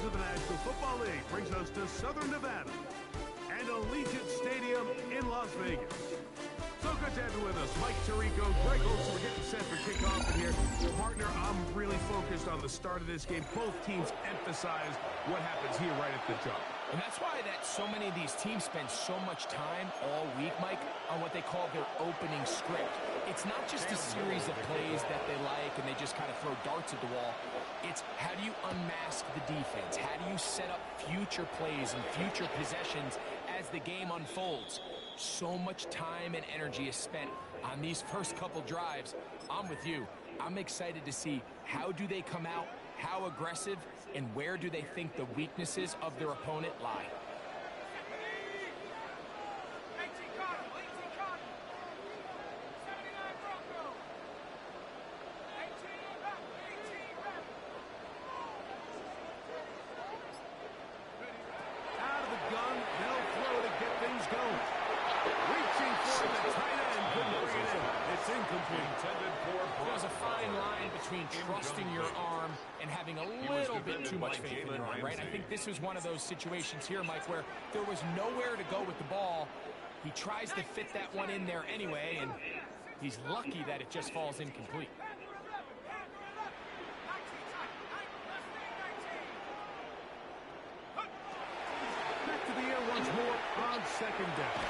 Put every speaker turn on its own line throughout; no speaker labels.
of the National Football League brings us to Southern Nevada and Allegiant Stadium in Las Vegas. So good to have you with us. Mike Tirico, Greg Olson, we're getting set for kickoff in here. Partner, I'm really focused on the start of this game. Both teams emphasize what happens here right at the jump.
And that's why so many of these teams spend so much time all week, Mike, on what they call their opening script. It's not just a series of plays that they like and they just kind of throw darts at the wall. It's how do you unmask the defense? How do you set up future plays and future possessions as the game unfolds? So much time and energy is spent on these first couple drives. I'm with you. I'm excited to see how do they come out, how aggressive, and where do they think the weaknesses of their opponent lie.
Out of the gun, they'll throw to get things going. Reaching for the tight end, couldn't bring it in. It's incomplete.
There's a fine line between trusting your arm and having a little bit too much faith in your arm, right? I think this was one of those situations here, Mike, where there was nowhere to go with the ball. He tries to fit that one in there anyway, and he's lucky that it just falls incomplete.
Back to the air once more on second down.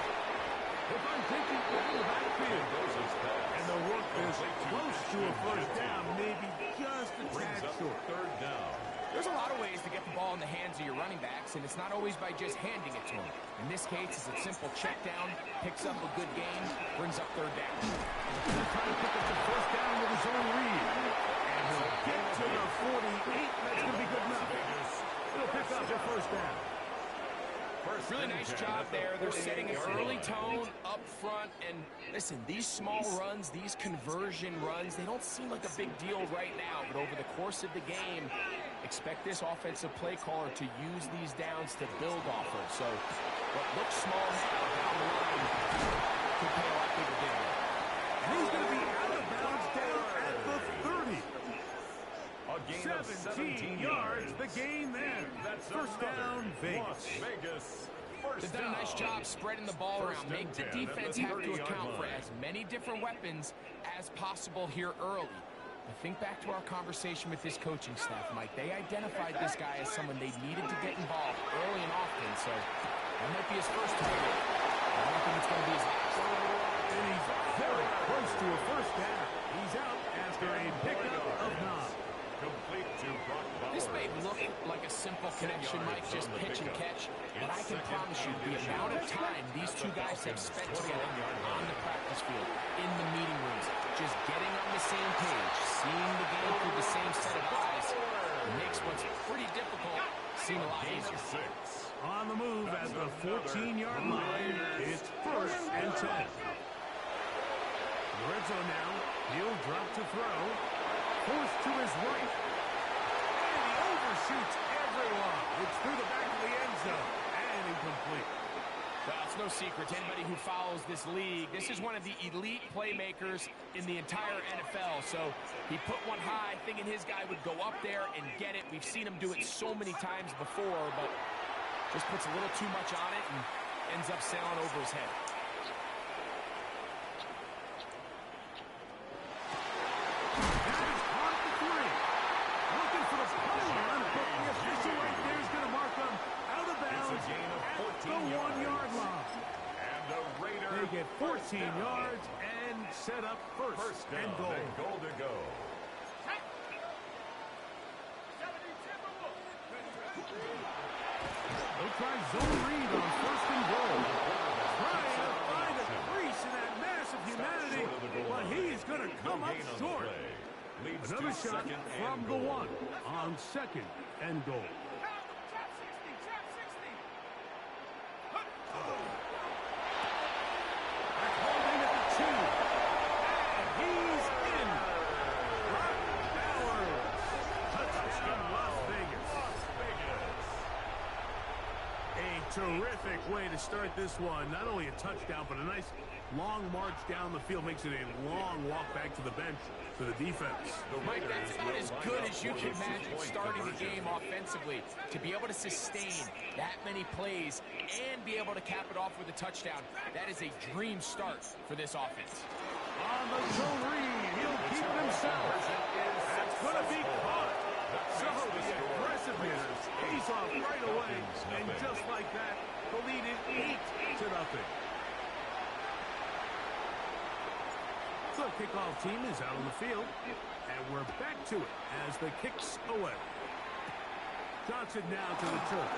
If I'm thinking in the backfield, and the work is close to a first down, maybe just a tad short.
Third down.
There's a lot of ways to get the ball in the hands of your running backs, and it's not always by just handing it to them. In this case, it's a simple check down, picks up a good gain, brings up third down.
He'll try to pick up the first down with his own read. And he'll get to the 48. That's going to be good enough. He'll pick up the first down.
Really nice job there. They're setting an early tone up front. And listen, these small runs, these conversion runs, they don't seem like a big deal right now. But over the course of the game, expect this offensive play caller to use these downs to build off of. So what looks small now down the line could pay a lot bigger dividend.
And he's going to be out of bounds down at the 30.
A gain of
17 yards, the gain there. That's first down, Vegas.
They've done a nice job spreading the ball around. Make the defense have to account for as many different weapons as possible here early. I think back to our conversation with this coaching staff, Mike. They identified this guy as someone they needed to get involved early and often, so that might be his first target. I don't think it's going to be his last.
And he's very close to a first down. He's out after a pickup of 9.
Complete to Brock Bowers.
This may look like a simple connection, Mike, just pitch and catch, but I can promise you the amount of time these two guys have spent together on the practice field, in the meeting rooms, just getting on the same page, seeing the game through the same set of eyes, makes what's pretty difficult seem a lot easier.
On the move at the 14-yard line, it's first and 10. Lorenzo now, he'll drop to throw. Forced to his right. And he overshoots everyone. It's through the back of the end zone. And incomplete.
Well, it's no secret to anybody who follows this league. This is one of the elite playmakers in the entire NFL. So he put one high, thinking his guy would go up there and get it. We've seen him do it so many times before, but just puts a little too much on it and ends up sailing over his head.
The 1-yard line.
And the Raiders.
They get 14 yards and set up first and goal.
Goal to go.
They'll try zone read on first and goal. Trying to find a crease in that mass of humanity, but he's going to come up short. Another shot from the 1 on second and goal. Terrific way to start this one. Not only a touchdown, but a nice long march down the field makes it a long walk back to the bench for the defense.
Mike, that's about as good as you can imagine starting a game offensively. To be able to sustain that many plays and be able to cap it off with a touchdown, that is a dream start for this offense.
On the zone read, he'll keep it himself. That's going to be caught. So the aggressiveness pays off right away, and just like that, the lead is 8-0. The kickoff team is out on the field, and we're back to it as the kick's away. Johnson now to the turf.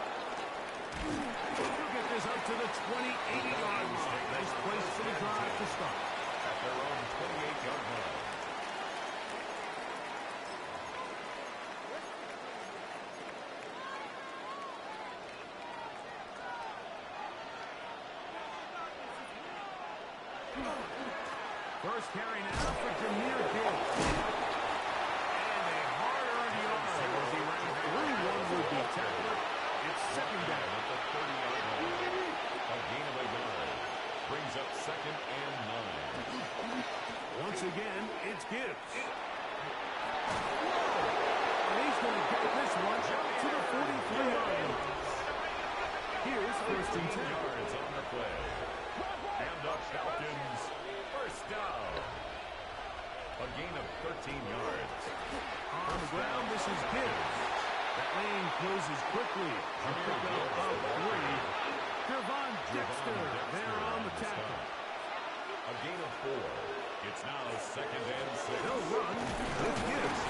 He'll get this up to the 28-yard line. Nice place for the drive to start.
At their own 28-yard line.
First carry now for Jameer Gibbs. And a hard-earned yard as he ran through one would-be tackler. It's second down
at the 30-yard line. A gain of a yard. Brings up 2nd and 9.
Once again, it's Gibbs. And he's going to get this one to the 43-yard line. Here's first and 10
yards on the play. And the Falcons first down. A gain of 13 yards.
On the ground, this is Gibbs. That lane closes quickly. A pickup of 3. Devon Dexter there on the tackle.
A gain of 4. It's now 2nd and 6.
He'll run with Gibbs.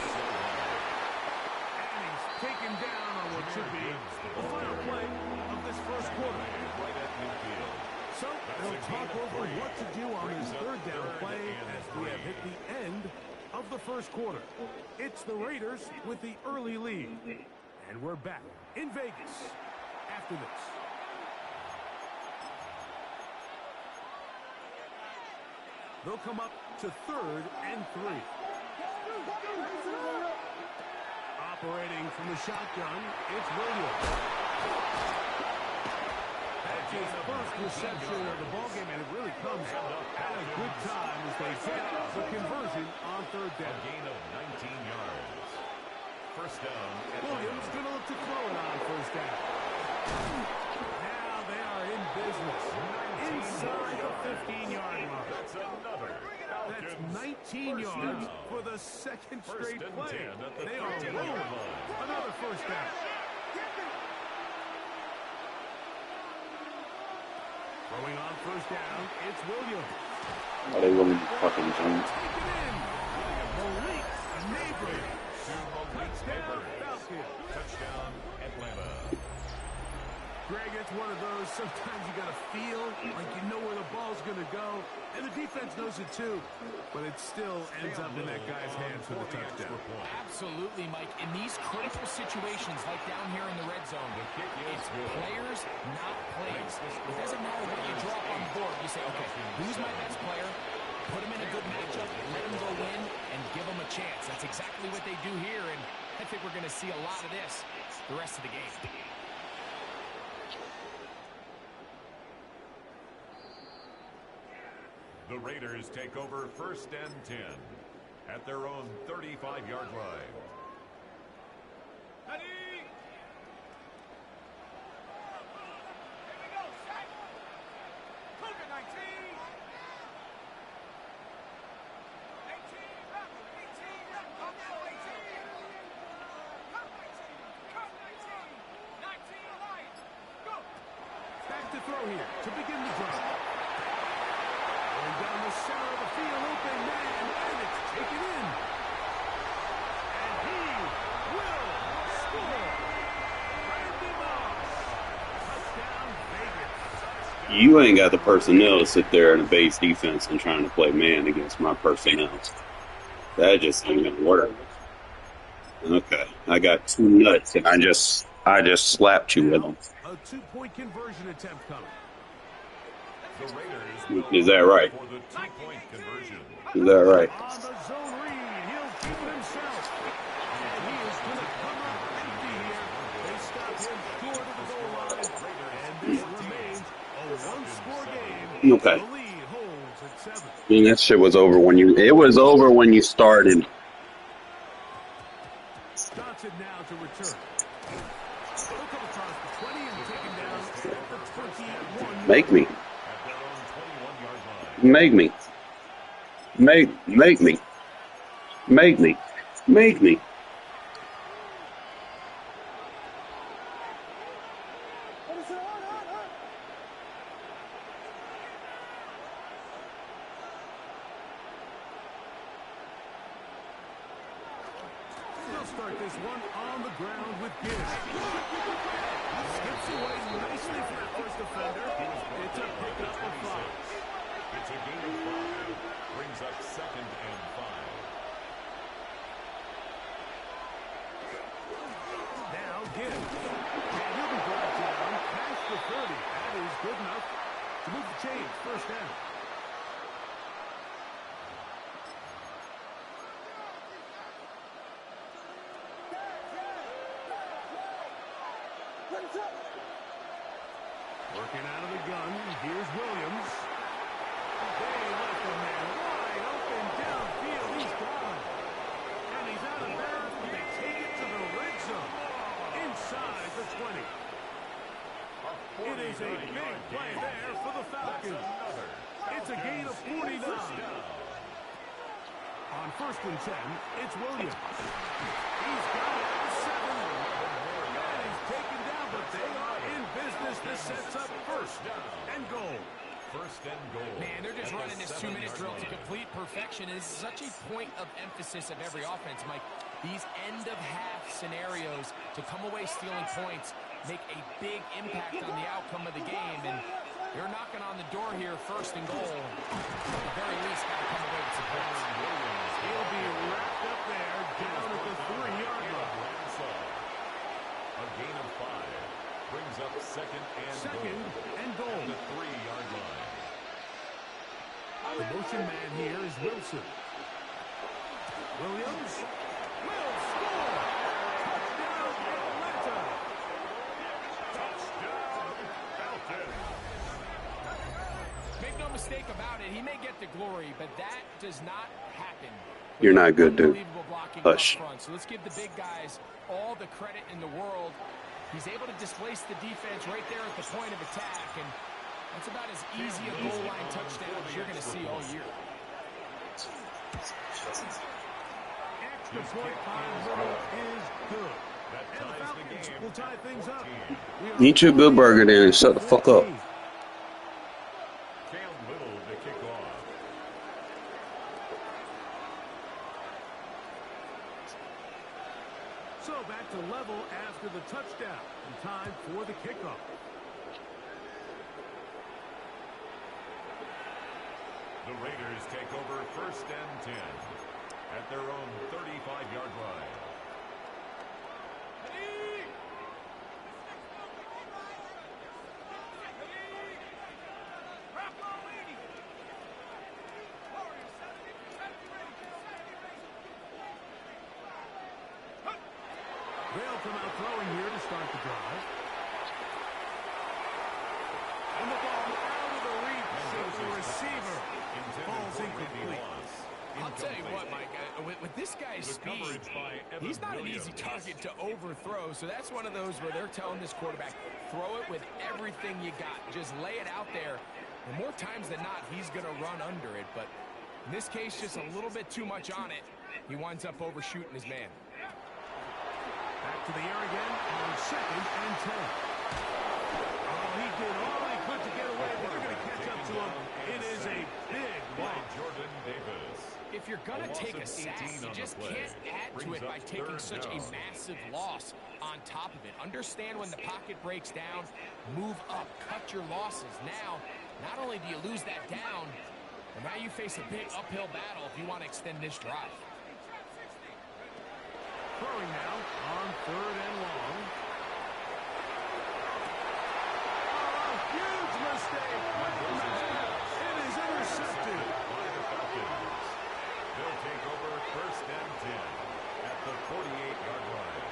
And he's taken down on what should be the final play of this first quarter.
Right at midfield.
So they'll talk over what to do on this third down play as we have hit the end of the first quarter. It's the Raiders with the early lead. And we're back in Vegas after this. They'll come up to 3rd and 3. Operating from the shotgun, it's Williams. That's his first reception of the ballgame, and it really comes at a good time as they get the conversion on 3rd down.
A gain of 19 yards. First down.
Williams going to look to throw it on 1st down. Now they are in business. Inside the 15-yard line.
That's another.
That's 19 yards for the 2nd straight play. They are rolling. Another first down. Throwing on 1st down, it's Williams.
Oh, they really fucking jump.
Take it in. Malik Neighbor. Touchdown, Falcons.
Touchdown, Atlanta.
Greg, it's one of those, sometimes you got to feel like you know where the ball's going to go, and the defense knows it too, but it still ends up in that guy's hands for the touchdown.
Absolutely, Mike. In these critical situations, like down here in the red zone, it's players, not plays. It doesn't matter what you draw up on the board. You say, okay, who's my best player? Put him in a good matchup, let him go in, and give him a chance. That's exactly what they do here, and I think we're going to see a lot of this the rest of the game.
The Raiders take over 1st and 10 at their own 35-yard line.
Ready? Here we go, set. Cougar 19. 18, run. 18, run. Come now, 18. Come 19. Come 19. 19, line. Go.
Back to throw here to begin the drive. Going down the center of the field, open man, and it's taken in. And he will score. Randy Moss. Touchdown, Vegas.
You ain't got the personnel to sit there in a base defense and trying to play man against my personnel. That just ain't gonna work. Okay, I got 2 nuts and I just slapped you with them.
A 2-point conversion attempt coming.
The Raiders
Is that right?
for the 2-point conversion.
Is that right?
On the zone read, he'll keep it himself. And he is going to come up empty here. They stop him short of the goal line. And this
Okay.
The lead holds at 7.
And that shit was over when you. It was over when you started.
Johnson now to return. He'll come across the 20 and taken down at the 21.
Make me.
At their own 21-yard line.
Make me. Make me. Make me. Make me.
They'll start this one on the ground with Gibbs. Skips away nicely for that first defender. It's a pickup of 5.
It's a gain of 5. Brings up 2nd and 5.
Now Gibbs. And he'll be brought down past the 30. That is good enough to move the chains. First down. Working out of the gun. Here's Williams. They left the man wide open downfield. He's gone. And he's out of bounds, but they take it to the red zone. Inside the 20. It is a big play there for the Falcons. It's a gain of 49. On 1st and 10, it's Williams. He's got it at the 7. And he's taken down, but they are in business. This sets up 1st and goal.
1st and goal.
Man, they're just running this 2-minute drill to complete perfection. It's such a point of emphasis of every offense, Mike. These end-of-half scenarios to come away stealing points make a big impact on the outcome of the game. And they're knocking on the door here, 1st and goal. At the very least, got to come away with some points.
He'll be wrapped up there down at the 3-yard line.
A gain of 5. Brings up 2nd and goal.
goal.
The 3-yard line.
The motion man here is Wilson. Williams will score. Touchdown, Atlanta.
Touchdown, Falcons.
Make no mistake about it, he may get the glory, but that does not happen.
You're not good, dude.
Unbelievable blocking
Hush.
up front. So let's give the big guys all the credit in the world. He's able to displace the defense right there at the point of attack, and that's about as easy a goal line touchdown as you're going to see all year.
Extra point by Little is good. And the Falcons will tie things up.
Eat your good burger then and shut the fuck up.
Cam Little to kick off.
So back to level after the touchdown. And time for the kickoff.
The Raiders take over 1st and 10 at their own 35-yard line.
They'll come out throwing here to start the drive. And the ball out of the reach of the receiver. Falls incomplete.
I'll tell you what, Mike, with this guy's speed, he's not an easy target to overthrow. So that's one of those where they're telling this quarterback, throw it with everything you got. Just lay it out there. And more times than not, he's going to run under it. But in this case, just a little bit too much on it. He winds up overshooting his man.
Back to the air again on 2nd and 10. Oh, he did all he could to get away, but they're going to catch up to him. It is a big loss.
Jordan Davis.
If you're going to take a sack, you just can't add to it by taking such a massive loss on top of it. Understand when the pocket breaks down, move up, cut your losses. Now, not only do you lose that down, but now you face a big uphill battle if you want to extend this drive.
Throwing now on 3rd and long. Oh, huge mistake. It is intercepted.
By the Falcons. They'll take over 1st and 10 at the 48-yard line.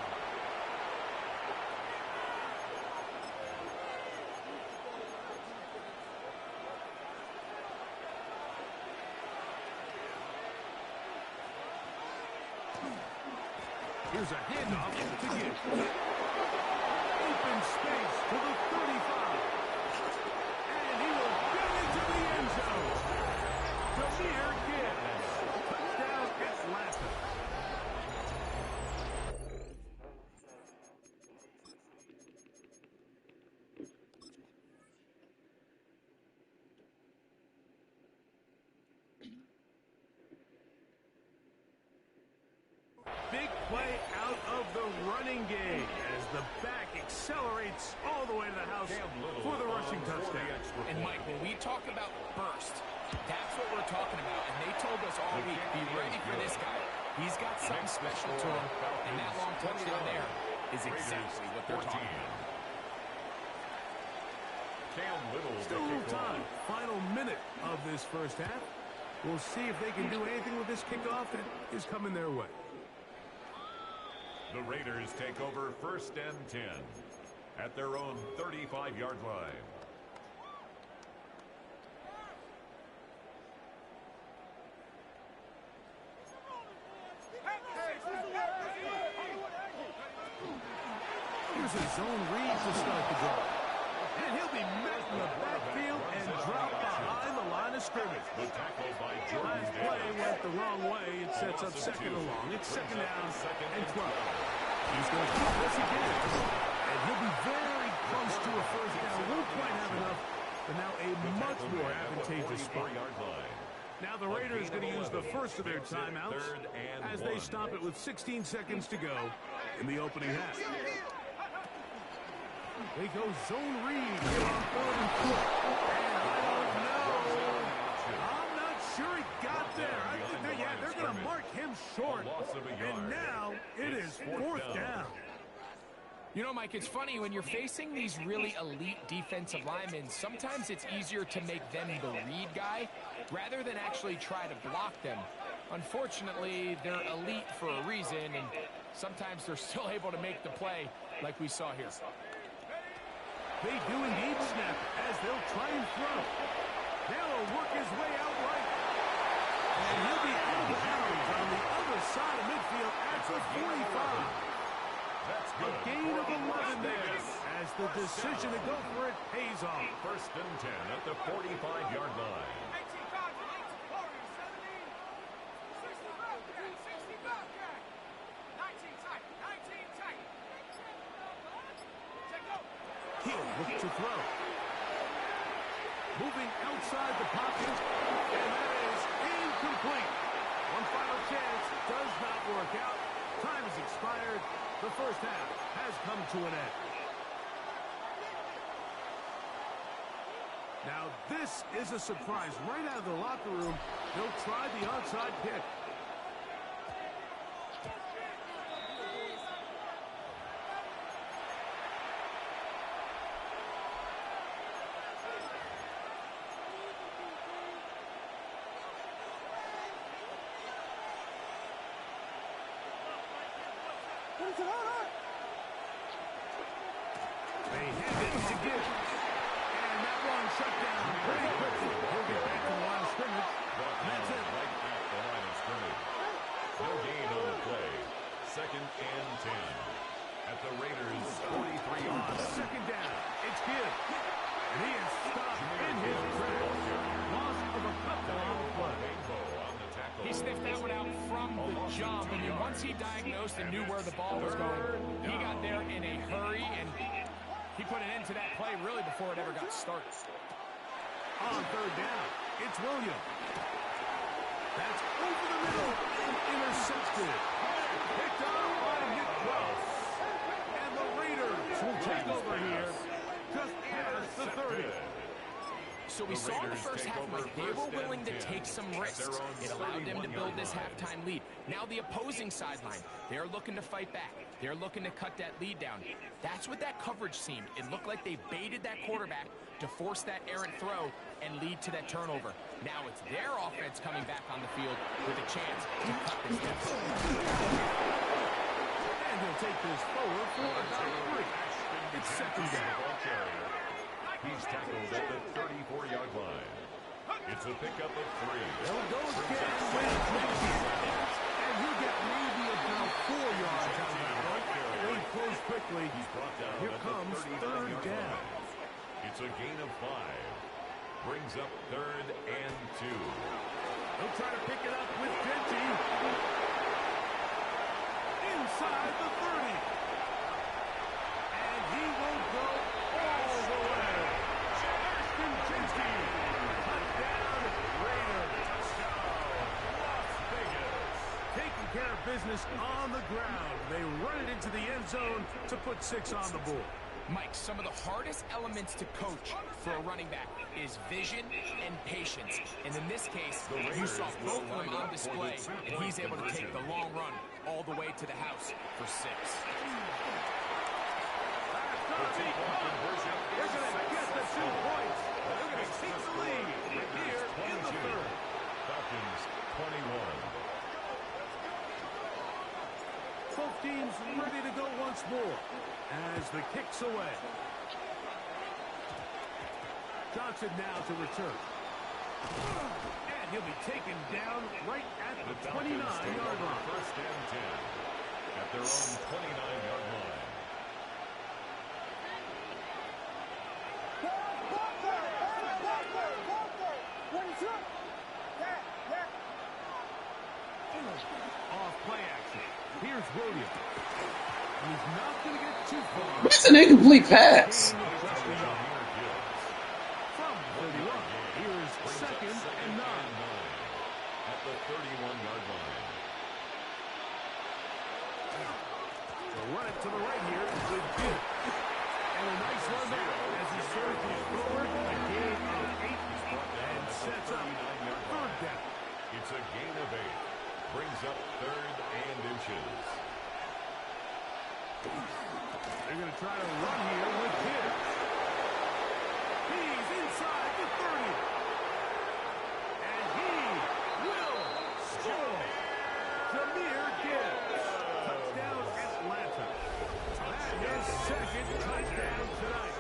Here's a handoff to Gibbs. Open space to the 35. And he will get into the end zone. Jameer Gibbs. Touchdown Atlanta. Big play out of the running game as the back accelerates all the way to the house for the rushing touchdown.
And Mike, when we talk about burst, that's what we're talking about. And they told us all week, be ready for this guy. He's got something special to him. And that long touchdown there is exactly what they're talking about.
Still a little time. Final minute of this first half. We'll see if they can do anything with this kickoff that is coming their way.
The Raiders take over 1st and 10 at their own 35-yard line.
Here's a zone read to start the drive. And he'll be met in the backfield and dropped behind the line of scrimmage.
The tackle by Jordan
Last play went the wrong way. It sets up second and long. It's second down and 12. He's going to try this again. And he'll be very close to a first down. Won't quite have enough, but now a much more advantageous spot. Now the Raiders going to use the first of their timeouts as they stop it with 16 seconds to go in the opening half. They go zone read here on 3rd and 4. And I don't know. I'm not sure he got there. I think they're going to mark him short. And now it is 4th down.
You know, Mike, it's funny, when you're facing these really elite defensive linemen, sometimes it's easier to make them the read guy rather than actually try to block them. Unfortunately, they're elite for a reason, and sometimes they're still able to make the play like we saw here.
They do indeed snap as they'll try and throw. Now he'll work his way out right. And he'll be out of bounds on the other side of midfield at the 45. A gain of 11 there as the decision to go for it pays off.
1st and 10 at the 45-yard line.
18 contact, 40, 17, 60 contact, 19 tight, 19 tight. Check out.
He'll look to throw. Moving outside the pocket, and that is incomplete. One final chance does not work out. Time has expired. The first half has come to an end. Now this is a surprise. Right out of the locker room, they'll try the onside kick. They hand it to Gibbs. And that one shut down pretty quickly. He'll get back to the line of scrimmage. And that's it.
Right at the line of scrimmage. No gain on the play. 2nd and 10 at the Raiders' 43-yard line.
Second down. It's Gibbs. And he is stopped in his tracks. Loss of a couple on the play.
He sniffed that one out from the jump, and then once he diagnosed and knew where the ball was going, he got there in a hurry, and he put an end to that play really before it ever got started.
On 3rd down, it's Williams. That's over the middle and intercepted. Picked up by Nick Wells. And the Raiders will take over here just past the 30.
So we saw in the first half, Mike, they were willing to take some risks. It allowed them to build this halftime lead. Now the opposing sideline, they're looking to fight back. They're looking to cut that lead down. That's what that coverage seemed. It looked like they baited that quarterback to force that errant throw and lead to that turnover. Now it's their offense coming back on the field with a chance to cut this deficit.
And he'll take this forward for about 3. It's second down.
He's tackled at the 34-yard line. It's a pickup of 3.
They'll go again with Mendoza. And he'll get maybe about 4 yards out of quickly.
He's brought down
Here
at
comes
the 39
third
yard
down.
line. It's a gain of 5. Brings up 3rd and 2.
He'll try to pick it up with Genty. Inside the 30. And he will go all the way. Ashton Genty. Touchdown, Raiders.
Las Vegas.
Taking care of business on the ground. They run it into the end zone to put 6 on the board.
Mike, some of the hardest elements to coach for a running back is vision and patience. And in this case, you saw both of them on display, and he's able to take the long run all the way to the house for 6.
They're going to get the 2 points. They're going to keep the lead here in the 3rd.
Falcons 21.
Both teams ready to go once more as the kick's away. Johnson now to return. And he'll be taken down right at the 29-yard line.
1st and 10 at their own 29-yard line.
Off play action. Here's Williams. He's not going to get too far.
That's an incomplete pass.
From 31. Here's 2nd and 9.
At the 31-yard line.
They'll run it to the right here. Good kick. And a nice run there as he surges forward. A gain of 8 and sets up 3rd down.
It's a gain of 8. Brings up 3rd and inches.
They're going to try to run here with Gibbs. He's inside the 30. And he will score. Jameer Gibbs. Touchdown Atlanta. And his 2nd touchdown tonight.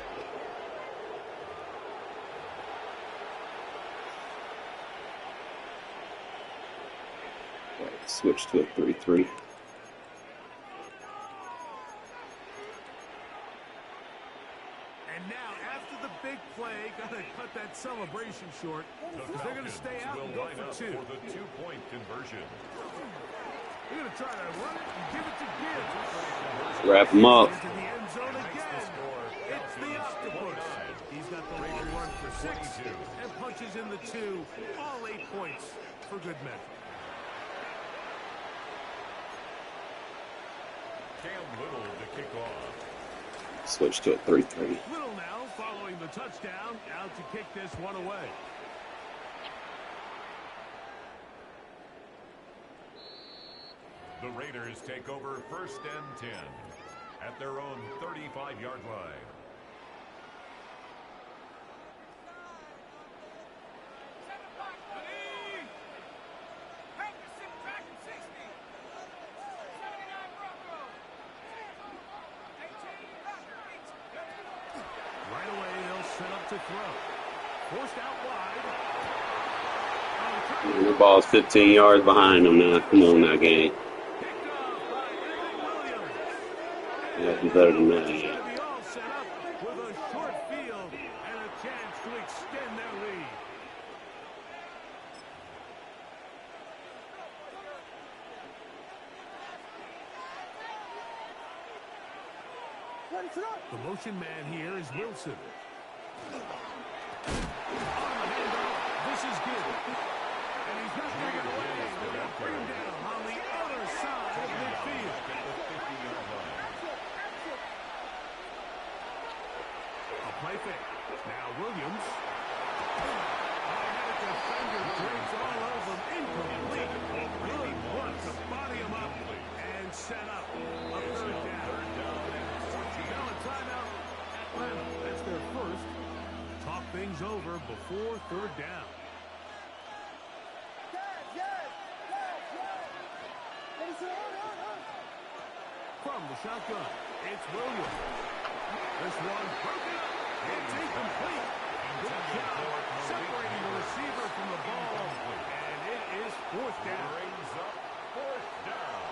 Switch to a 3-3.
And now, after the big play, got to cut that celebration short because they're going to stay out and go for 2.
For the 2-point conversion.
They're going to try to run it and give it to Gibbs.
Wrap him up.
Into the end zone again. It's the octopus. He's got the long run for 6 and punches in the 2. All 8 points for good measure.
Cam Little to kick off.
Switch to a 3-3.
Little now following the touchdown, out to kick this one away.
The Raiders take over 1st and 10 at their own 35-yard line.
Right away, they'll set up to throw. Forced out wide.
The ball's 15 yards behind him now. Come on now, gang.
Picked off by Evan Williams.
Nothing better than that.
It's going to be all set up with a short field and a chance to extend their lead. The motion man here is Wilson. On the handoff, this is good. And he's not going to get away. They're going to bring him down on the other side of midfield. A play fake. Now Williams. Automatic defender drapes all over him. Incomplete. Good work to body him up and set up a 3rd down. Now a timeout. Atlanta. That's their first. Talk things over before 3rd down. From the shotgun, it's Williams. This one broken up. It's incomplete. Good job separating the receiver from the ball. And it is 4th down.
Brings up 4th down.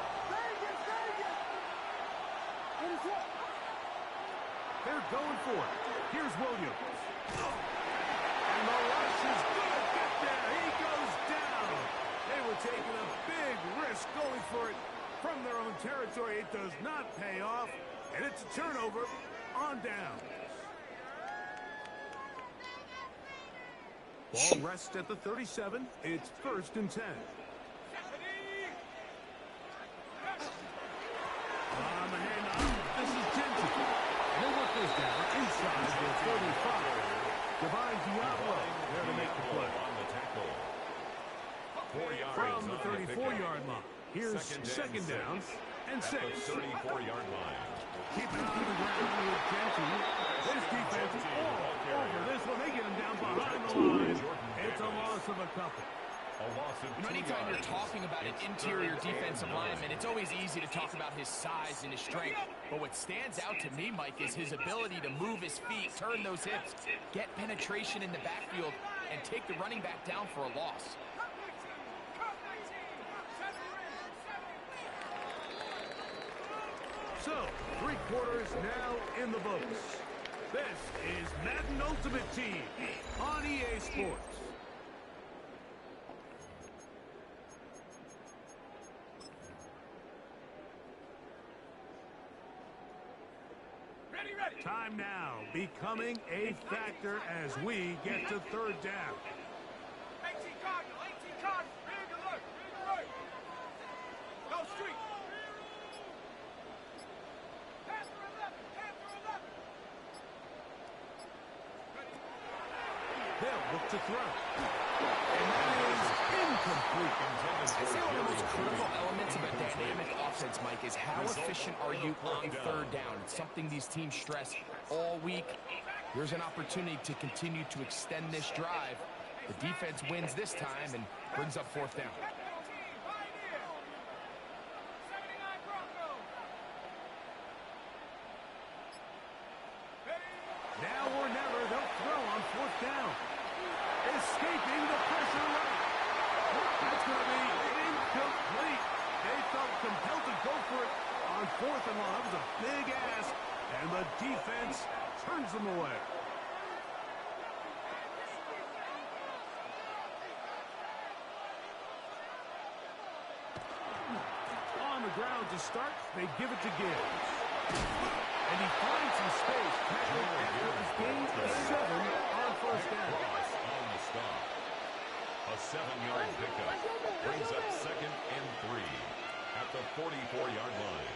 They're going for it. Here's Williams. And the rush is going to get there. He goes down. They were taking a big risk going for it from their own territory. It does not pay off, and it's a turnover on down. Ball rests at the 37. It's 1st and 10. On the handoff, this is Jensen. They work this down inside the 35. Divine Diablo there to make the play.
On the tackle. 4 yards
From the
on
34-yard
pickup.
line. Here's second down and 6.
At the 34-yard line.
Keep it on the ground with Jensen. This defense is all over this one. They get him down behind the line. It's a loss of a couple.
A loss of 2
Anytime you're
yards.
talking about an interior defensive lineman, it's always easy to talk about his size and his strength. But what stands out to me, Mike, is his ability to move his feet, turn those hips, get penetration in the backfield, and take the running back down for a loss.
So, 3 quarters now in the books. This is Madden Ultimate Team on EA Sports.
Ready.
Time now becoming a factor as we get to 3rd down.
18 Cardinal. Big alert. Go street. Panther 11.
They'll look to throw. And that is incomplete.
I'd say one of the most critical elements of a dynamic offense, Mike, is how efficient are you on 3rd down. It's something these teams stress all week. Here's an opportunity to continue to extend this drive. The defense wins this time and brings up 4th down.
Now or never, they'll throw on 4th down. Escaping the pressure right. That's going to be incomplete. They felt compelled to go for it on 4th and long. That was a big ask, and the defense turns them away. On the ground to start, they give it to Gibbs. And he finds some space. Tackled after his gain of 7 on 1st down.
Ross on the stop. A 7-yard pickup brings up 2nd and 3 at the 44-yard line.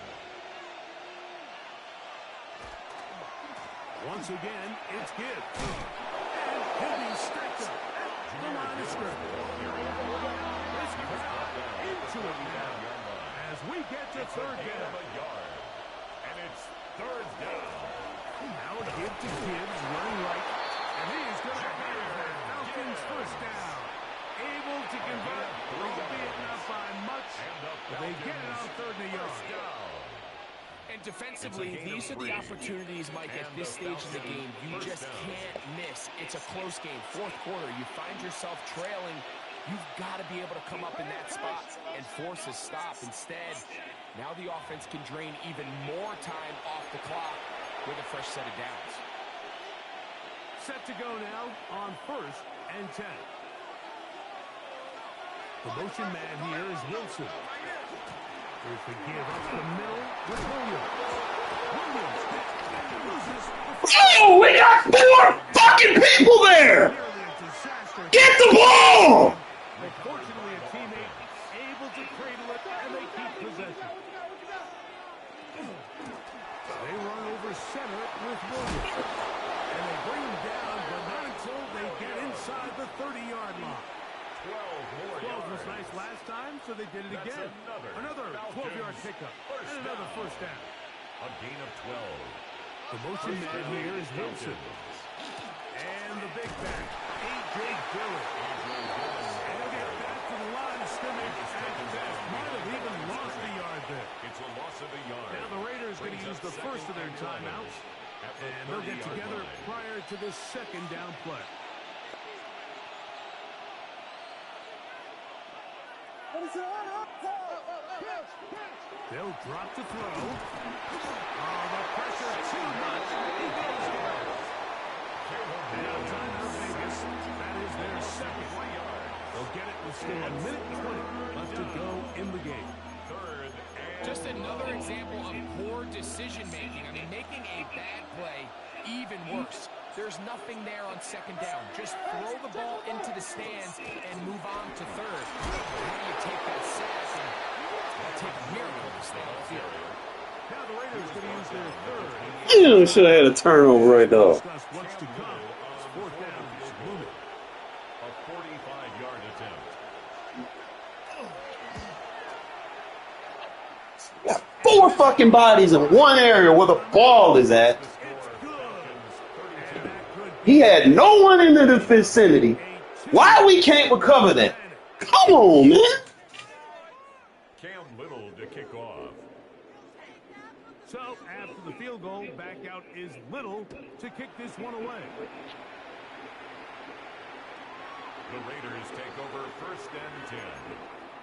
Once again, it's Gibbs. And he'll be stacked up at the line of scrimmage. This crowd into it now as we get to 3rd
Gain
down.
of a yard. And it's 3rd down.
Now a give to Gibbs, running right. And he's going to have that Falcons 1st down. Able to convert, albeit not by much, but they get it on 3rd and a yard.
And defensively, these are the opportunities, Mike, at this stage in the game. You just can't miss. It's a close game. 4th quarter, you find yourself trailing. You've got to be able to come up in that spot and force a stop. Instead, now the offense can drain even more time off the clock with a fresh set of downs.
Set to go now on 1st and 10. The motion man here is Wilson. Here's the give up the middle with Williams. Williams loses.
Oh, we got 4 fucking people there!
Nearly a disaster.
Get the ball!
But fortunately, a teammate able to cradle it, and they keep possession. They run over center with Williams. And they bring him down, but not until they get inside the 30-yard line. 12 was nice last time, so they did it again. Another 12-yard pickup, and another 1st down.
A gain of 12.
The motion man here is Wilson. And the big back, A.J. Dillon. And he'll get back to the line of scrimmage at best. Might have even lost a yard there.
It's a loss of a yard.
Now the Raiders going to use the first of their timeouts. And they'll get together prior to this 2nd down play. They'll drop the throw. Oh, the pressure too much. He goes down. And timeout Vegas. That is their second. They'll get it with still a minute 20 left to go in the game.
Just another example of poor decision-making. I mean, making a bad play even worse. There's nothing there on second down. Just throw the ball into the stands and move on to third. How do you take that sack? And that'll take a miracle to stay on the field.
Now the Raiders going to use their third.
You should have had a turnover right there.
Discuss what's to come. Fourth down is looming.
A 45-yard attempt.
Got 4 fucking bodies in one area where the ball is at. He had no one in the vicinity. Why we can't recover that? Come on, man.
Cam Little to kick off.
So after the field goal, back out is Little to kick this one away.
The Raiders take over first and 10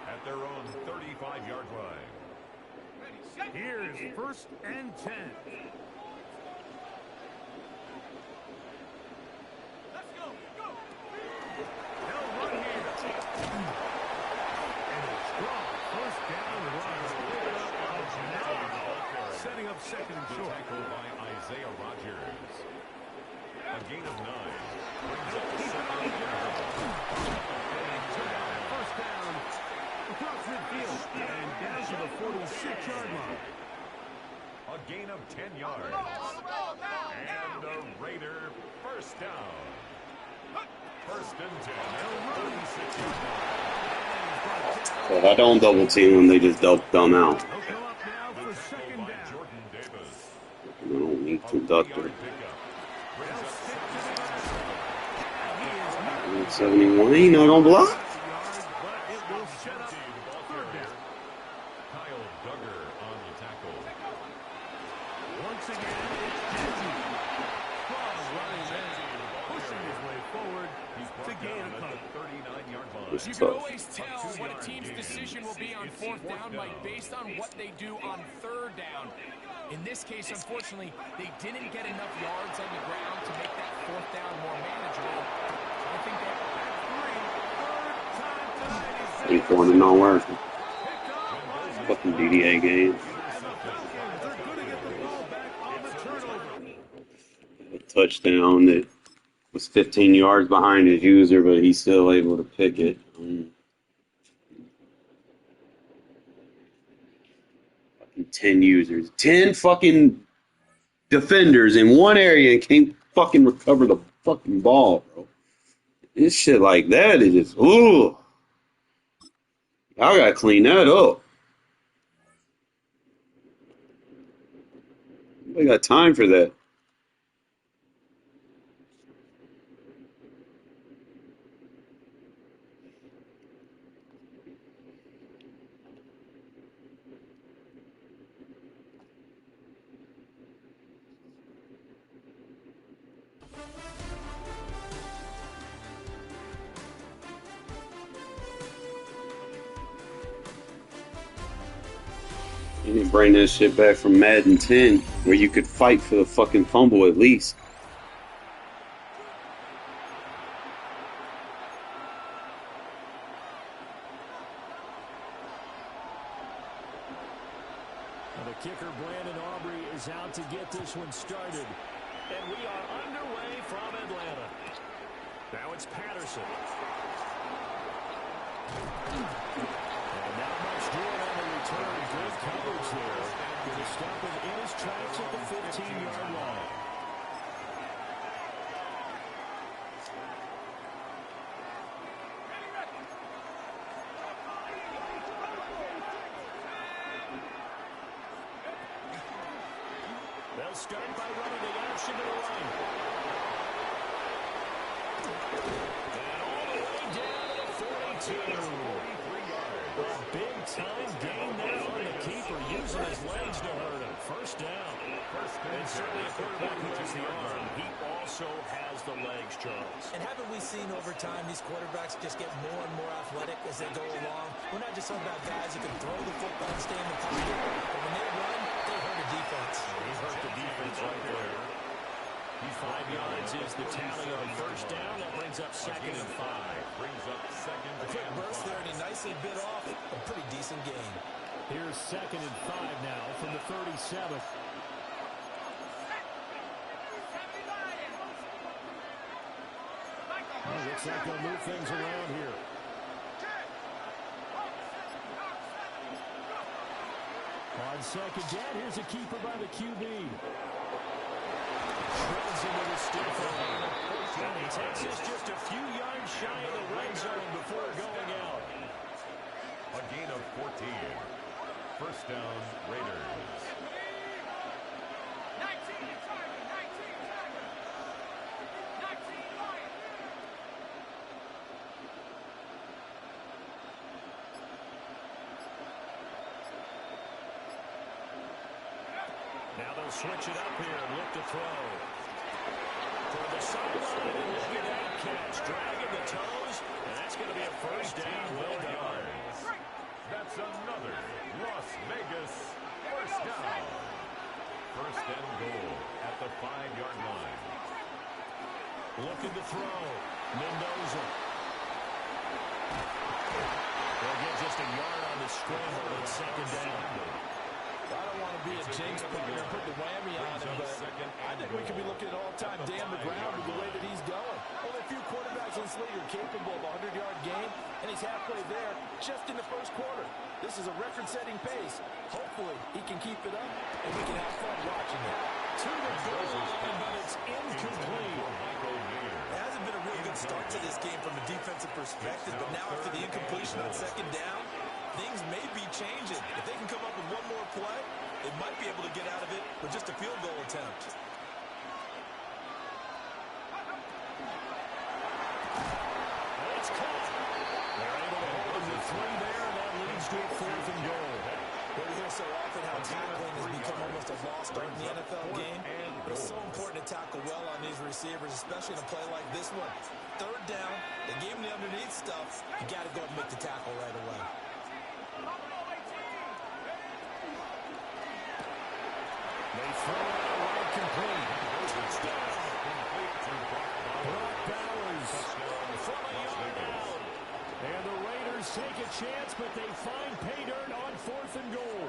at their own 35-yard line.
Here's first and 10.
Let's go. Go.
They'll run here. And a strong first down run. Setting up second and short.
Tackled by Isaiah Rodgers. A gain of 9. Brings up the second and
First down across midfield and down to the 46-yard line.
a gain of 10 yards. And a Raider first down. First and 10. 36-yard line.
If I don't double team them, they just dumb out.
They'll come up now for second
By
down.
Jordan Davis.
I don't need conductor.
Pickup. Brings up second and
71. He not gonna block.
But it will set up third down.
Kyle Duggar on the tackle.
Once again, it's Jesse. Strong running man, pushing his way forward to gain a punt.
39-yard line.
You can always tell what a team's decision will be on fourth down, Mike, based on what they do on third down. In this case, unfortunately, they didn't get enough yards on the ground to make that fourth down more manageable. I think that
Third time tonight is
3 corner nowhere. Fucking DDA game.
they're going to get the ball back on the turnover.
A touchdown that was 15 yards behind his user, but he's still able to pick it. 10 users. 10 fucking defenders in one area and can't fucking recover the fucking ball, bro. This shit like that is just, ooh. Y'all gotta clean that up. We got time for that. You need to bring that shit back from Madden 10, where you could fight for the fucking fumble at least.
The kicker, Brandon Aubrey, is out to get this one started. And we are underway from Atlanta. Now it's Patterson. And not much doing on the return. Good coverage there. Going to stop him in his tracks at the 15-yard line. They'll start by running the action to the right. And all the way down to the 42. A big-time gain there on the keeper, using his legs to hurt him. First down. And certainly a quarterback who has the arm. He also has the legs, Charles.
And haven't we seen over time these quarterbacks just get more and more athletic as they go along? We're not just talking about guys who can throw the football and stay in the pocket, but when they run, they hurt the defense.
He hurt the defense right there. 5 yards is the tally on first down. That brings up second and 5.
A quick burst there, and he nicely bit off a pretty decent gain.
Here's second and 5 now from the 37th. Looks like they'll move things around here. On second down, here's a keeper by the QB. Shreds into the stiff arm. And he takes us just a few yards shy of the red zone before going out.
A gain of 14. First down, Raiders.
19 target, 19 target. 19 Lions.
Now they'll switch it up here and look to throw. Toward the sideline, and look at that catch. Dragging the toes, and that's going to be a first down. Well done.
That's another Las Vegas first down. First and goal at the 5-yard line.
Looking to throw. Mendoza. They'll get just a yard on the scramble on second down.
I don't want to be a jinx put the whammy on him, but I think we could be looking at all-time damn the ground with the way that he's going. Only a few quarterbacks in this league are capable of a 100-yard game, and he's halfway there just in the first quarter. This is a record-setting pace. Hopefully, he can keep it up, and we can have fun watching it.
To the goal line, but it's incomplete.
It hasn't been a real good start to this game from a defensive perspective, but now after the incompletion on second down, things may be changing. If they can come up with one more play, they might be able to get out of it with just a field goal attempt.
It's caught. They're able to hold the 3 there, and that leads to a 4th and goal.
We hear so often how tackling has become almost a lost art in the NFL game. But it's so important to tackle well on these receivers, especially in a play like this one. Third down, they gave him the underneath stuff. You got to go and make the tackle right away.
They throw it out right complete. It's down. Brock Bowers from a yard out. And the Raiders take a chance, but they find pay dirt on 4th and goal.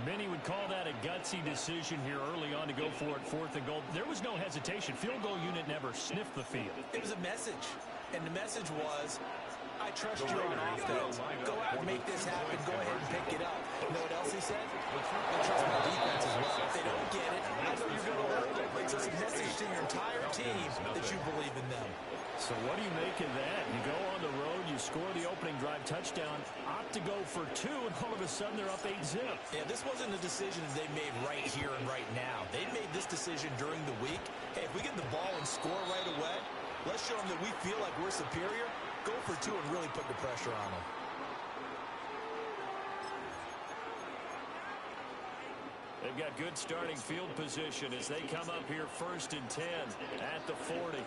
Many would call that a gutsy decision here early on to go for it 4th and goal. There was no hesitation. Field goal unit never sniffed the field.
It was a message, and the message was, I trust you on offense. Go out and make this happen. Go ahead and pick it up. You know what else he said? I trust my defense as well. If they don't get it, I know you're going to hurt them. So it's a message to your entire team that you believe in them.
So what do you make of that? You go on the road, you score the opening drive touchdown, opt to go for 2, and all of a sudden they're up 8-zip.
Yeah, this wasn't a decision they made right here and right now. They made this decision during the week. Hey, if we get the ball and score right away, let's show them that we feel like we're superior. Go for 2 and really put the pressure on them.
They've got good starting field position as they come up here 1st and 10 at the 40.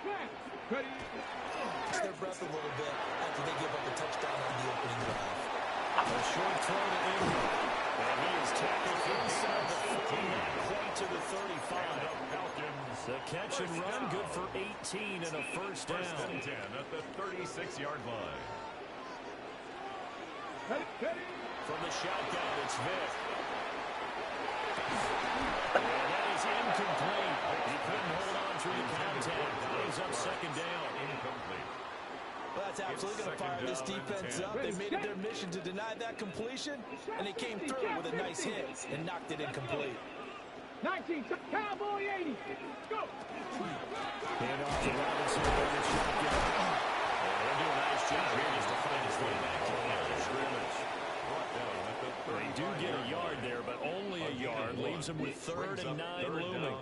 Catch their breath a little bit after they give up a touchdown on the opening drive.
A short throw to Ingram. And he is tackled inside the 40, not quite to the 35. The catch and run, good for 18 and a first down.
First and 10 at the 36-yard line.
From the shotgun, it's Vick. And that is incomplete. He couldn't hold on through the contact. Brings up second down.
Incomplete.
Well, that's absolutely going to fire this defense up. They made it their mission to deny that completion, and they came through with a nice hit and knocked it incomplete.
19, Cowboy 80. Go.
Hand off to Robinson on the shotgun. They'll do a nice job here just to find his way back to the line of scrimmage.
Brought down at the
They do get a yard there, but only a yard. Leaves has him with 3rd and 9 looming.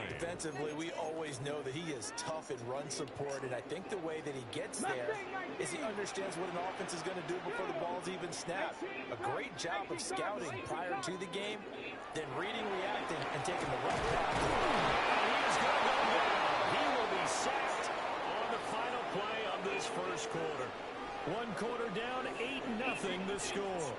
Defensively, we always know that he is tough in run support, and I think the way that he gets there is he understands what an offense is going to do before the ball's even snapped. A great job of scouting prior to the game, then reading, reacting, and taking the right path.
He is going to go down. He will be sacked on the final play of this first quarter. 1 quarter down, 8-0 the score.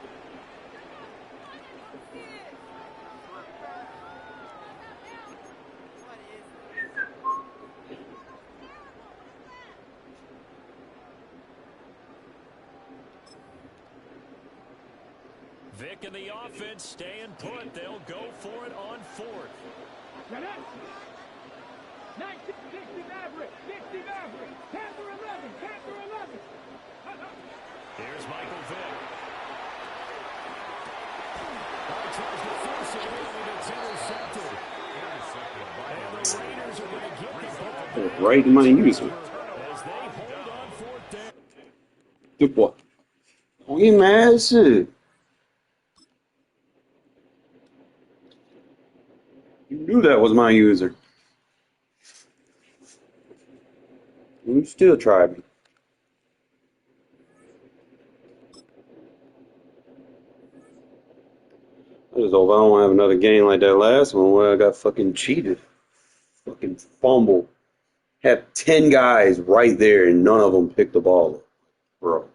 Vic and the offense staying put. They'll go for it on 4th.
19, 60 Maverick, 60 Maverick, Panther 11, Panther 11.
Here's Michael Vick. Tries to force it in, and it's intercepted. And the Raiders are going to get the ball.
Right in my user.
As they hold on 4th down.
Good boy. Oh, you mad shit. You knew that was my user. You still tried me. I just hope I don't have another game like that last one where I got fucking cheated. Fucking fumble. Had 10 guys right there and none of them picked the ball up. Bro.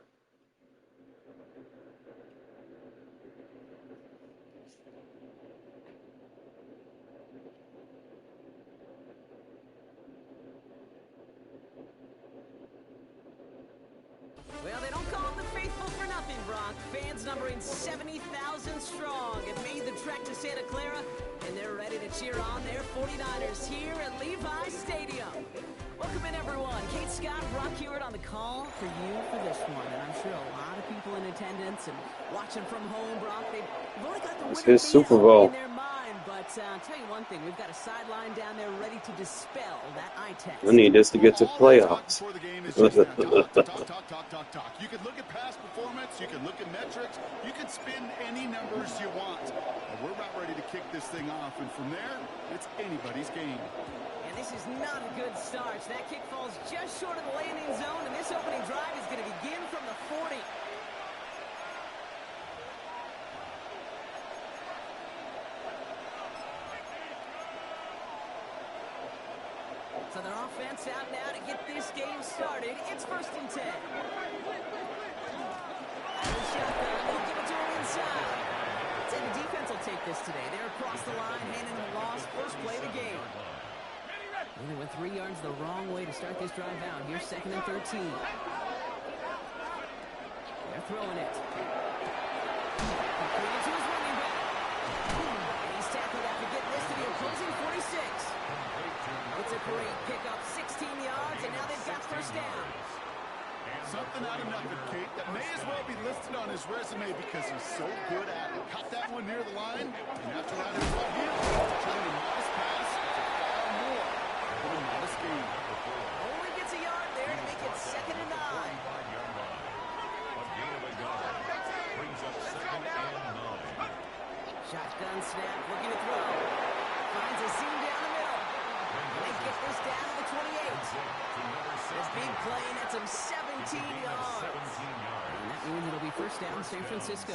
Well, they don't call them the faithful for nothing, Brock. Fans numbering 70,000 strong have made the trek to Santa Clara, and they're ready to cheer on their 49ers here at Levi Stadium. Welcome in, everyone. Kate Scott, Brock Hewitt on the call for you for this one. And I'm sure a lot of people in attendance and watching from home, Brock, they've only got the winner
his Super Bowl.
in their mind. But I'll tell you one thing, we've got a sideline down there ready to dispel that eye test.
I need this to get to playoffs.
Before the game is just talk. You can look at past performance, you can look at metrics, you can spin any numbers you want. But we're about ready to kick this thing off, and from there, it's anybody's game.
And this is not a good start. So that kick falls just short of the landing zone, and this opening drive is going to begin from the 40. So their offense out now to get this game started. It's 1st and 10. Out of the shotgun, they'll give it to him inside. I'd say the defense will take this today. They're across the line, handing them a loss. First play of the game. Well, they went 3 yards the wrong way to start this drive out. Here's 2nd and 13. They're throwing it. Completed to his running back. And he's tackled after getting this to the opposing 46. It's a great pickup, 16 yards, and now they've got 1st down.
Something out of nothing, Kate, that may as well be listed on his resume because he's so good at it. Caught that one near the line, and after that, it's all him. Trying a modest pass to far more than a modest gain.
Only gets a yard there to make it 2nd and 9. Shotgun snap, looking to throw. Finds a seam down the middle. They get this down to the 28. This big play nets him 17 yards. And that means it'll be 1st down, San Francisco.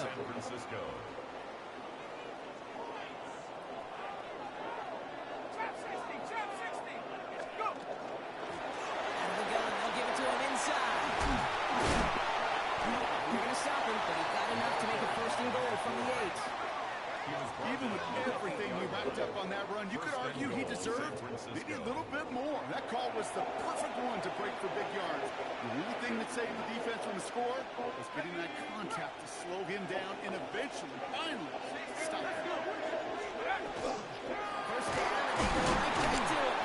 Even with everything he racked up on that run, you could argue he deserved maybe a little bit more. That call was the perfect one to break for big yards. The only thing that saved the defense from the score was getting that contact to slow him down and eventually, finally, stop him.
1st down, and they go right back to it.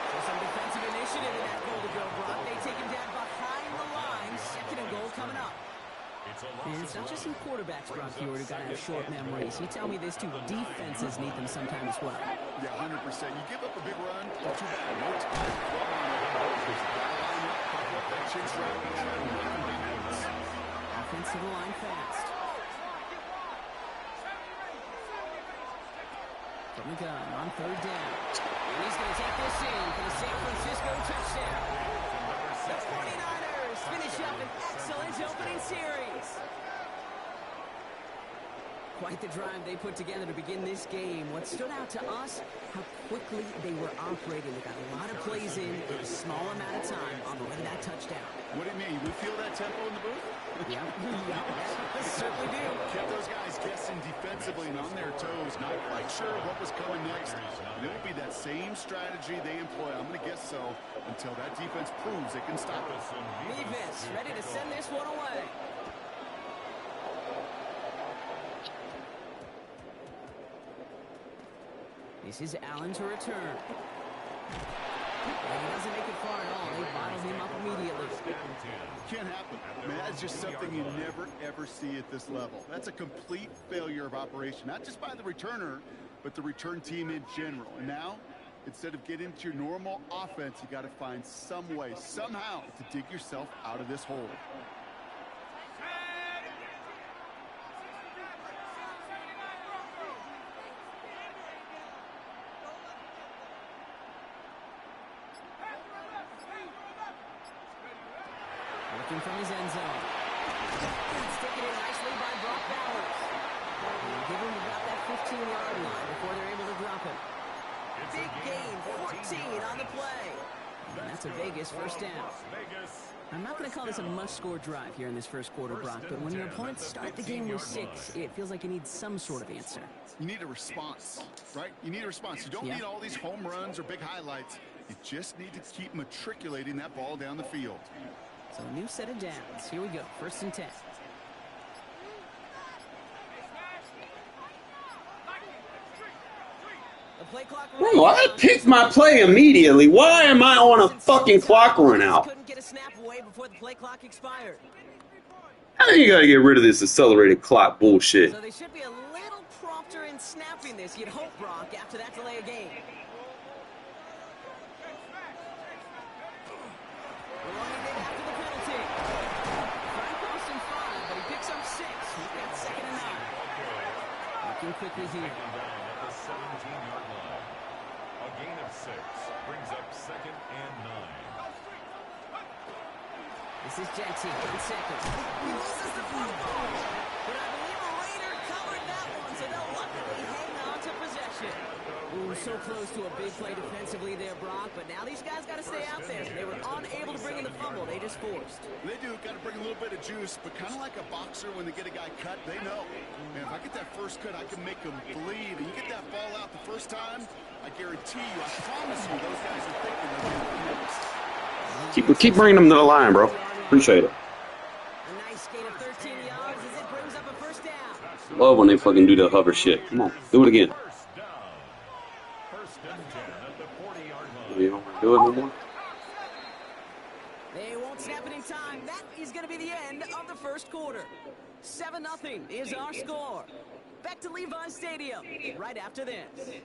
So some defensive initiative in that goal to go, Brock. They take him down behind the line. 2nd and goal coming up. And it's not just some quarterbacks, Brock Hewitt, who got to have short memories. You tell me these two defenses need them sometime as well.
Yeah, 100%. You give up a big run, not too bad. No time.
Offense to the line fast. From the gun on third down. And he's going to take this in for the San Francisco touchdown. The 49ers finish up an excellent opening series. Quite the drive they put together to begin this game. What stood out to us, how quickly they were operating. They got a lot of plays in a small amount of time on the way to that touchdown.
What do you mean? We feel that tempo in the booth?
Yeah, certainly do.
Kept those guys guessing defensively and on their toes, not quite sure what was coming next. And it will be that same strategy they employ. I'm going to guess so until that defense proves it can stop us.
Defense ready to send this one away. This is Allen to return. And he doesn't make it far at all. They bottle him up immediately.
Can't happen. I mean, that's just something you never, ever see at this level. That's a complete failure of operation, not just by the returner, but the return team in general. And now, instead of getting into your normal offense, you got to find some way, somehow, to dig yourself out of this hole.
Looking from his end zone. Sticking it nicely by Brock Bowers. They'll give him about that 15-yard line before they're able to drop him. Big gain, 14 on the play. And that's a Vegas first down. I'm not going to call this a must-score drive here in this first quarter, Brock, but when your opponents start the game with 6, it feels like you need some sort of answer.
You need a response, right? You need a response. You don't need all these home runs or big highlights. You just need to keep matriculating that ball down the field.
So a new set of downs. Here we go. 1st and 10. The play clock.
Bro, I picked my play immediately. Why am I on a fucking clock run out?
Couldn't get a snap away before the play clock expired.
I think you gotta get rid of this accelerated clock bullshit.
So they should be a little prompter in snapping this. You'd hope, Brock, after that delay of game. Quickly here.
At the 17-yard line. A gain of 6 brings up 2nd and 9.
This is Jensen on 2nd. He loses the football. But I believe a Raider covered that one, so they'll luckily hang on to possession. Ooh, so close to a big play defensively there, Brock, but now these guys got to stay out there. They were unable to bring in the fumble. They just forced.
They do. Got to bring a little bit of juice, but kind of like a boxer when they get a guy cut, they know. Man, if I get that first cut, I can make them bleed. And you get that ball out the first time, I guarantee you, I promise you, those guys are thinking they're going to next.
Keep bringing them to the line, bro. Appreciate it.
A nice gain of 13 yards as it brings up a first down.
Love when they fucking do the hover shit. Come on, do it again.
First and 10 at the 40-yard line.
You don't want to do it no more?
They won't snap it in time. That is going to be the end of the first quarter. 7-0 is our score. Back to Levi Stadium right after this.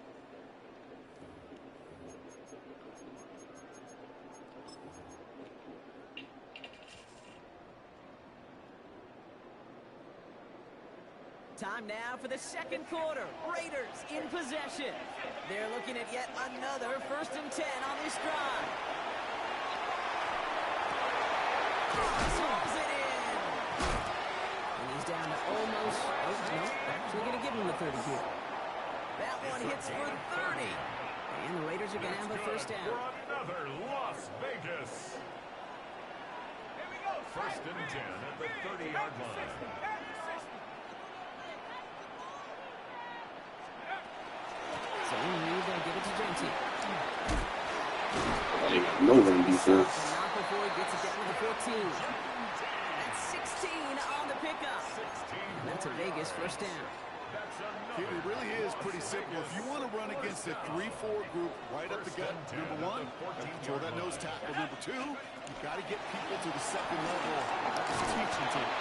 Time now for the second quarter. Raiders in possession. They're looking at yet another 1st and 10 on this drive. Pulls it in. And he's down to almost, no, actually going to give him the 30 here. That one hits for 30. And the Raiders are going to have a first down.
For another Las Vegas. 1st and 10 at the 30-yard line.
So they'll give it to Genty.
They got no run defense.
Not before he gets it down to the 14. That's 16 on the pickup. And that's a Vegas first down.
It really is pretty simple. If you want to run against a 3-4 group right up the gut, number 1, control that nose tackle. Number 2, you've got to get people to the second level. That's teaching to them.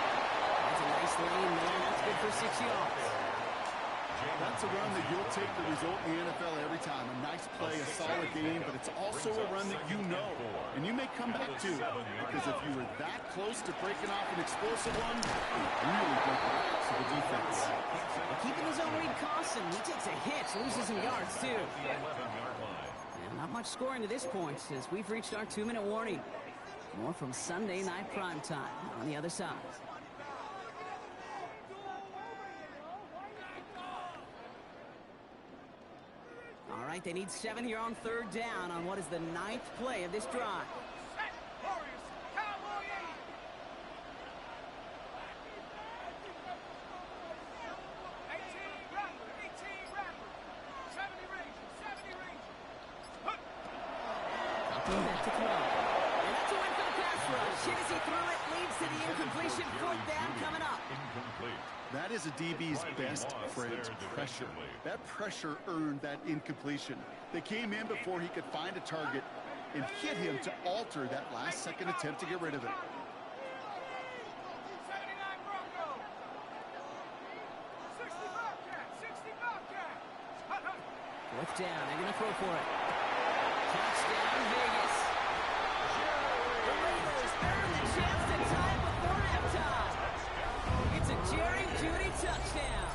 That's a nice lane, man. That's good for 6 yards.
That's a run that you'll take the result in the NFL every time. A nice play, a solid game, but it's also a run that you know, and you may come back to, because if you were that close to breaking off an explosive one, you really don't relax to the defense.
Keeping his own read costs him. He takes a hit, loses some yards, too. And not much scoring to this point, as we've reached our 2-minute warning. More from Sunday Night Primetime on the other side. All right, they need 7 here on 3rd down on what is the 9th play of this drive. Back to throw. And that's a win for the pass rush. Hit as he threw it, leads to the incompletion. 4th down coming up.
That is a DB's best friend, pressure. That pressure earned that incompletion. They came in before he could find a target and hit him to alter that last-second attempt to get rid of it.
4th down. They're going to throw for it. Touchdown, Vegas. The Raiders earn the chance to tie it before halftime. It's a Jerry Jeudy touchdown.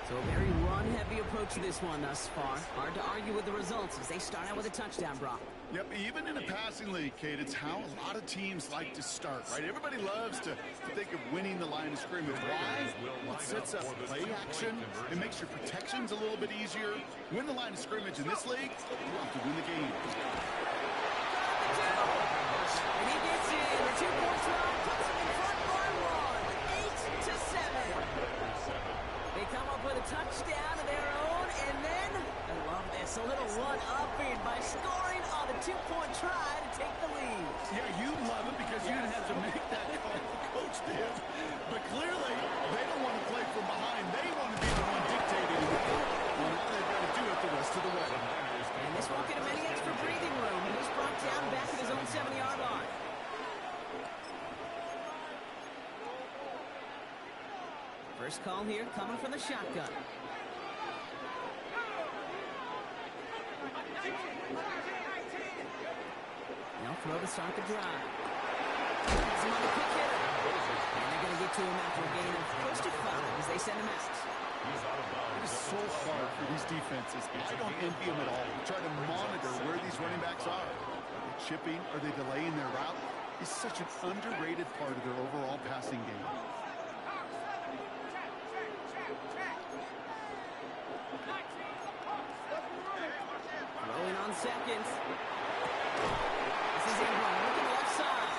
So a very run-heavy approach to this one thus far. Hard to argue with the results as they start out with a touchdown, Brock.
Yep, even in a passing league, Kate, it's how a lot of teams like to start, right? Everybody loves to think of winning the line of scrimmage. Why? Well, it sets up play action. It makes your protections a little bit easier. Win the line of scrimmage in this league, you have to win the game.
And he gets in. The 2-point try puts him in front by 1. 8-7. They come up with a touchdown of their own, and then, I love this, a little one-upping by scoring on the 2-point try to take the lead.
Yeah, you love it because you didn't have to make that call. The coach did. But clearly, they don't want to play from behind. They want to be the one dictating it. Well, now they've got to do it the rest of the way.
And this won't get him any extra breathing room. He's brought down back at his own 7-yard line. First call here coming from the shotgun. They'll throw to start the drive. Some on the quick hitter. And they're going to get to him after a gain of close to 5 as they send him out.
It is so hard for these defenses. I don't envy them at all. You try to monitor where these running backs are. Are they chipping? Are they delaying their route? It's such an underrated part of their overall passing game.
Rolling on seconds. This is Ingram looking left side.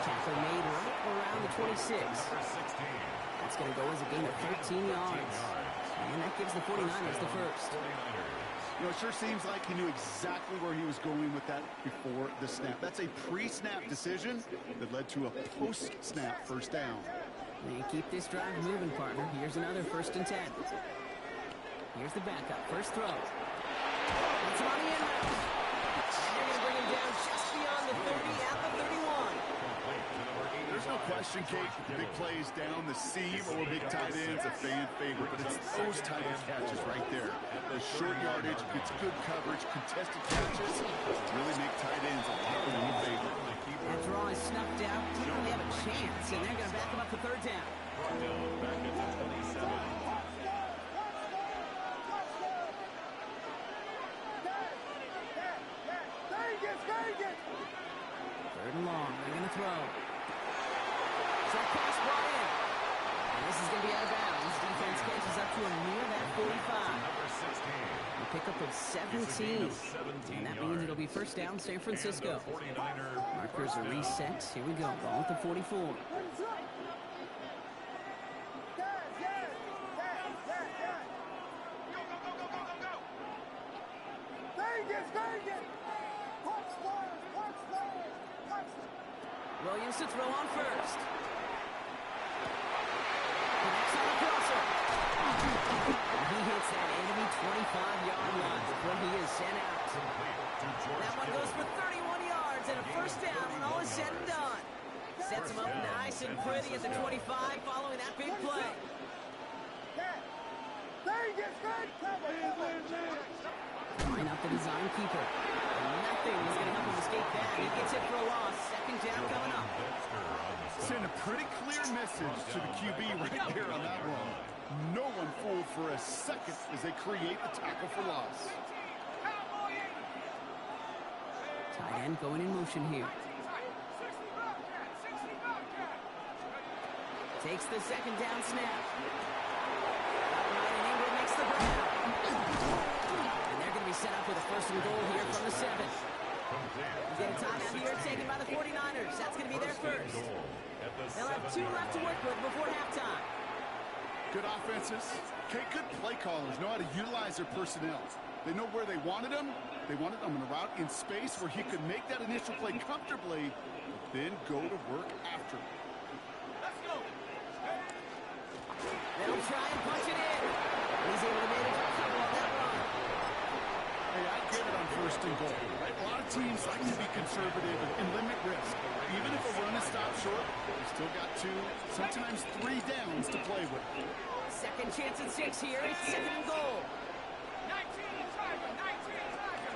Tackle made right around the 26. That's going to go as a gain of 13 yards. And that gives the 49ers the first.
You know, it sure seems like he knew exactly where he was going with that before the snap. That's a pre-snap decision that led to a post-snap first down.
They keep this drive moving, partner. Here's another 1st and 10. Here's the backup. First throw. It's on the end route. And they're going to bring him down just beyond the 30 at the 31.
There's no question, Kate, the big plays down the seam or big tight ends, a fan favorite. But it's those tight end catches right there. The short yardage, gets good coverage, contested catches really make tight ends a lot more in favor.
That draw is snuffed out. Didn't really have a chance, and they're going to back him up for 3rd down.
Back at the 27.
Third and long. They're going to throw. Short pass brought in. And this is going to be out of bounds. Defense catches up to him near that 45. A pickup of 17. And that means it'll be 1st down San Francisco. Markers are reset. Here we go. Ball at the 44. Williams to throw on first. Connects on the crosser. He hits that enemy 25-yard line before he is sent out. That one goes for 31 yards and a 1st down when all is said and done. Sets him up nice and pretty at the 25 following that big play. Line up the design keeper. Nothing is going to help him escape that. He gets it for a loss. Second down coming up.
Send a pretty clear message to the QB right there on that one. No one fooled for a second as they create the tackle for loss.
Tight end going in motion here. Takes the second down snap. Ryan Ingram makes the grab. And they're going to be set up with a first and goal here from the 7. We get a timeout here taken by the 49ers. That's going to be their first. They'll have 2 left to work with before halftime.
Good offenses. Good play callers know how to utilize their personnel. They know where they wanted them. They wanted them in a route in space where he could make that initial play comfortably, then go to work after.
They'll try and punch it in. He's able to manage a couple on that run.
Hey, I get it on first and goal. Right? A lot of teams like to be conservative and limit risk. Even if a run is stopped short, you've still got 2, sometimes 3 downs to play with.
Second chance at 6 here. It's second and goal.
19 Tiger, 19 Tiger.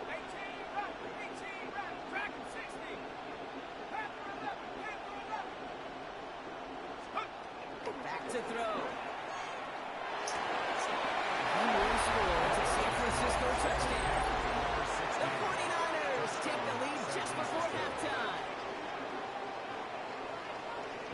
18 Raptor, 18 Raptor, Dragon 60. Panther 11, Panther 11.
Back to throw. He will score. It's a San Francisco touchdown. The 49ers take the lead just before halftime.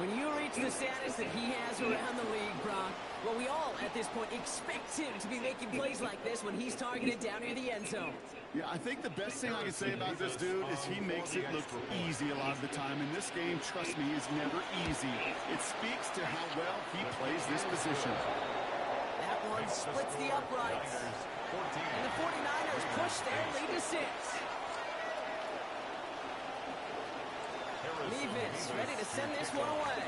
When you reach the status that he has around the league, Brock, well, we all, at this point, expect him to be making plays like this when he's targeted down near the end zone.
Yeah, I think the best thing I can say about this dude is he makes it look easy a lot of the time. And this game, trust me, is never easy. It speaks to how well he plays this position.
That one splits the uprights. And the 49ers push their lead to 6. Levis ready to send this one away.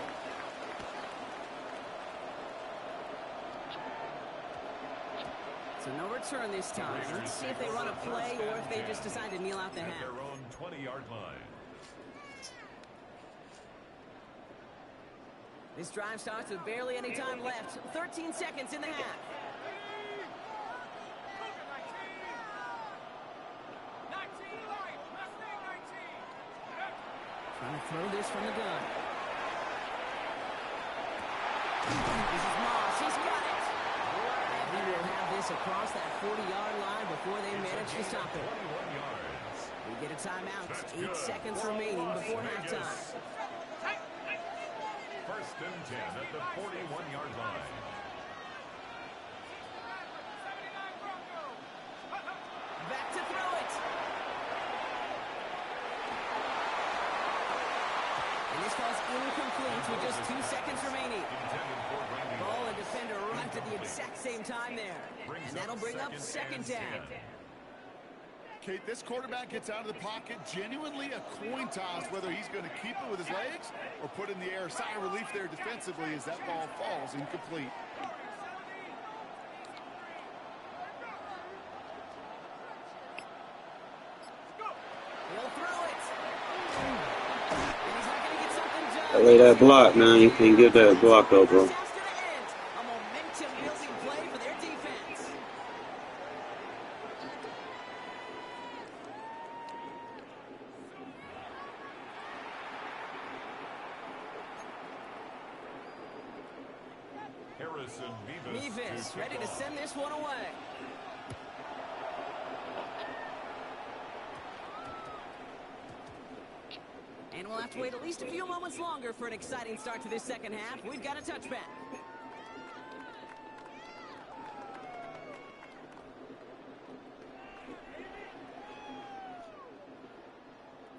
So no return this time. Let's see if they run a play or if they just decide to kneel out the half.
Their own 20-yard line.
This drive starts with barely any time left. 13 seconds in the half. Trying to throw this from the gun. This is Moss. He's got it. And he will have this across that 40-yard line before they manage to stop it. We get a timeout. 8 seconds remaining before halftime.
First and 10 at the 41-yard line.
Back to throw it. And this falls incomplete with just 2 seconds remaining. Ball and defender arrived at the exact same time there. And that'll bring up second down.
Kate, this quarterback gets out of the pocket, genuinely a coin toss whether he's going to keep it with his legs or put in the air. Sigh of relief there defensively as that ball falls incomplete.
He'll throw it. And he's not going to get something done.
Lay that block, man. You can't get that block though, bro.
A momentum-building play for their defense.
Harrison
Mevis ready to send this one away. And we'll have to wait at least a few moments longer for an exciting start to this second half. We've got a touchback.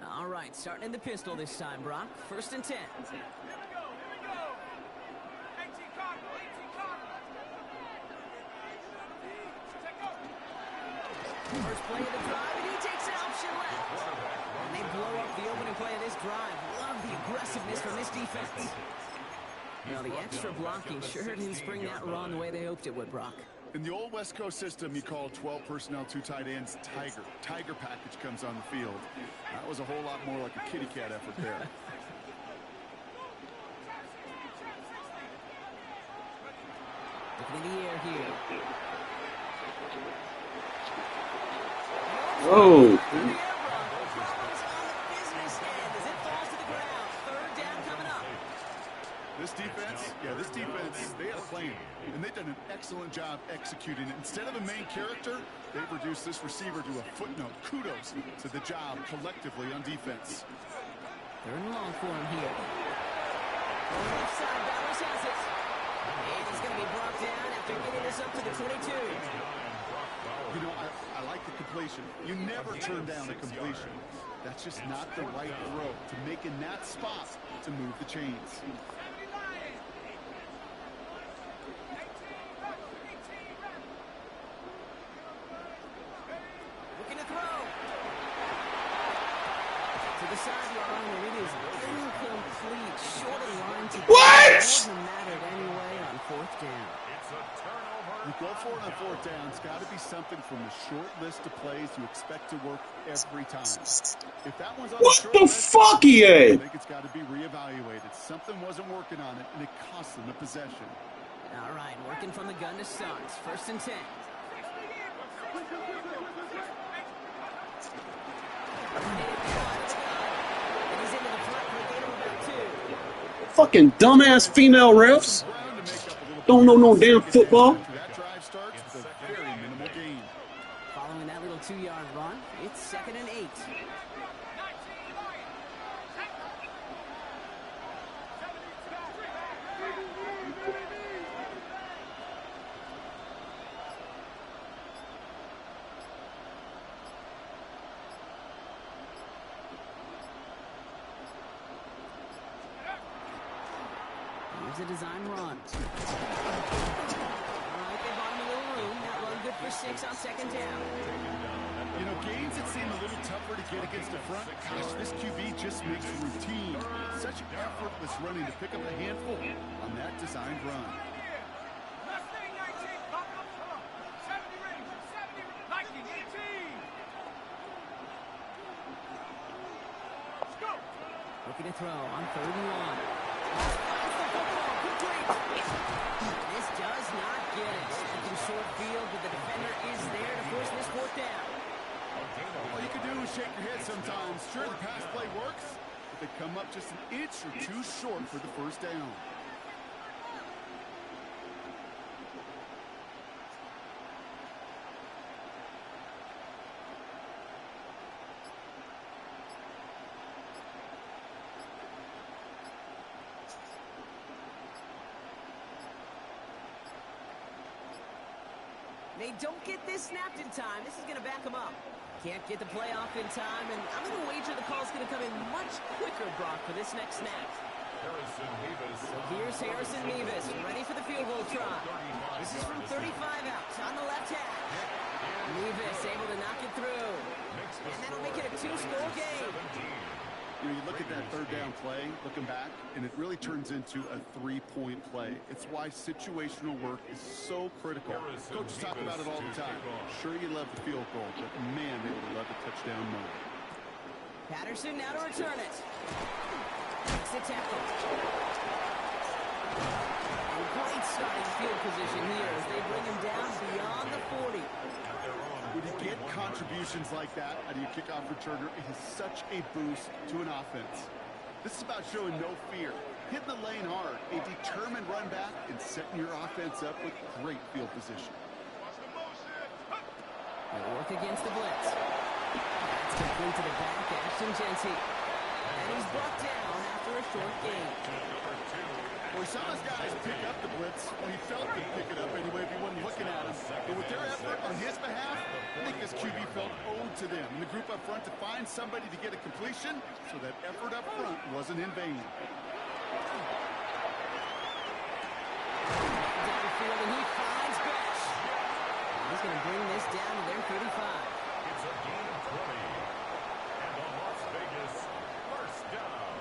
All right, starting in the pistol this time, Brock. First and 10.
Here we go. 18 Cardinal, 18 Cardinal. Take over.
First play of the drive, and he takes an option left. And they blow up the opening play of this drive. Love the aggressiveness from this defense. Well, the extra blocking sure didn't spring that run the way they hoped it would, Brock.
In the old West Coast system, you call 12 personnel, 2 tight ends, Tiger. Tiger package comes on the field. That was a whole lot more like a kitty cat effort there.
in the air here.
Oh.
Problems on the business end as it falls to the ground. Third down coming up.
This defense, they had a plan, and they've done an excellent job executing it. Instead of a main character, they've reduced this receiver to a footnote. Kudos to the job collectively on defense.
Third and long for him here. Left side, Bowers has it. And he's going to be brought down after getting this up to the 22.
You know, I like the completion. You never turn down a completion. That's just not the right throw to make in that spot to move the chains.
Looking to throw. To the sideline, and it is incomplete. Short of line to
What?
Doesn't matter anyway on fourth down.
You go for it on fourth down. It's got to be something from the short list of plays you expect to work every time. If that one's on
What
the short
the
list,
fuck,
I
EA?
think it's got to be reevaluated. Something wasn't working on it, and it cost them the possession.
All right, working from the gun to start. First and 10. He's into the front for a gain of about 2.
Fucking dumbass female refs. Don't know no damn football.
That drive starts with a very minimal gain.
Following that little 2-yard run, it's 2nd and 8. Here's a design run. All right, they bought him a little room. That run good for 6 on 2nd down.
You know, gains that seem a little tougher to get against the front. Gosh, this QB just makes routine. Such effortless running to pick up a handful on that designed run.
Looking to throw on 3rd and 1. This does not get it. Looking short field, but the defender is there to force this 4th down.
All you can do is shake your head sometimes. Sure, the pass play works, but they come up just an inch or two short for the first down.
They don't get this snapped in time. This is going to back them up. Can't get the play off in time, and I'm going to wager the call's going to come in much quicker, Brock, for this next snap. So here's Harrison Mevis, ready for the field goal try. This is from 35 out, on the left half. Mevis able to knock it through. And that'll make it a 2-score game.
You know, you look at that 3rd down play, looking back, and it really turns into a 3-point play. It's why situational work is so critical. Coaches talk about it all the time. Sure, you love the field goal, but man, they would love a touchdown more.
Patterson now to return it. Makes the tackle. And great starting field position here as they bring him down beyond the 40.
When you get contributions like that out of your kickoff returner, it is such a boost to an offense. This is about showing no fear, hitting the lane hard, a determined run back, and setting your offense up with great field position.
They'll work against the blitz. That's complete to the back, Ashton Genty. And he's brought down after a short gain.
Well, we saw those guys pick up the blitz when he felt they'd pick it up anyway if he wasn't looking at him. But with their effort on his behalf, I think this QB felt owed to them and the group up front to find somebody to get a completion, so that effort up front wasn't in vain.
Downfield, and he finds Besh. He's going to bring this down to their 35.
It's a gain of 20. And a Las Vegas first down.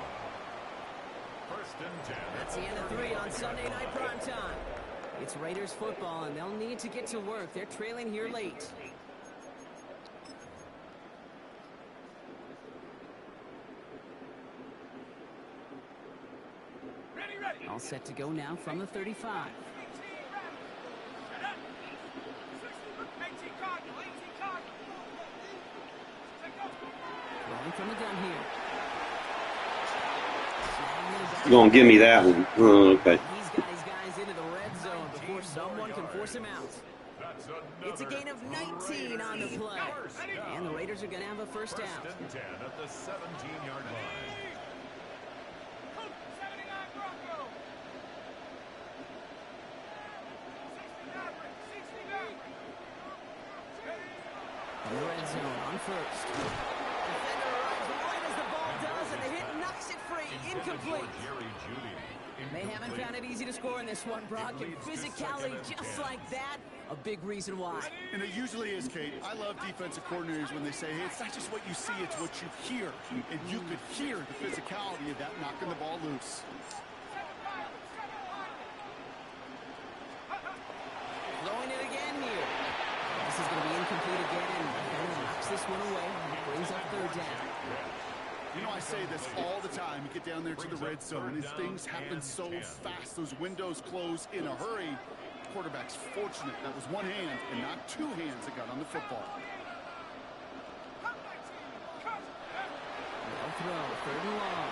First and 10.
That's the end of 3 on Sunday night primetime. It's Raiders football, and they'll need to get to work. They're trailing here late. All set to go now from the 35. from the gun here.
You're going to give me that one. Oh, okay.
He's got his guys into the red zone before someone can force him out. It's a gain of 19 on the play. And the Raiders are going to have a first down.
First and 10 at the 17-yard line.
In the red zone on first. Defender arrives right as the ball does, and the hit knocks it free. Incomplete. They haven't found it easy to score in this one, Brock. And physicality just like that, a big reason why.
And it usually is, Kate. I love defensive coordinators when they say, hey, it's not just what you see, it's what you hear. And you could hear the physicality of that knocking the ball loose.
Throwing it again here. This is going to be incomplete again. And knocks this one away and brings up third down.
You know, I say this all the time. You get down there to the red zone, and things happen so fast. Those windows close in a hurry. The quarterback's fortunate. That was one hand and not two hands that got on the football.
No throw, third and long.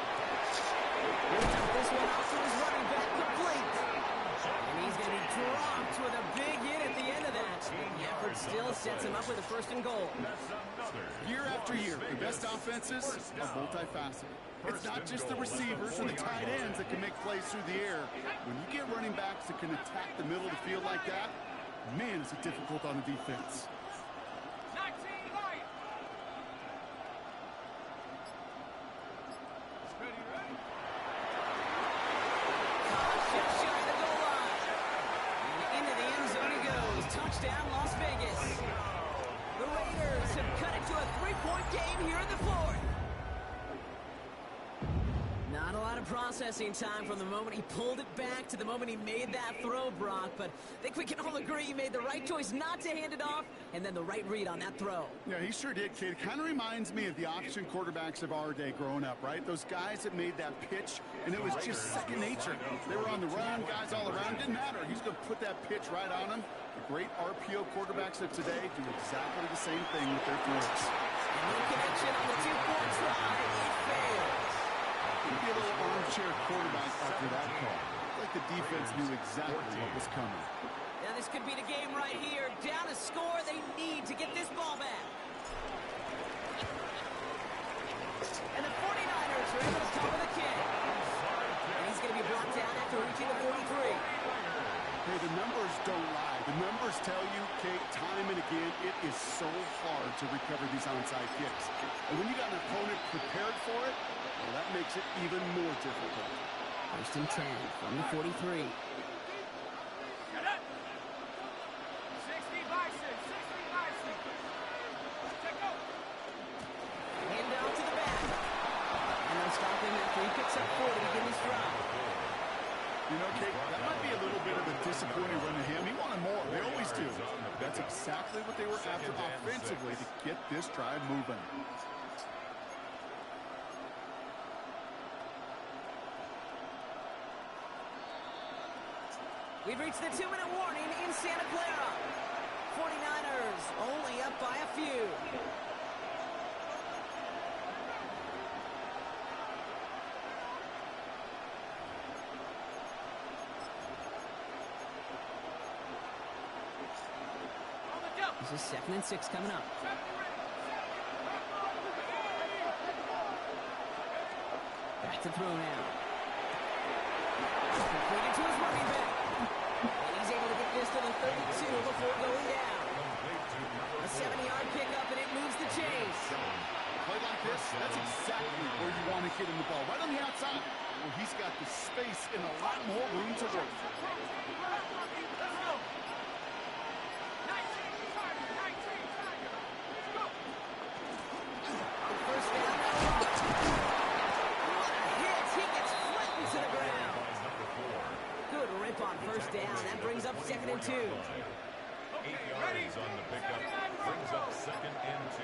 He'll dump this one off to his running back, complete. And he's going to be dropped with a big hit at the end of that. The effort still sets him up with a first and goal.
Year after year, the best offenses are multifaceted. It's not just the receivers or the tight ends that can make plays through the air. When you get running backs that can attack the middle of the field like that, man, is it difficult on the defense.
Just shy of the goal line. And into the end zone he goes. Touchdown, Las Vegas. The Raiders have cut it to a three-point game here in the fourth. Not a lot of processing time from the moment he pulled it back to the moment he made that throw, Brock. But I think we can all agree he made the right choice not to hand it off, and then the right read on that throw.
Yeah, he sure did, kid. Kind of reminds me of the option quarterbacks of our day growing up, right? Those guys that made that pitch, and it was just second nature. They were on the run, guys all around. Didn't matter. He's going to put that pitch right on him. The great RPO quarterbacks of today do exactly the same thing with their throws.
And no connection on the two-point try. It fails.
Be a little armchair quarterback after that call. Like the defense knew exactly what was coming.
Now this could be the game right here. Down a score, they need to get this ball back. And the 49ers are able to cover the kick. And he's going to be brought down after reaching the 43.
Hey, the numbers don't lie. The numbers tell you, Kate, time and again, it is so hard to recover these onside kicks. And when you got an opponent prepared for it, well, that makes it even more difficult.
First and 10 from the 43. Hand out to the back. And they'll stop him after he picks up 4 to begin this drive.
You know, Kate, that might be a little bit of a disappointing run to him. He wanted more. They always do. That's exactly what they were after offensively to get this drive moving.
We've reached the 2-minute warning in Santa Clara. 49ers only up by a few. This is 2nd and 6 coming up. Back to throw now. Completed to his running back. And he's able to get this to the 32 before going down. A 70-yard pickup, and it moves the chains.
Play like this, that's exactly where you want to get him the ball. Right on the outside, where he's got the space and a lot more room to work.
First down, what a hit! He gets flattened to the ground. Good rip on first down. That brings up 2nd and 2.
8 yards on the pickup. Brings up 2nd and 2.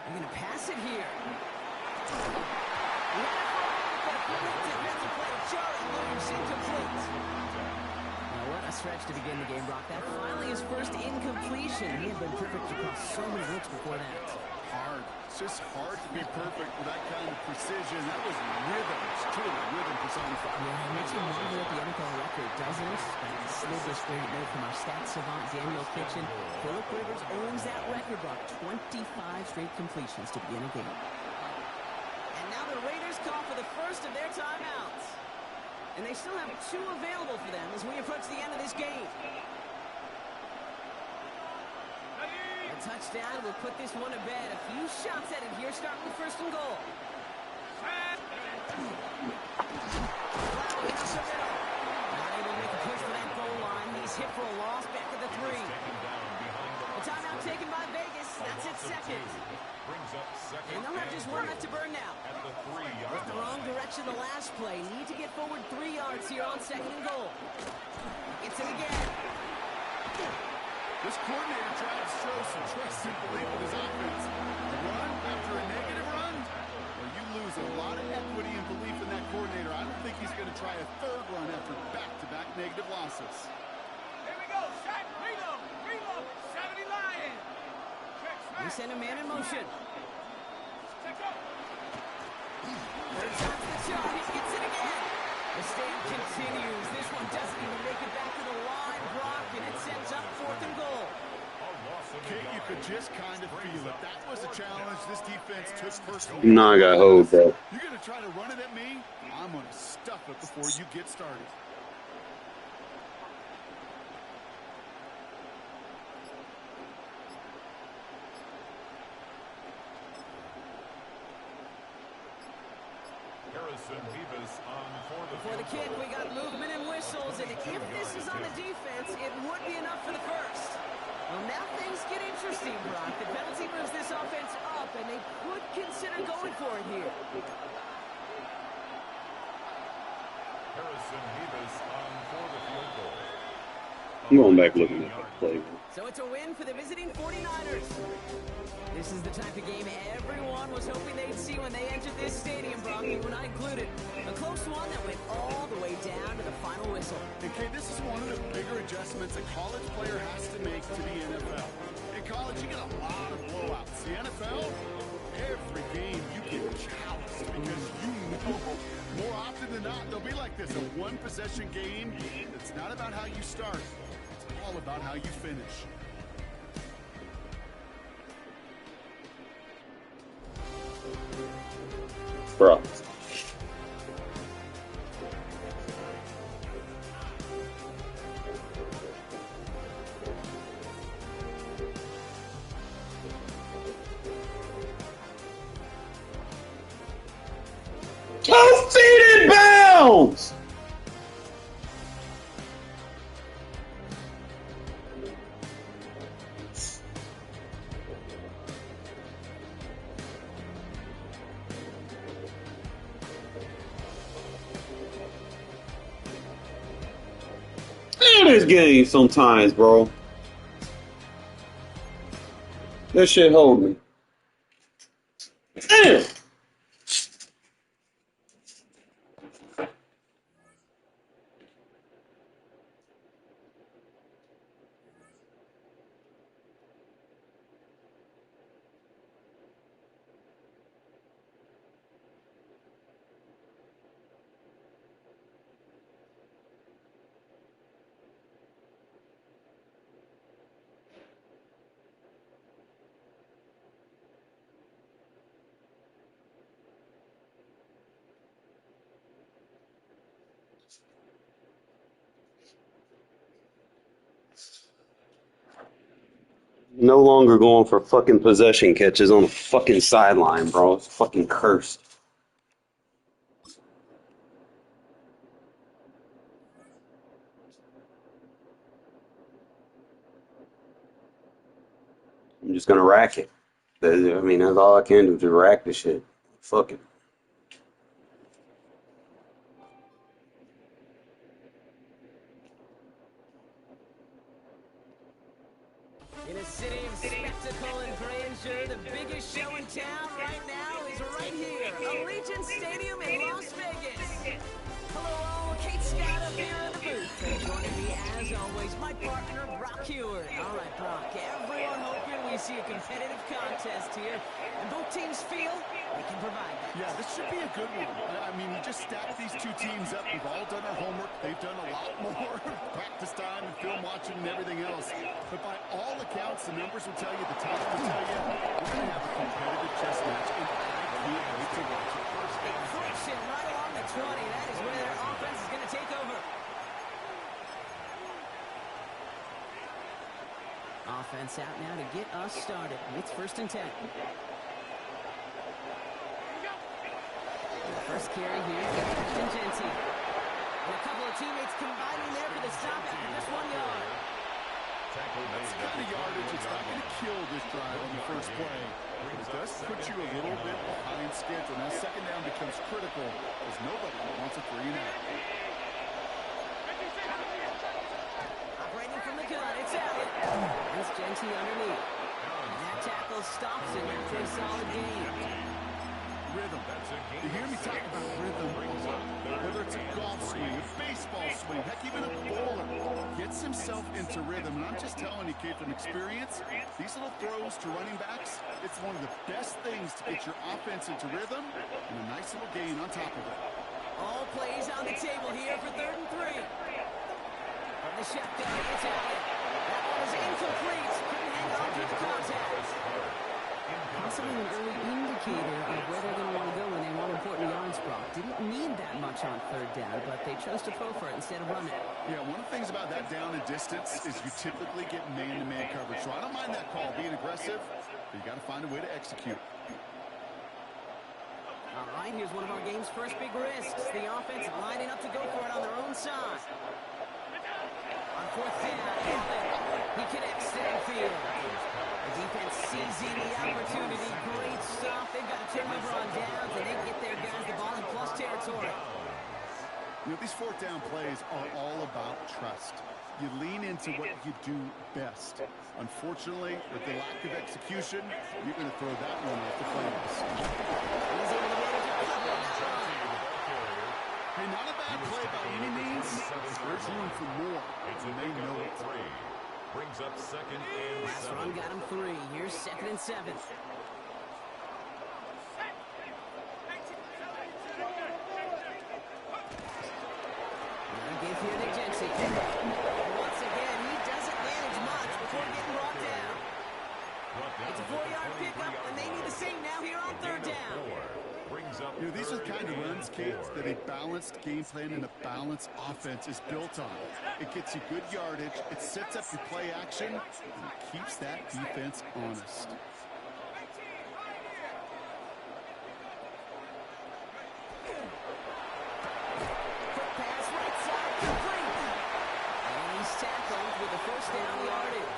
They're going to pass it here. Defensive play, Charlie loose, incomplete. Now what a last stretch to begin the game, Brock. That finally his first incompletion. He had been perfect across so many looks before that.
Hard. It's just hard to be perfect with that kind of precision. That was rhythm. It's truly rhythm personified.
Yeah, it makes me wonder at the NFL record, doesn't it? And slid this great note from our stats savant, Daniel Kitchen. Phillip Rivers owns that record, Brock. 25 straight completions to begin a game. And now the Raiders call for the first of their timeouts. And they still have 2 available for them as we approach the end of this game. A touchdown will put this one to bed. A few shots at it here, starting with 1st and goal. Plowing up the middle. Not able to make a push for that goal line. He's hit for a loss back at the 3. A timeout taken by Vegas. That's its second. And they'll have just 1 left to burn now. Went the wrong direction the last play. Need to get forward 3 yards here on 2nd and goal. Gets it again.
This coordinator tries to show some trust and belief in his offense. A run after a negative run, or you lose a lot of equity and belief in that coordinator. I don't think he's going to try a 3rd run after back-to-back negative losses.
Here we go. Shot. Reload. 70 Lion.
We send a man in motion.
Check up.
Third time's the shot. He gets it again. The stand continues. This one doesn't even make it back to the line, Brock, and it sends up 4th and goal.
Kate, you could just kind of feel it. That was a challenge this defense took personally.
No, I got hold, bro.
You're going to try to run it at me? I'm going to stuff it before you get started.
For the kick, we got movement and whistles, and if this is on the defense, it would be enough for the first. Well, now things get interesting, Brock. The penalty moves this offense up, and they could consider going for it here.
I'm going back looking at that play.
So it's a win for the visiting 49ers. This is the type of game everyone was hoping they'd see when they entered this stadium, Brock, you and I included. A close one that went all the way down to the final whistle.
Okay, this is one of the bigger adjustments a college player has to make to the NFL. In college, you get a lot of blowouts. The NFL, every game you get calloused because you know more often than not they'll be like this, a one-possession game. It's not about how you start. It's all about how you finish.
Bro. Oh, feet in bounds! This game sometimes, bro. That shit hold me. Damn! No longer going for fucking possession catches on a fucking sideline, bro. It's fucking cursed. I'm just gonna rack it. I mean, that's all I can do to rack the shit. Fuck it.
In a city of spectacle and grandeur, the biggest show in town right now is right here, Allegiant Stadium in Las Vegas. Hello all, Kate Scott up here in the booth. And joining me as always, my partner, Brock Heward. All right, Brock, everyone hoping we see a competitive contest here. And both teams feel they can provide that.
Yeah, this should be a good one. I mean, you just stack these two teams up. We've all done our homework. They've done a lot more practice time and film watching and everything else. But by all accounts, the numbers will tell you, the top will tell you, we're going to have a competitive chess match, and I can't wait to watch it.
Friction right along the 20. That is where their offense is going to take over. Offense out now to get us started. It's 1st and 10. The first carry here is Christian Genty. And a couple of teammates combining there for the stop after just 1 yard.
That's the kind of yardage. It's not going to kill this drive on the first play. It does put you a little bit behind schedule. Now, second down becomes critical as nobody wants a 3 and out.
Operating from the gun, it's Allen. It's Genty underneath. And that tackle stops him after a solid gain.
Rhythm. You hear me talk about rhythm a lot. Whether it's a golf swing, a baseball swing, heck, even a bowler gets himself into rhythm. And I'm just telling you, kid, from experience, these little throws to running backs, it's one of the best things to get your offense into rhythm and a nice little gain on top of it.
All plays on the table here for 3rd and 3. From the shotgun, it's Allen. That one is incomplete. Couldn't hang on to the contact. Possibly an early indicator of where they're going to want to go when they want important yards, Brock. Didn't need that much on 3rd down, but they chose to throw for it instead of run it.
Yeah, one of the things about that down and distance is you typically get man-to-man coverage. So I don't mind that call, being aggressive, but you got to find a way to execute.
All right, here's one of our game's first big risks. The offense lining up to go for it on their own side. On 4th down, Allen. He connects downfield. The defense seizing the opportunity. Great stuff. They've got a turnover on downs, and they get their guys the ball in plus territory.
You know, these 4th down plays are all about trust. You lean into what you do best. Unfortunately, with the lack of execution, you're going to throw that one off the playlist.
He's able to manage a couple on that run.
Hey, not a bad play by any means. There's room for more.
It's a
They know it.
3. Brings up 2nd and
Last
7.
run got him 3. Here's 2nd and 7. Give here to Genty. Once again, he doesn't manage much before getting brought down. It's a 4-yard pickup, and they need the same now here on 3rd down.
You know, these are the kind of runs, kids, that a balanced game plan and a balanced offense is built on. It gets you good yardage, it sets up your play action, and it keeps that defense honest.
Quick pass, right side, complete. And he's tackled with a 1st down yardage.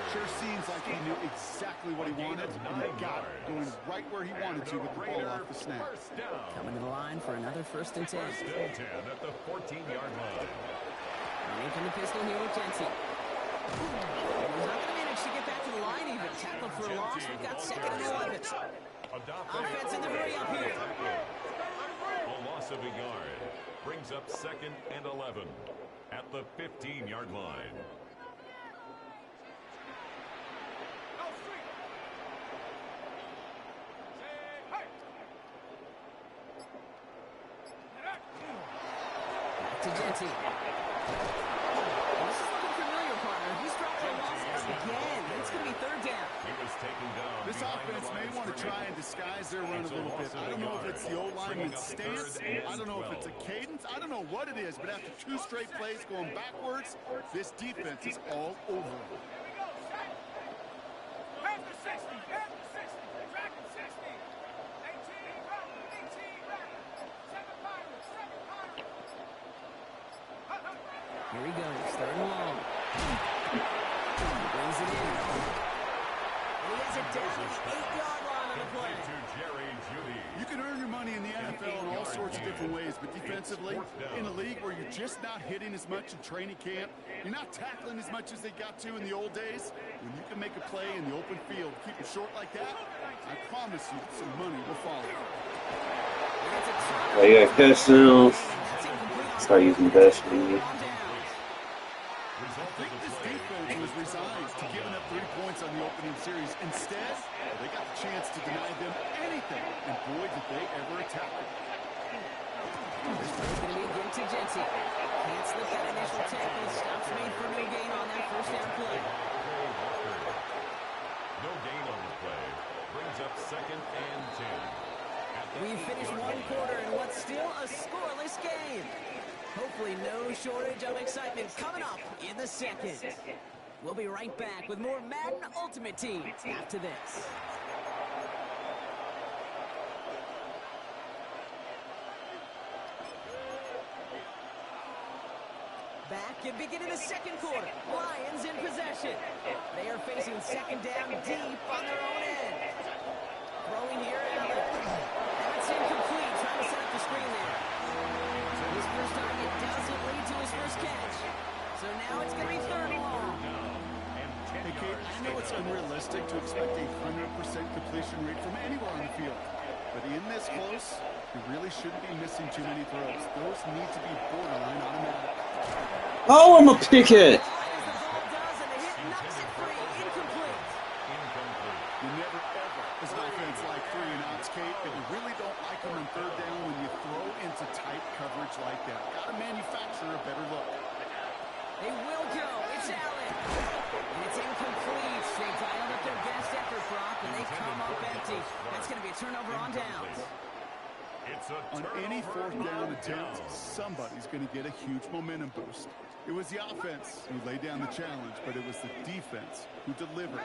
Sure seems like he knew exactly what he wanted, and he got it, going right where he wanted to with the ball off the snap.
Coming to the line for another 1st and 10.
1st and 10 at the 14-yard line.
Away from the pistol here with Genty. He's not going to manage to get back to the line even. Tackled for a loss. We've got 2nd and 11. Offense in the hurry up here.
A loss of a yard. Brings up 2nd and 11 at the 15-yard line.
To Genty. This is looking familiar, partner. He's dropped a loss again. It's going to be 3rd down.
He was taken down.
This offense may want to try and disguise their run a little bit. I don't know if it's the O-lineman's stance. I don't know if it's a cadence. I don't know what it is, but after 2 straight plays going backwards, this defense is all over them.
After 60, after 60, tracking 60. 18, run, 18, run. 7 Pirates, 7 Pirates.
Here he goes, 3rd and long. He brings it in. And he has it down to the 8-yard line on the play.
You can earn your money in the NFL in all sorts of different ways, but defensively, in a league where you're just not hitting as much in training camp, you're not tackling as much as they got to in the old days, when you can make a play in the open field, keep it short like that, I promise you some money will follow.
It's a
Oh, you got touchdowns.
That's incomplete on
Start using dash on me.
on downs.
I think this defense was resigned to giving up 3 points on the opening series. Instead, they got the chance to deny them anything, and boy, did they ever attack it.
This play's going to be again to Jency. Can't slip that initial tackle. Stops made for no gain on that first down play.
No gain on the play. Brings up 2nd and 10.
We finished one quarter in what's still a scoreless game. Hopefully no shortage of excitement coming up in the second. We'll be right back with more Madden Ultimate Team after this. Back and beginning the second quarter. Lions in possession. They are facing second down deep on their own end. Throwing here, Allen. That's incomplete. Trying to set up the screen there. So his first target doesn't lead to his first catch. So now it's going to be 3rd and long.
Hey, Kate, I know it's unrealistic to expect a 100% completion rate from anywhere on the field. But in this close, you really shouldn't be missing too many throws. Those need to be borderline automatic.
Oh, I'm a pick it.
As the ball does, and the hit knocks it free. Incomplete.
You never ever, as an offense, like 3 and outs, Kate, but you really don't like them on 3rd down when you throw into tight coverage like that. Got to manufacture a better look.
They will go. It's Allen. And it's incomplete. They dialed up their best effort, Brock, and they come up empty. That's going to be a turnover on downs.
On any 4th down attempt, somebody's going to get a huge momentum boost. It was the offense who laid down the challenge, but it was the defense who delivered.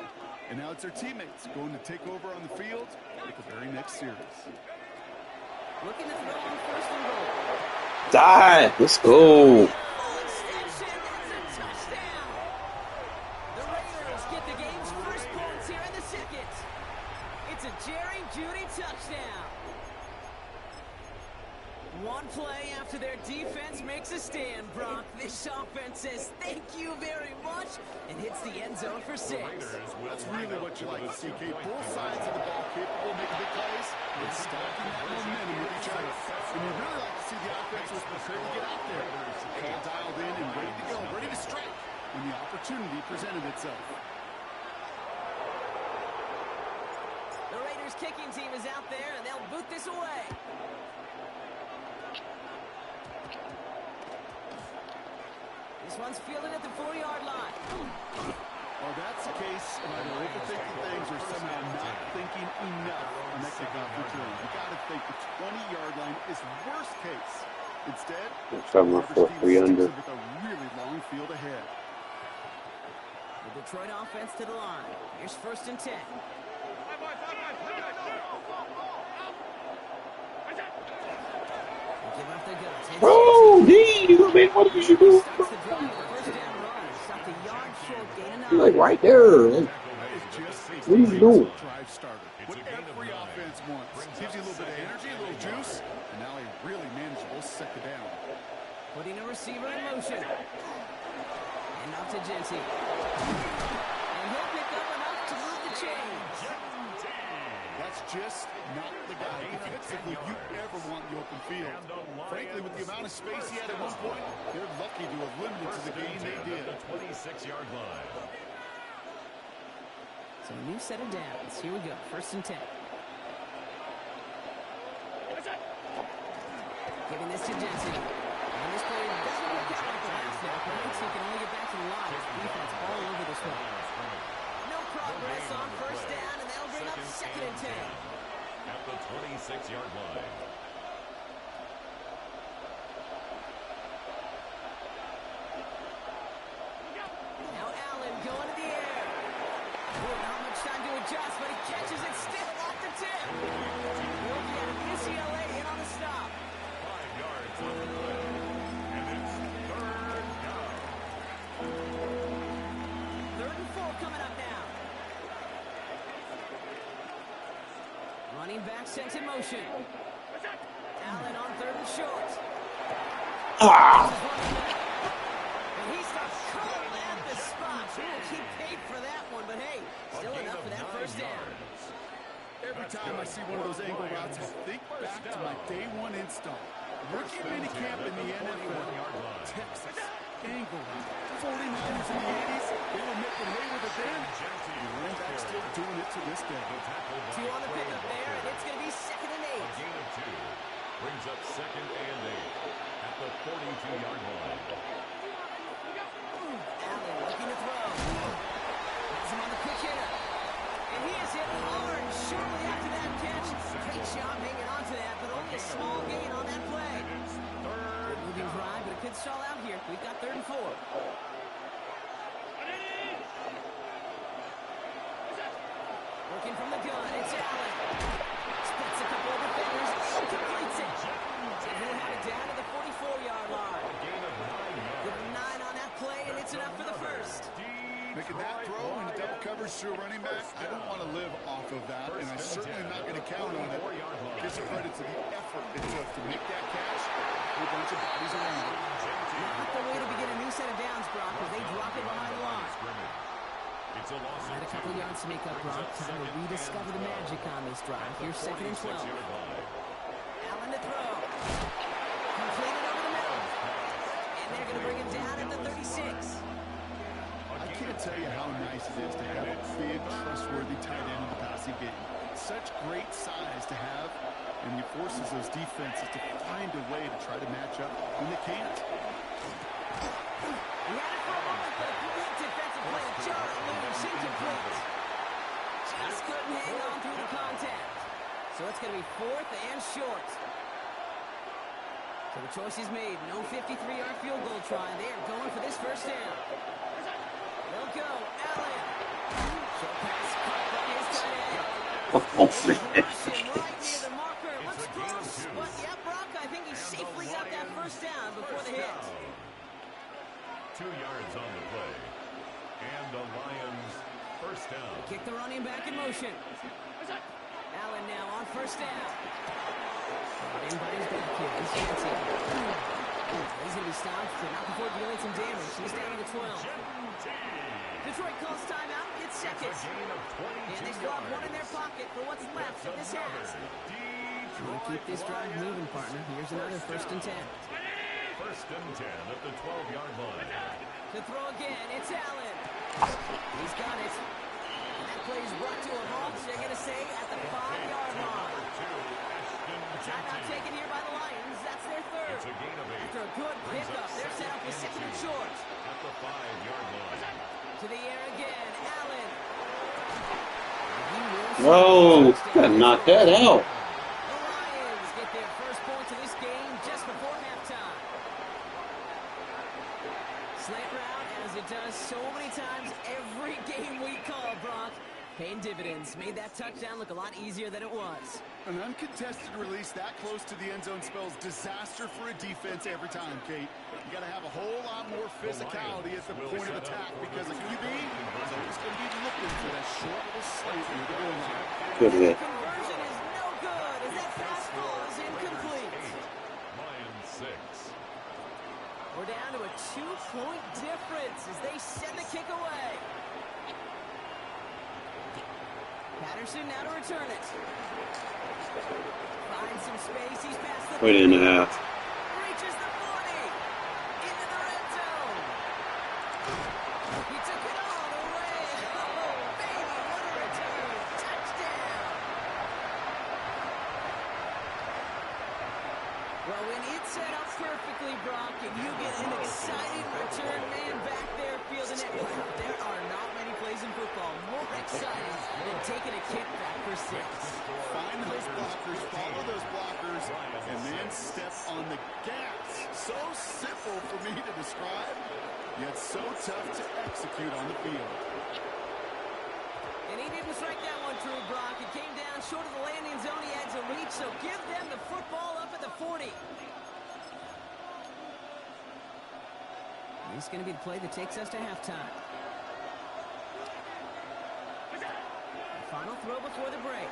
And now it's their teammates going to take over on the field at the very next series.
Looking to throw on 1st and goal.
Die. Let's go.
Full extension. That's a touchdown. The Raiders get the game's first points here in the second. It's a Jerry Jeudy touchdown. One play after their defense makes a stand, Brock. This offense says thank you very much and hits the end zone for 6.
That's really what you like to see, Kate. Both sides of the ball capable of making big plays and stacking that momentum with each other. And you really like to see the offense was prepared to get out there. All dialed in and ready to go, ready to strike when the opportunity presented itself.
The Raiders kicking team is out there, and they'll boot this away. This one's fielded at the 4-yard line.
Well, that's the case of either overthinking things or somehow not thinking enough on that kickoff return. You got to think the 20-yard line is worst case. Instead,
For 3 under.
with a really long field ahead.
The Detroit offense to the line. Here's 1st and 10. Give up the goods.
Oh, D, you gonna make what you should do?
Starts the drive. First down run. Stopped a yard short. Gain a
You're like
9.
right there. Like, what are you doing?
Drive starter. What every offense wants. Gives you a little bit of energy, a little juice, and now a really manageable 2nd down.
Putting a receiver in motion. And off to Jency. And he'll pick up enough to move the chains.
That's just not the guy defensively you ever want in the open field. Frankly, with the amount of space he had at one point, they're lucky to have limited to the gain they did.
26-yard line.
So a new set of downs. Here we go. 1st and 10. Giving this to Jency. And this play doesn't work out at the last snap. Knights who can only get back to the line. Defense all over this one. No progress on 1st down, and they'll bring up 2nd and 10.
At the 26-yard line.
Now Allen going to the air. Oh, not much time to adjust, but he catches it still off the tip. Rookie out of UCLA in on the stop.
5 yards on the play. And it's 3rd down.
3rd and 4 coming up now. Running back sent in motion. Allen on 3rd and short.
Ah!
And he stops cold at the spot. He paid for that one, but hey, still enough for that 1st down.
Every time I see one of those angle routes, I think back to my day one install. Rookie minicamp in the NFL. Texas angle route. 49ers in the 80s. They were making hay with it then. The running back still doing it to this day.
2 on the pickup there, and it's going to be 2nd and 8.
A gain of 2 brings up 2nd and 8 at the 42-yard line.
Allen looking to throw. Has him on the quick hitter. And he is hit hard shortly after that catch. Great job hanging on to that, but only a small gain on that play. Good moving drive, but it could stall out here. We've got 3rd and 4. Working from the gun, it's Allen. Splits a couple of defenders, completes it. And he'll have it down to the 44-yard line. Give him 9 on that play, and it's enough for the first.
Making that throw into double coverage to a running back, I don't want to live off of that, and I'm certainly not going to count on it. Gives a credit to the effort it took to make that catch. A bunch of bodies around it.
Not the way to begin a new set of downs, Brock, as they drop it behind the line. Had a couple yards to make up, Brock. Time to rediscover the magic on this drive. Here's 2nd and 12. Allen to throw. Completed over the middle. And they're going to bring him down at the 36.
I can't tell you how nice it is to have a big, trustworthy tight end in the passing game. Such great size to have, and it forces those defenses to find a way to try to match up when they can't.
He had it for a moment, but a great defensive play. John Lewis incomplete. Just couldn't hang on through the contact. So it's going to be 4th and short. So the choice is made. No 53-yard field goal try. They are going for this first down. They'll go. Allen. Short pass caught by his tight end. Right near the marker. Looks close. But, yeah, Brock, I think he safely got that first down before the hit.
2 yards on the play. And the Lions first down.
Kick the running back in motion. Allen now on first down. In by his back here. He's fancy. He's going to be stopped, but not before dealing some damage. He's down to 12. Detroit calls timeout. It's seconds. And they still have 1 in their pocket for what's left of this half. Trying to keep this drive moving, partner. Here's another 1st and 10.
1st and 10 at the 12-yard line.
To throw again, it's Allen. He's got it. And that play is brought to a halt, they're going to say, at the 5-yard line. Timeout taken here by the Lions. That's their 3rd.
It's a gain of 8.
After a good pickup, they're set up with 2nd and short.
At the 5-yard line.
To the air again, Allen.
Whoa, gotta knock that out.
The Lions get their first points of this game just before halftime. Slant route, as it does so many times every game we call, Brock. Paying dividends. Made that touchdown look a lot easier than it was.
An uncontested release that close to the end zone spells disaster for a defense every time, Kate. You got to have a whole lot more physicality at the point of attack because a QB is always going to be looking for that short little slice near the goal line.
Good hit.
Conversion is no good as that fastball is incomplete.
Lions 6.
We're down to a 2-point difference as they send the kick away. Patterson now to return it. Finds some space. He's past the
20 and a half.
Reaches the 40. Into the red zone. He took it all the way. Oh, baby, what a return. Touchdown. Well, when it's set up perfectly, Brock, and you get an exciting return man back there fielding it, wow, there are not many plays in football more exciting than taking a kick back for 6.
Find those blockers, follow those blockers, and then step on the gas. So simple for me to describe, yet so tough to execute on the field.
And he didn't strike that one true, Brock. It came down short of the landing zone. He had to reach, so give them the football up at the 40. This is going to be the play that takes us to halftime. Final throw before the break.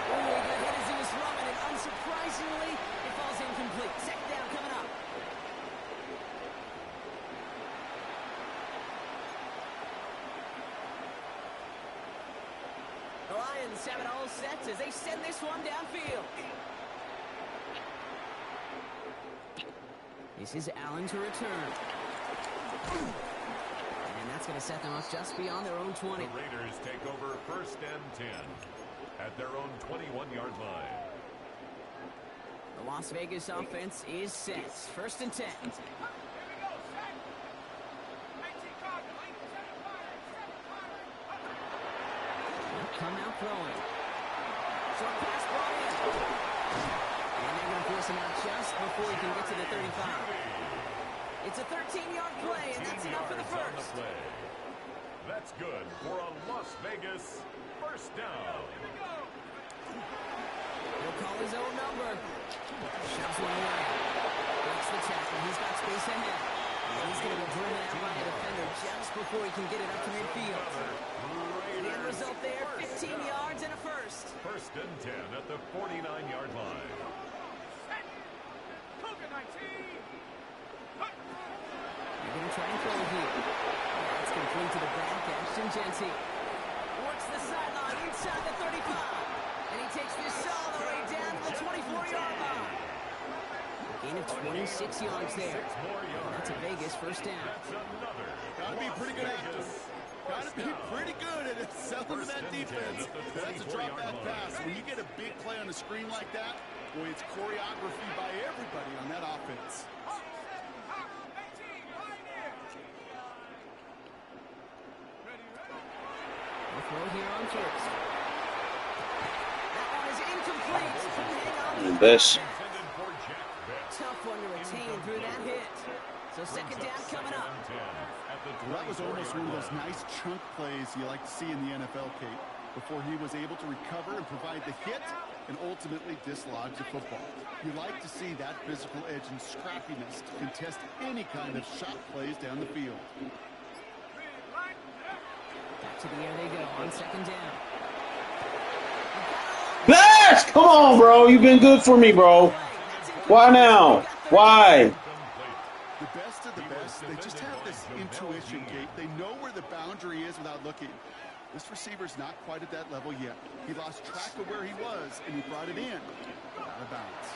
Oh, he got hit as he was throwing it. Unsurprisingly, it falls incomplete. 2nd down coming up. Oh, Dolphins have it all set as they send this one downfield. This is Allen to return. And that's going to set them up just beyond their own 20.
The Raiders take over 1st and 10 at their own 21-yard line.
The Las Vegas offense is set. 1st and 10. Come out throwing. Short pass brought in. And they're going to force him out just before he can get to the 35. It's a 13-yard play, and that's enough for the first.
That's good for a Las Vegas 1st down.
He'll call his own number. Shoves one away. Breaks the tackle. He's got space ahead. And he's going to be driven out by a defender just before he can get it up to midfield. The end result there, 15 yards and a first.
1st and 10 at the 49-yard line.
They're going to try and throw it here. That's complete to the back, Ashton Genty. Works the sideline inside the 35. And he takes this all the way down to the 24-yard line. A gain of 26 yards there. And that's a Vegas 1st down.
Gotta be pretty good actor. Gotta be pretty good at selling to that defense. That's a drop-back pass. When you get a big play on the screen like that, boy, it's choreography by everybody on that offense.
Throw here on 1st. That one is incomplete.
And this.
Tough one to retain through that hit. So 2nd down coming up.
Well, that was almost one of those nice chunk plays you like to see in the NFL, Kate, before he was able to recover and provide the hit and ultimately dislodge the football. You like to see that physical edge and scrappiness to contest any kind of shot plays down the field.
Back to the air they go on 2nd down.
Bash! Come on, bro. You've been good for me, bro. Why now? Why?
The best of the best, they just have this intuition, Kate. They know where the boundary is without looking. This receiver's not quite at that level yet. He lost track of where he was, and he brought it in. Out of bounds.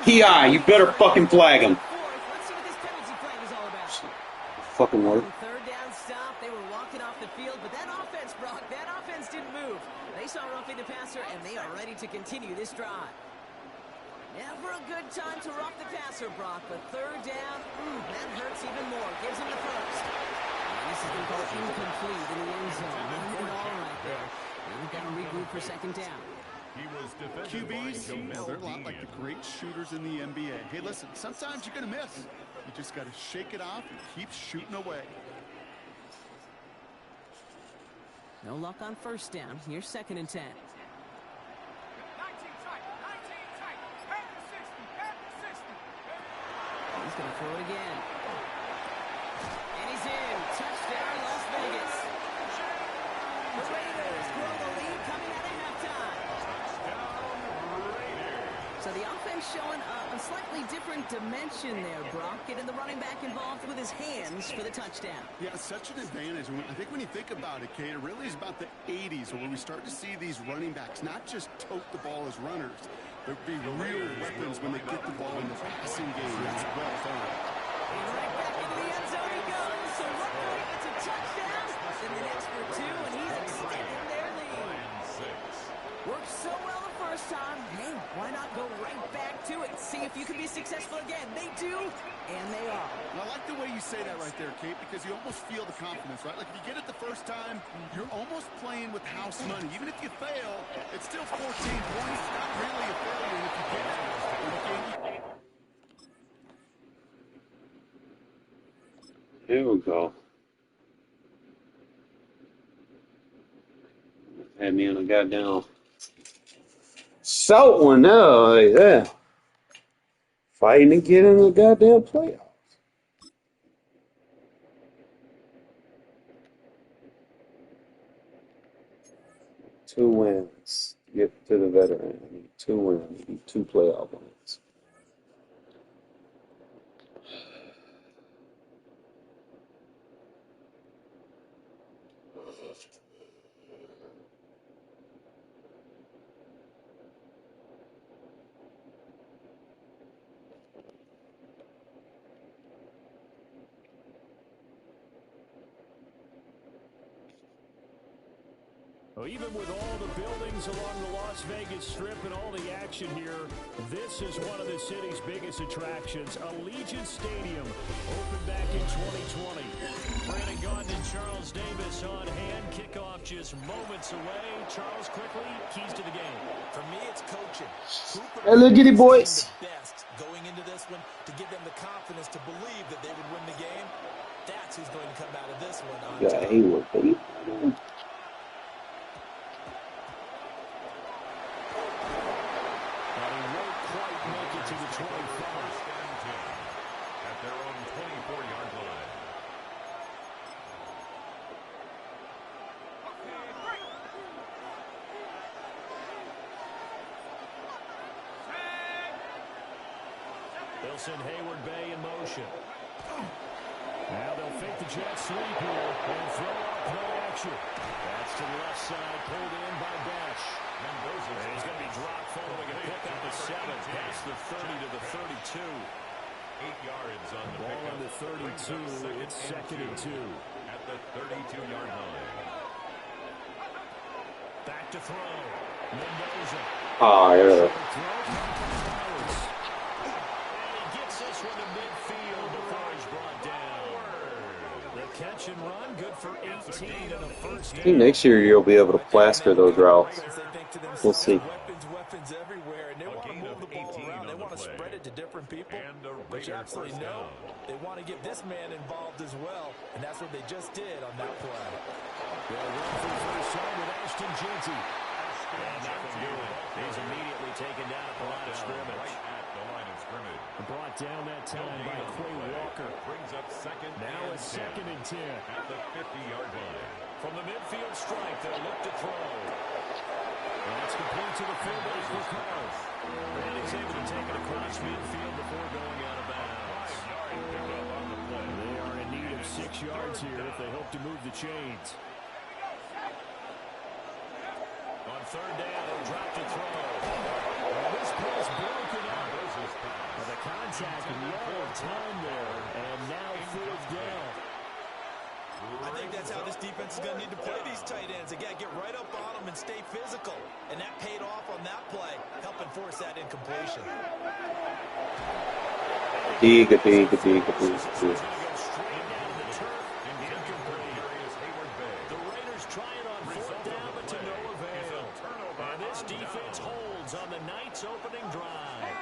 PI, you better fucking flag him.
Let's see what this penalty flag is all about.
Fucking work.
3rd down stop. They were walking off the field, but that offense, Brock, that offense didn't move. They saw roughing the passer, and they are ready to continue this drive. Never a good time to rough the passer, Brock, but 3rd down, that hurts even more. Gives him the first. And this has been called incomplete in the end zone. Not it all right there. And they've got to regroup for 2nd down.
He was defended
QBs,
by Jamel
they're a lot like the
Dean.
great shooters in the NBA. Hey, listen, sometimes you're going to miss. You just got to shake it off and keep shooting away.
No luck on 1st down. Here's 2nd and 10.
19 tight, 19 tight. Head to 60,
He's going to throw it again. And he's in. Touchdown, Las Vegas. The Raiders grow the lead coming out of halftime. So the offense showing a slightly different dimension there, Brock. Getting the running back involved with his hands for the touchdown.
Yeah, it's such an advantage. I think when you think about it, Kate, it really is about the 80s where we start to see these running backs not just tote the ball as runners. There'll be real weapons when they get the ball in the passing game as well.
And right back into the end zone he goes. So luckily it's a touchdown. And the next for 2, and he's extending their lead. Worked so well the first time. Hey, why not go right back to it? See if you can be successful again. They do, and they are.
And I like the way you say that right there, Kate, because you almost feel the confidence, right? Like if you get it the first time, you're almost playing with house money. Even if you fail, it's still 14 points. Not really a failure if you get it.
Here we go. Had me on a goddamn salt one now, like that. Fighting to get in the goddamn playoffs. Two wins. Get to the veteran. I need 2 wins. I need 2 playoff wins.
Well, even with all the buildings along the Las Vegas Strip and all the action here, this is one of the city's biggest attractions. Allegiant Stadium opened back in 2020. Brandon Gaudin and Charles Davis on hand. Kickoff just moments away. Charles, quickly, keys to the game.
For me, it's coaching.
Hello, Giddy boys.
The best going into this one to give them the confidence to believe that they would win the game. That's who's going to come out of this one on top.
Hayward, baby.
To the 25.
At their own 24-yard line.
They'll send Hayward Bay in motion. Now they'll fake the jet sweep here and throw out play action. That's to the left side, pulled in by Bash. Mendoza. And he's going to be dropped following a pick up the 7, past the 30 to the 32.
8 yards on the
ball on the 32. It's second and 2.
At the 32-yard line.
Back to throw. Mendoza.
Ah, yeah.
And he gets this one to midfield before he's brought down. The catch and run, good for 18 and a first down.
I think next year you'll be able to plaster those routes. We'll see.
Weapons everywhere, and they want to move the ball around. They want to spread it to different people. But you absolutely know they want to get this man involved as well, and that's what they just did on that play.
They'll run for the first time with Ashton Jeanty. And nothing doing. He's immediately taken down at the line of scrimmage.
Right at the line of scrimmage.
Brought down that time by Quay Walker.
Brings up second.
Now it's second and 10.
At the 50-yard line.
From the midfield strike, they'll look to throw. That's complete to the fullback for Carl. And he's able to take it across midfield before going out of bounds. They are in need of 6 yards here if they hope to move the chains. On third down, he'll drop to throw. Well, this pass broken up. The contact and long time there, and now fourth down.
I think that's how this defense is going to need to play these tight ends. They got to get right up on them and stay physical. And that paid off on that play, helping force that incompletion.
Diga.
The Raiders trying on fourth down, but to no avail. And this defense holds on the night's opening drive.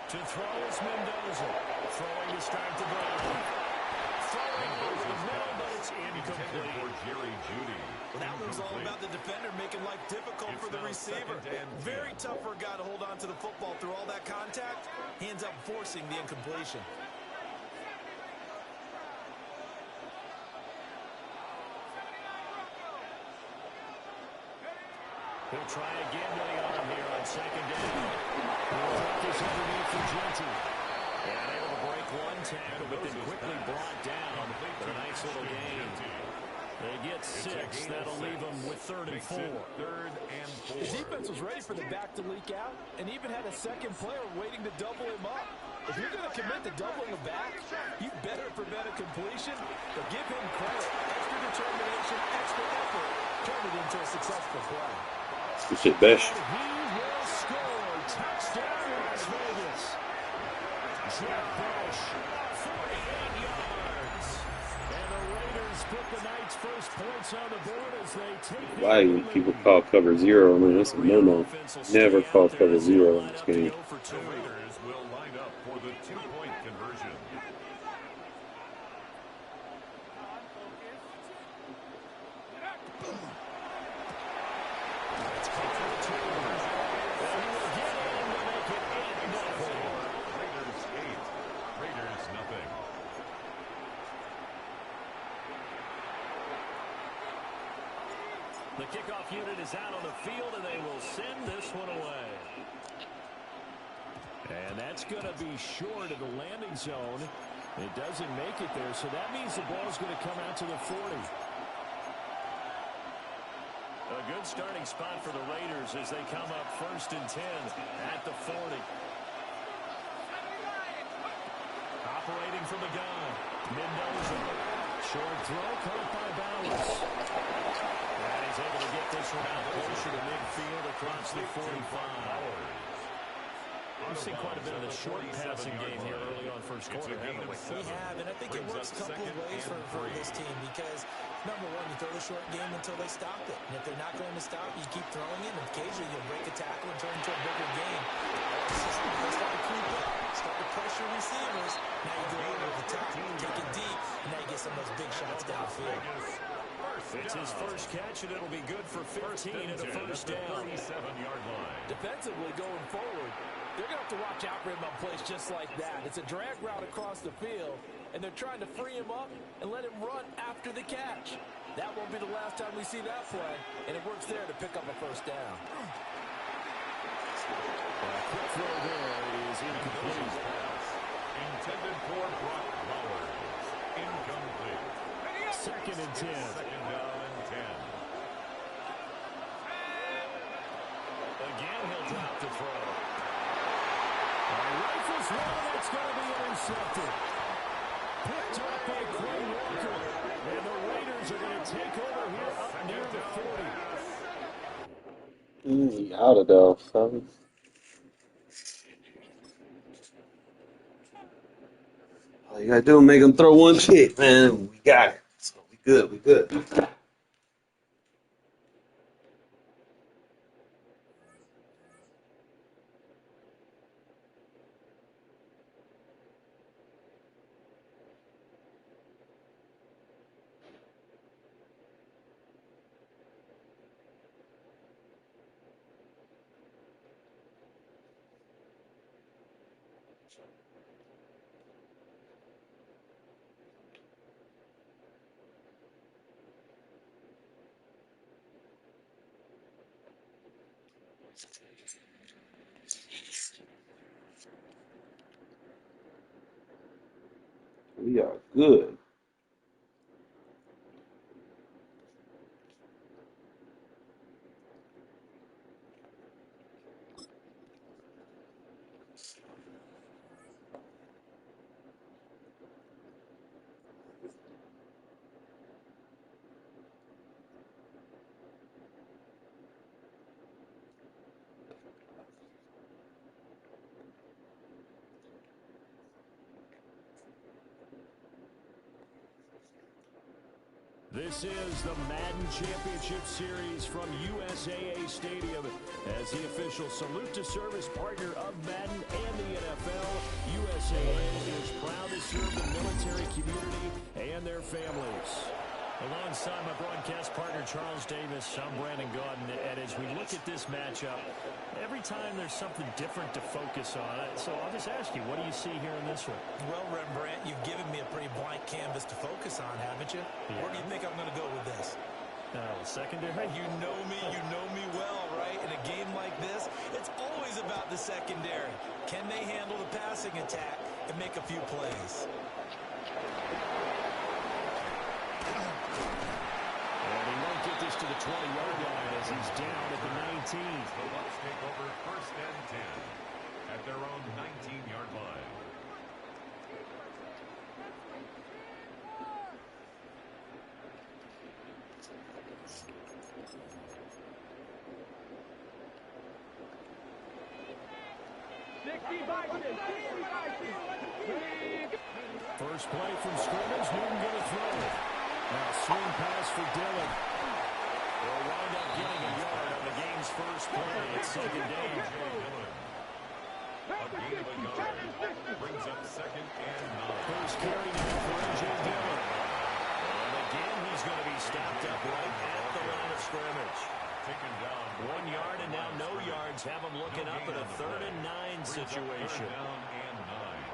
To throw is Mendoza. Throwing to start the drive. Throwing over the middle, but it's incomplete.
For Jerry Jeudy.
That was all about the defender making life difficult for the receiver. Very tough for a guy to hold on to the football through all that contact. He ends up forcing the incompletion.
He'll try again with the arm here on second down. He'll drop this underneath for Jeanty. And able to break one tackle, but then quickly brought down. But a nice little gain. They get 6. That'll leave them with 3rd and 4.
The defense was ready for the back to leak out and even had a second player waiting to double him up. If you're going to commit to doubling a back, you better prevent a completion, but give him credit. Extra determination, extra effort, turned it into a successful play.
This is Bish.
He will score. Touchdown, Las Vegas. Jack Bush, 48 yards. And the Raiders put the night's first points on the board as they take
Why do people call cover 0? I mean, that's a no-no. Never call cover 0 in this game.
The Raiders will line up for the 2-point conversion.
The kickoff unit is out on the field, and they will send this one away. And that's going to be short of the landing zone. It doesn't make it there, so that means the ball's going to come out to the 40. A good starting spot for the Raiders as they come up 1st and 10 at the 40. Operating from the gun, Mendoza. Short throw caught by Bowers. And he's able to get this one out closer to midfield across the 45. We've seen quite a bit of the short passing game here early on first quarter, haven't we?
We have, and I think it works a couple of ways for this team because, number one, you throw the short game until they stop it. And if they're not going to stop, you keep throwing it, and occasionally you'll break a tackle and turn into a bigger game. They start to creep up, start to pressure receivers. Now you go over the top, take it deep, and now you get some of those big shots downfield.
It's his first catch, and it'll be good for 15 at a first down. 37-yard line.
Defensively going forward, they're going to have to watch out for him on plays just like that. It's a drag route across the field, and they're trying to free him up and let him run after the catch. That won't be the last time we see that play, and it works there to pick up a first down.
Quick throw there is incomplete.
Intended for Brock Bowers. Incomplete.
2nd and 10.
2nd down and 10.
Again, he'll drop to throw. Rifles one, that's going to be intercepted. Picked up by Quay Walker. And the Raiders are going to take over here up near the 40.
Easy out of there, son. All you gotta do is make them throw one kick, man. We got it. So we good, we good. We are good.
This is the Madden Championship Series from USAA Stadium. As the official salute to service partner of Madden and the NFL, USAA is proud to serve the military community and their families. Alongside my broadcast partner, Charles Davis, I'm Brandon Gaudin. And as we look at this matchup, every time there's something different to focus on. So I'll just ask you, what do you see here in this one?
Well, Rembrandt, you've given me a pretty blank canvas to focus on, haven't you? Yeah. Where do you think I'm going to go with this?
Secondary?
You know me well, right? In a game like this, it's always about the secondary. Can they handle the passing attack and make a few plays?
And he won't get this to the 20-yard line as he's down at the 19.
The Bucs take over 1st and 10 at their own 19-yard line.
First play from scrimmage, Newton going to throw it. Now swing pass for Dillon. They'll wind up getting a yard on the game's first play. It's 2nd down.
A gain of a yard brings up 2nd and 9.
First carry now for A.J. Dillon. And again, he's going to be stopped up right at the line of scrimmage.
Taken down
1 yard and now no yards. Have him looking up at a 3rd and 9 situation.
3rd down and 9.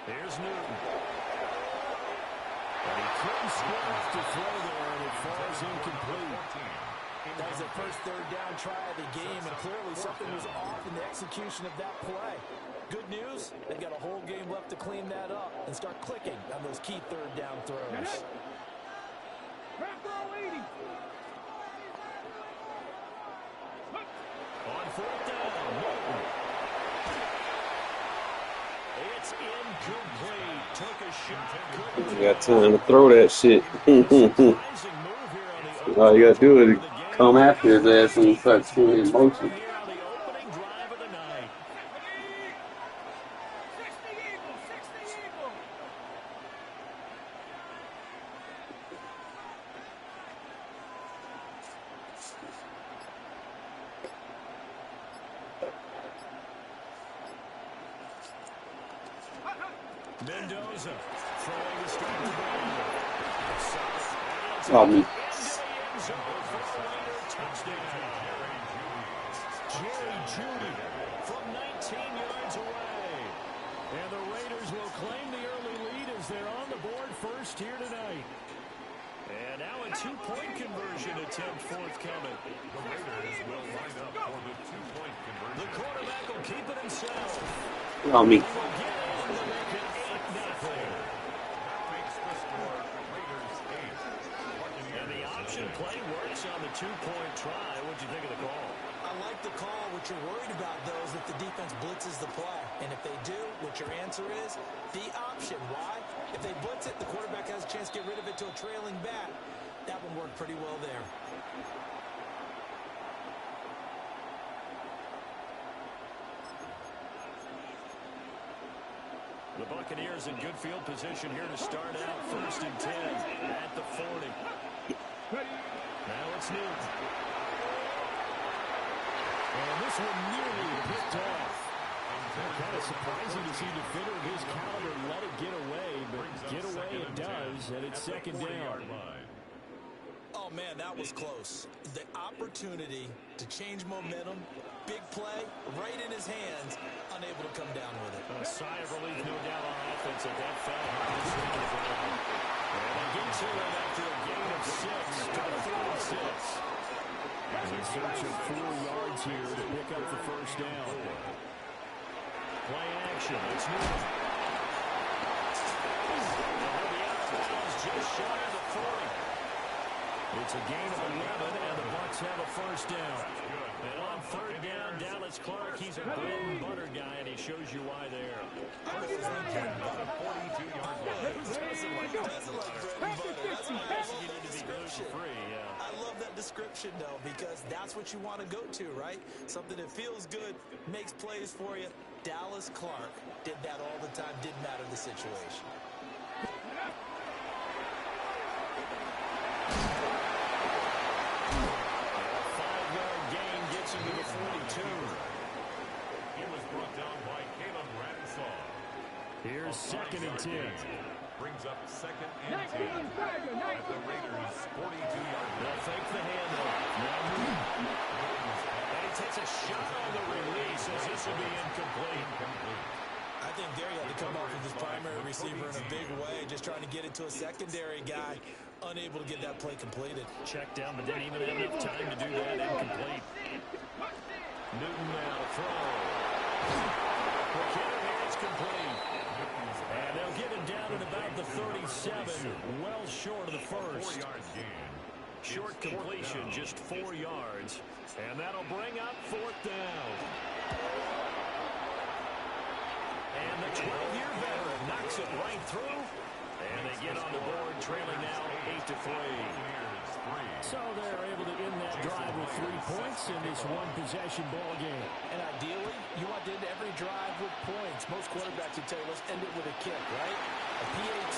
Here's Newton. And he couldn't square off the throw there, and it falls incomplete.
That was the first third down try of the game, and clearly something was off in the execution of that play. Good news, they've got a whole game left to clean that up and start clicking on those key third down throws.
On fourth down, Newton. It's incomplete. Took a shot.
You got time to throw that shit. All you gotta do is come after his ass when he starts doing in motion.
Mendoza throwing the strike to
Oh, me.
Jerry Jeudy from 19 yards away. And the Raiders will claim the early lead as they're on the board first here tonight. And now a two-point conversion attempt forthcoming.
The Raiders will line up for the two-point conversion.
The quarterback will keep it himself.
Oh, me.
And the option play works on the two-point try. What'd you think of the call?
I like the call. What you're worried about, though, is if the defense blitzes the play. And if they do, what your answer is, the option. Why? If they blitz it, the quarterback has a chance to get rid of it to a trailing back. That one worked pretty well there.
The Buccaneers in good field position here to start out first and 10 at the 40. Now it's Newton. And this one nearly picked off. Kind of surprising to see a defender of his caliber let it get away, but get away it does, and it's second down.
Oh, man, that was close. The opportunity to change momentum, big play, right in his hands, unable to come down with it.
A sigh of relief, no doubt, on offense at that foul. And they get to him after a gain of 6 to the 36. In search of 4 yards here to pick up the first down. Play action. It's Newton. Just shy of the 40. It's a gain of 11, and the Bucs have a first down. And on third down, Dallas Clark, he's a bread and butter guy, and he shows you why there.
Doesn't like bread and butter. That's why I love that description. I love that description, though, because that's what you want to go to, right? Something that feels good, makes plays for you. Dallas Clark did that all the time, didn't matter the situation.
To the 42.
He was brought down by Caleb Ransaw.
Here's second and 10.
Brings up second and 10 at the Raiders' 42-yard line.
They'll fake the handoff. And he takes a shot on the release as this will be incomplete.
I think there he had to come off with his primary receiver in a big way, just trying to get it to a secondary guy, unable to get that play completed.
Checked down, but didn't even have enough time to do that. Incomplete. Newton now to throw. It's complete. And they'll get him down at about the 37, well short of the first.
4-yard gain.
Short completion, just 4 yards. And that'll bring up fourth down. And the 12-year veteran knocks it right through. And they get on the board, trailing now 8-3. So they're able to end that drive with 3 points in this one-possession ball game.
And ideally, you want to end every drive with points. Most quarterbacks would tell you, let's end it with a kick, right? A PAT,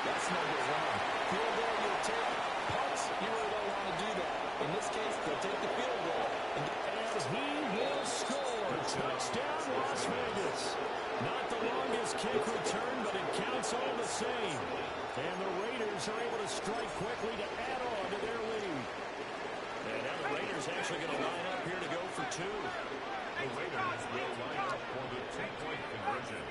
that's number one. Field goal, you'll take. Punts, you really don't want to do that. In this case, they'll take the field goal.
And he will score. Touchdown, Las Vegas. Not the longest kick return, but it counts all the same. And the Raiders are able to strike quickly to add on to their lead. And now the Raiders actually going to line up here to go for 2.
The Raiders will line up for the two-point conversion.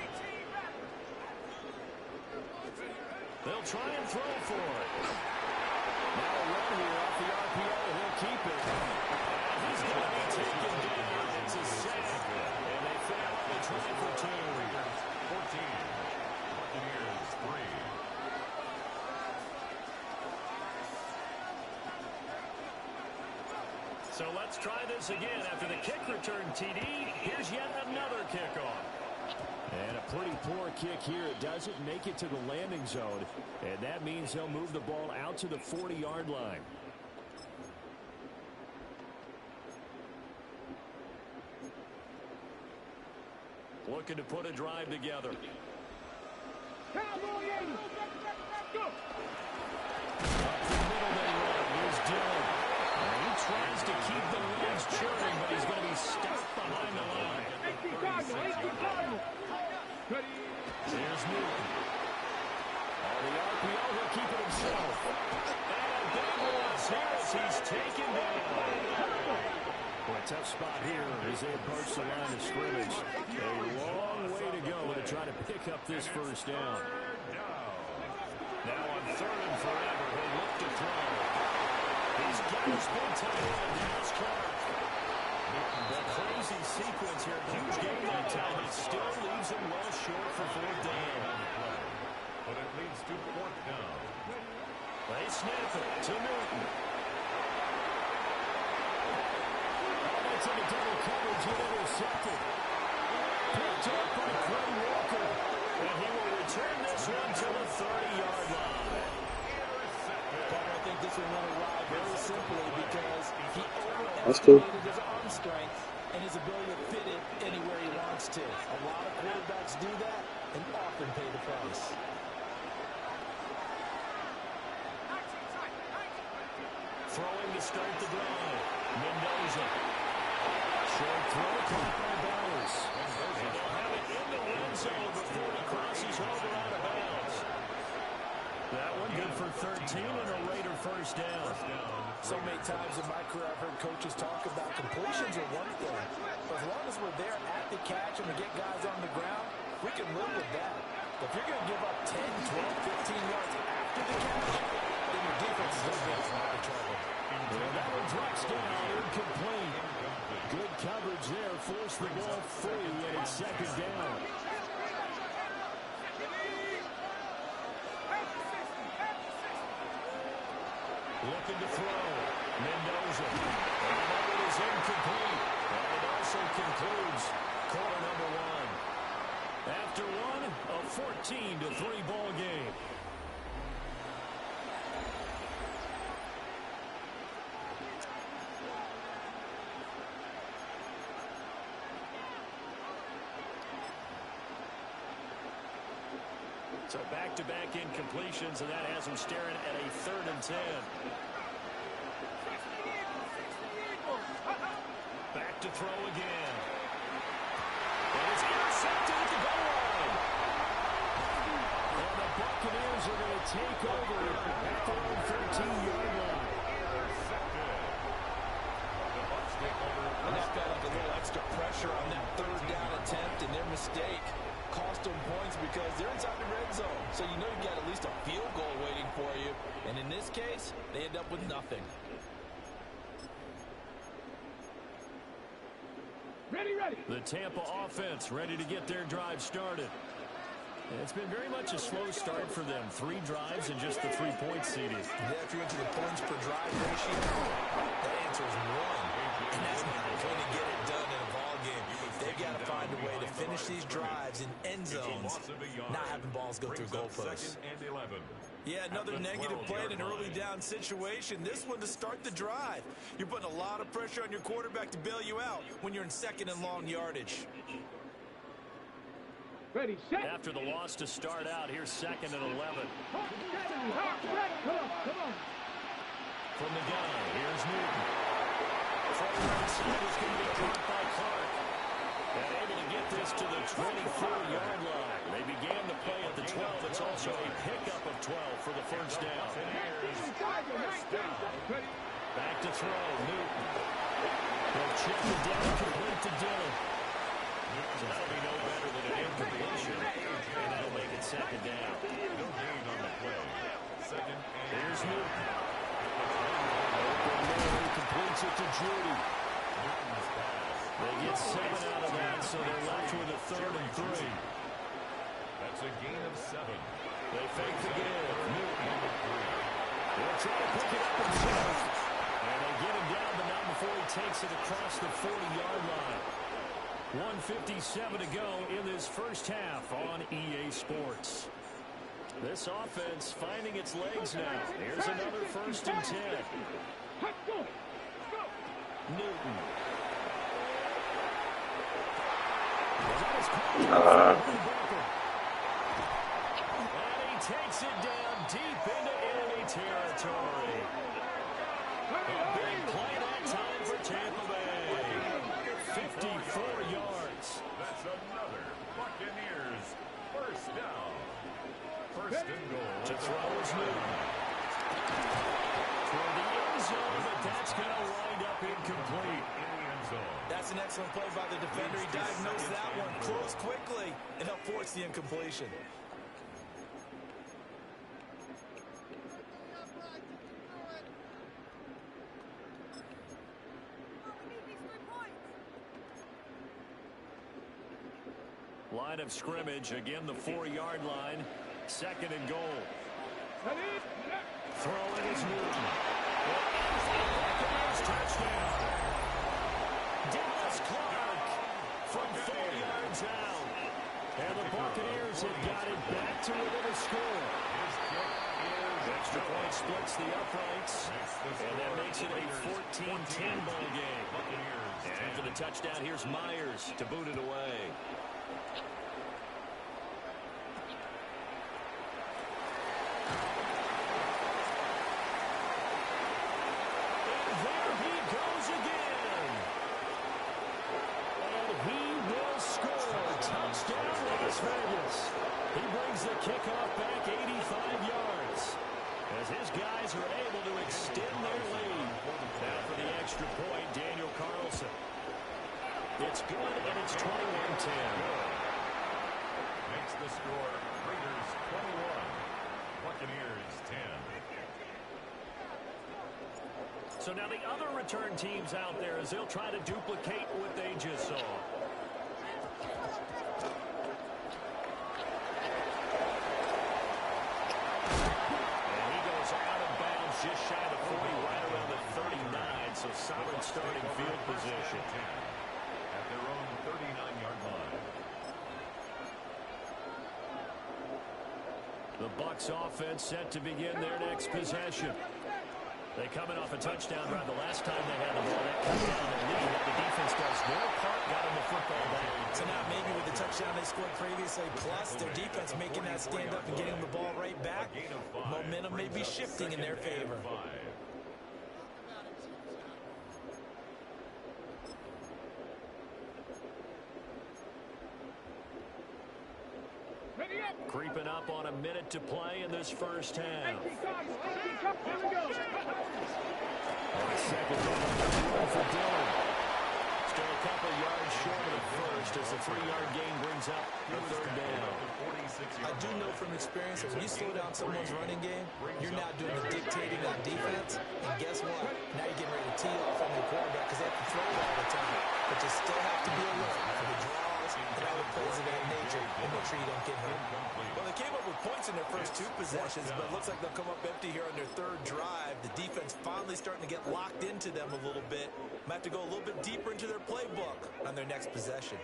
They'll try and throw for it. Now a run here off the RPO. He'll keep it. And he's going to be taken down. It's a sack. And they fail on the try for 2.
14. Buccaneers 3.
So let's try this again. After the kick return, TD, here's yet another kickoff.
And a pretty poor kick here. It doesn't make it to the landing zone. And that means he'll move the ball out to the 40-yard line.
Looking to put a drive together.
Cowboy 80. Go.
Up the middle they run. Here's Dillon. And he tries to keep the legs churning, but he's going to be stopped behind the line.
18 Cardinal.
Here's Newton. On the RPO, he'll keep it himself. And that was his. He's taken down.
Well, a tough spot here as they approach the line of scrimmage. A long way to go to try to pick up this first down.
Now on 3rd and forever, he'll look to throw. He's got his big tight end, Dallas Clark. The crazy sequence here, huge game that time. It still leaves him well short for 4th down.
But it leads to 4th down.
They snap it to Newton.
It's in a double coverage and intercepted. Picked up by Quinn Walker.
And he will return this one to the 30-yard line.
I think this one went awry very simply because he
That's cool.
overestimated his arm strength and his ability to fit it anywhere he wants to. A lot of quarterbacks do that and often pay the price.
Throwing to start the drive. Mendoza.
Short throw caught by Bowers.
And they'll have it in the red zone before he crosses over out of bounds. That one good for 13 and a Raider first down.
So many times in my career I've heard coaches talk about completions are one thing. But as long as we're there at the catch and we get guys on the ground, we can live with that. But if you're going to give up 10, 12, 15 yards after the catch, then your defense is going to be in a lot of trouble.
And that one drops down, incomplete. Good coverage there, forced the ball free, and it's 2nd down.
Looking to throw. Mendoza. And that one is incomplete. And it also concludes quarter number 1. After one, a 14-3 ball game. So back-to-back incompletions, and that has him staring at a 3rd and 10. Back to throw again. And it's intercepted at the goal line.
And the Buccaneers are going to take over at their own 13-yard line.
And that felt like a little extra pressure on that 3rd down attempt, and their mistake cost them points because they're inside the red zone. So you know you got at least a field goal waiting for you. And in this case, they end up with nothing.
Ready.
The Tampa offense ready to get their drive started. And it's been very much a slow start for them. 3 drives and just the 3 points seeded.
If you're into the points per drive ratio, the answer is 1. And that's not going to get it done in a ball game. They've got to find a way to finish these drives in end zones, not having balls go through goalposts. Yeah, another negative play in an early down situation. This one to start the drive. You're putting a lot of pressure on your quarterback to bail you out when you're in 2nd and long yardage.
Ready, set.
After the loss to start out, here's 2nd and 11.
Come on.
From the gun, here's Newton. From the right side is going to be dropped by Clark. And able to get this to the 24-yard line. They began the play at the 12. It's also a pickup of 12 for the first down. Back to throw, Newton. They'll check it down, complete to Dillon. So that'll be no better than an incompletion. And that'll make it 2nd down.
No gain on the play. Second and
Here's Newton. Open man, completes it to Judy.
Newton's pass.
They get 7 out of that, so they're left with a 3rd and 3.
That's a gain of 7.
They fake the give. Newton.
They'll
try to pick it up himself. And they get him down, but not before he takes it across the 40-yard line. 1:57 to go in this first half on EA Sports. This offense finding its legs now. Here's another 1st and 10. Newton. And he takes it down deep into enemy territory. A big play that time for Tampa Bay. 54 yards.
That's another Buccaneers first down. First and goal.
To throw is Newton. Toward the end zone, but that's going to wind up incomplete.
In the end zone.
That's an excellent play by the defender. He diagnosed that one, closed quickly, and helped force the incompletion.
Line of scrimmage, again the 4-yard line. 2nd and goal. Throwing is Newton. Touchdown. Dallas Clark from 4 yards out. And the Buccaneers have got it back to within a score. Extra point splits the uprights. And that makes it a 14-10 ball game. And after the touchdown, here's Myers to boot it away. He brings the kickoff back 85 yards as his guys are able to extend their lead. Now for the extra point, Daniel Carlson. It's good, and it's 21-10.
Makes the score Raiders 21, Buccaneers 10.
So now the other return teams out there as they'll try to duplicate what they just saw.
Just shy of the 40, right around the 39, so solid starting field position.
At their own 39-yard line.
The Bucs offense set to begin their next possession. They coming off a touchdown drive. The last time they had the ball, that cut down their lead. The defense does their part, got them the football back.
So now maybe with the touchdown they scored previously, plus their defense making that stand up and getting the ball right back, momentum may be shifting in their favor.
Creeping up on a minute to play in this first half. Second down for Dillon. Still a couple yards short of the first as the 3-yard gain brings up the 3rd down.
I do know from experience that when you slow down someone's running game, you're now doing the dictating on defense. And guess what? Now you're getting ready to tee off on your quarterback because they have to throw it all the time. But you still have to be alert for the draws and other plays of that nature and make sure you don't get hurt. Well, they came up with points in their first 2 possessions, but it looks like they'll come up empty here on their 3rd drive. The defense finally starting to get locked into them a little bit. Might have to go a little bit deeper into their playbook on their next possession.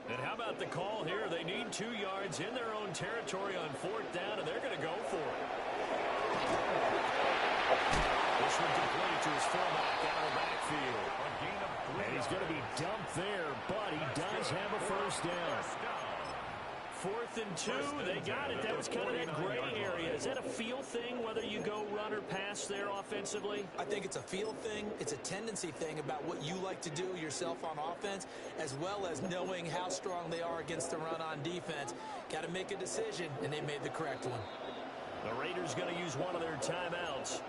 And how about the call here? They need 2 yards in their own territory on 4th down, and they're going to go for it. This one complete to his fullback out of the backfield. And he's going to be dumped there, but he does have a first down. 4th and 2, they got it. That was kind of that gray area. Is that a feel thing, whether you go run or pass there offensively?
I think it's a feel thing. It's a tendency thing about what you like to do yourself on offense, as well as knowing how strong they are against the run on defense. Got to make a decision, and they made the correct one.
The Raiders going to use one of their timeouts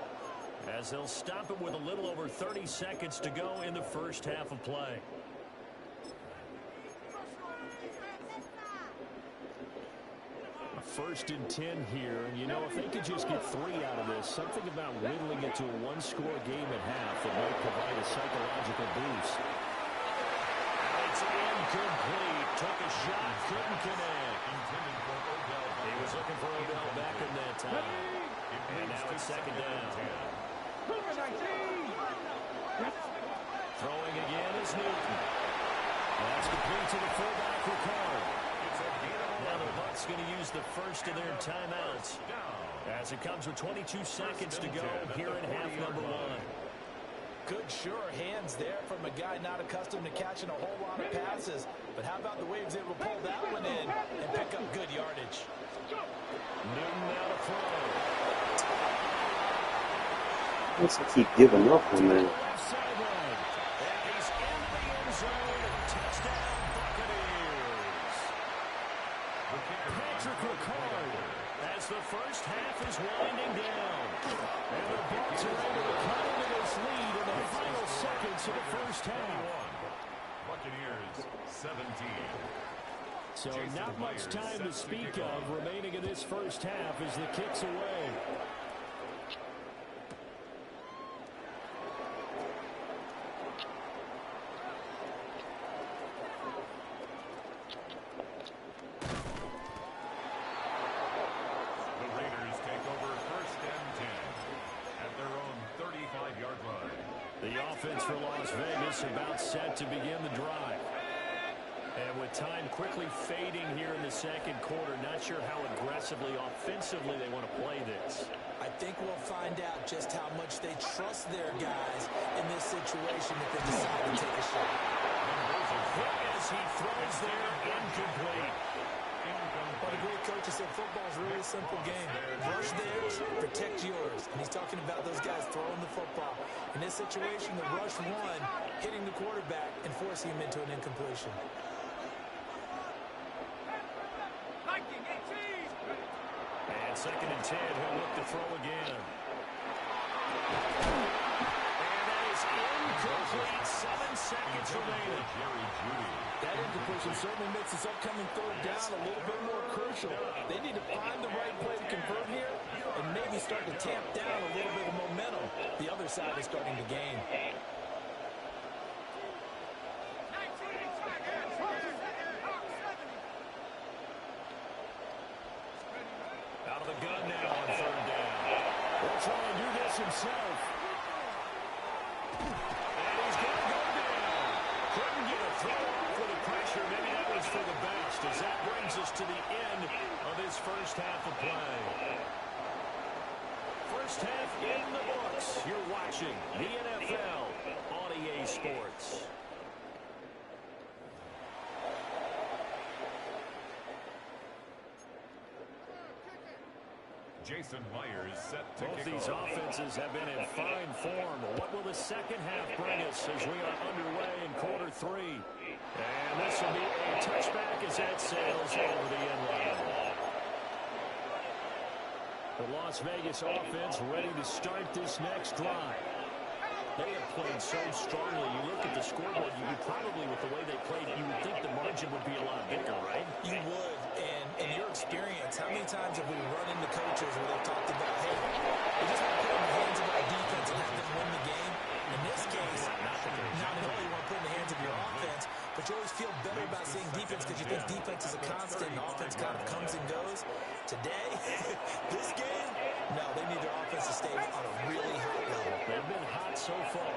as they'll stop it with a little over 30 seconds to go in the first half of play. 1st and 10 here. And, you know, if they could just get 3 out of this, something about whittling it to a one-score game at half that might provide a psychological boost.
It's incomplete. Took a shot, couldn't connect. He was looking for Odell Beckham that time. And now it's 2nd down. Throwing again is Newton. That's complete to the fullback, Ricard. Now the Bucs going to use the first of their timeouts as it comes with 22 seconds to go here in half number 1.
Good, sure hands there from a guy not accustomed to catching a whole lot of passes. But how about the way he was able to pull that one in and pick up good yardage?
Newton now to throw.
Let's keep giving up on that.
Left sideline. And he's into the end zone. Touchdown, Buccaneers. Patrick Ricard as the first half is winding down. And the Bucs are able to cut into this lead in the final seconds of the first half. Buccaneers 17.
So not much time to speak of remaining in this first half as the kick's away.
The Raiders take over 1st and 10 at their own 35-yard line.
The offense for Las Vegas about set to begin the drive. And with time quickly fading here in the second quarter, not sure how aggressively, offensively they want to play this.
I think we'll find out just how much they trust their guys in this situation if they decide to take a shot.
As he throws there, incomplete.
But a great coach has said football is really a simple game. Rush theirs, protect yours. And he's talking about those guys throwing the football. In this situation, the rush one, hitting the quarterback and forcing him into an incompletion.
And 2nd and 10, he'll look to throw again. And that is incomplete. 7 seconds remaining.
That incompletion certainly makes this upcoming 3rd down a little bit more crucial. They need to find the right play to convert here and maybe start to tamp down a little bit of momentum. The other side is starting to gain.
Out of the gun now on 3rd down. He'll try and do this himself. And he's going to go down. Couldn't get a throw off with the pressure. Maybe that was for the best as that brings us to the end of this first half of play. First half in the books. You're watching the NFL on EA Sports.
Jason Myers set to
Both
kick
these
off.
offenses have been in fine form. What will the second half bring us as we are underway in quarter 3? And this will be a touchback as that sails over the end line. The Las Vegas offense ready to start this next drive. They have played so strongly. You look at the scoreboard, you probably, with the way they played, you would think the margin would be a lot bigger, right?
You would, and in your experience, how many times have we run into coaches where they've talked about, hey, we just want to put it in the hands of our defense and have them win the game? In this case, not only you want to put it in the hands of your offense, but you always feel better about seeing defense because you think defense is a constant and offense kind of comes and goes. Today, this game, no, they need their offense to stay on a really high level.
They've been hot so far.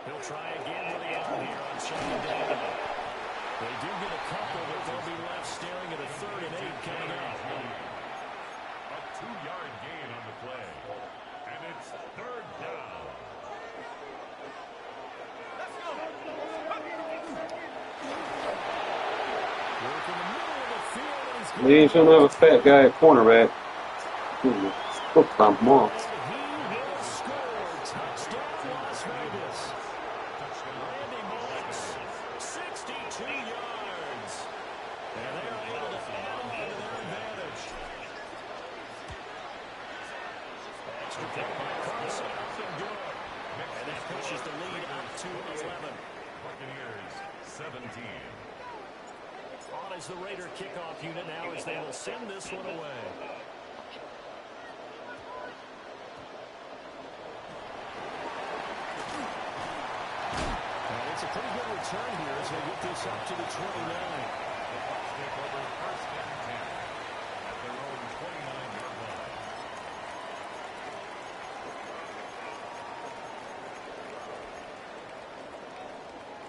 He'll try again with the out here on 2nd down.
They do get a couple, but they'll be left staring at a 3rd and 8 coming up.
A 2-yard gain on the play. And it's 3rd down.
Work in the middle of the field, and he's
They ain't trying to have a fat guy at cornerback. Still stomp him off.
he will score. Touchdown, Las Vegas.
Randy Moss, 62 yards. And they're able to add on to their advantage. Hit by Carlson, up and good. And that pushes the lead up to 11.
Buccaneers 17.
On is the Raider kickoff unit now as they will send this one away.
And it's a pretty good return here as they get this up to the 29.
The Bucs take over first and 10 at their own 29-yard line.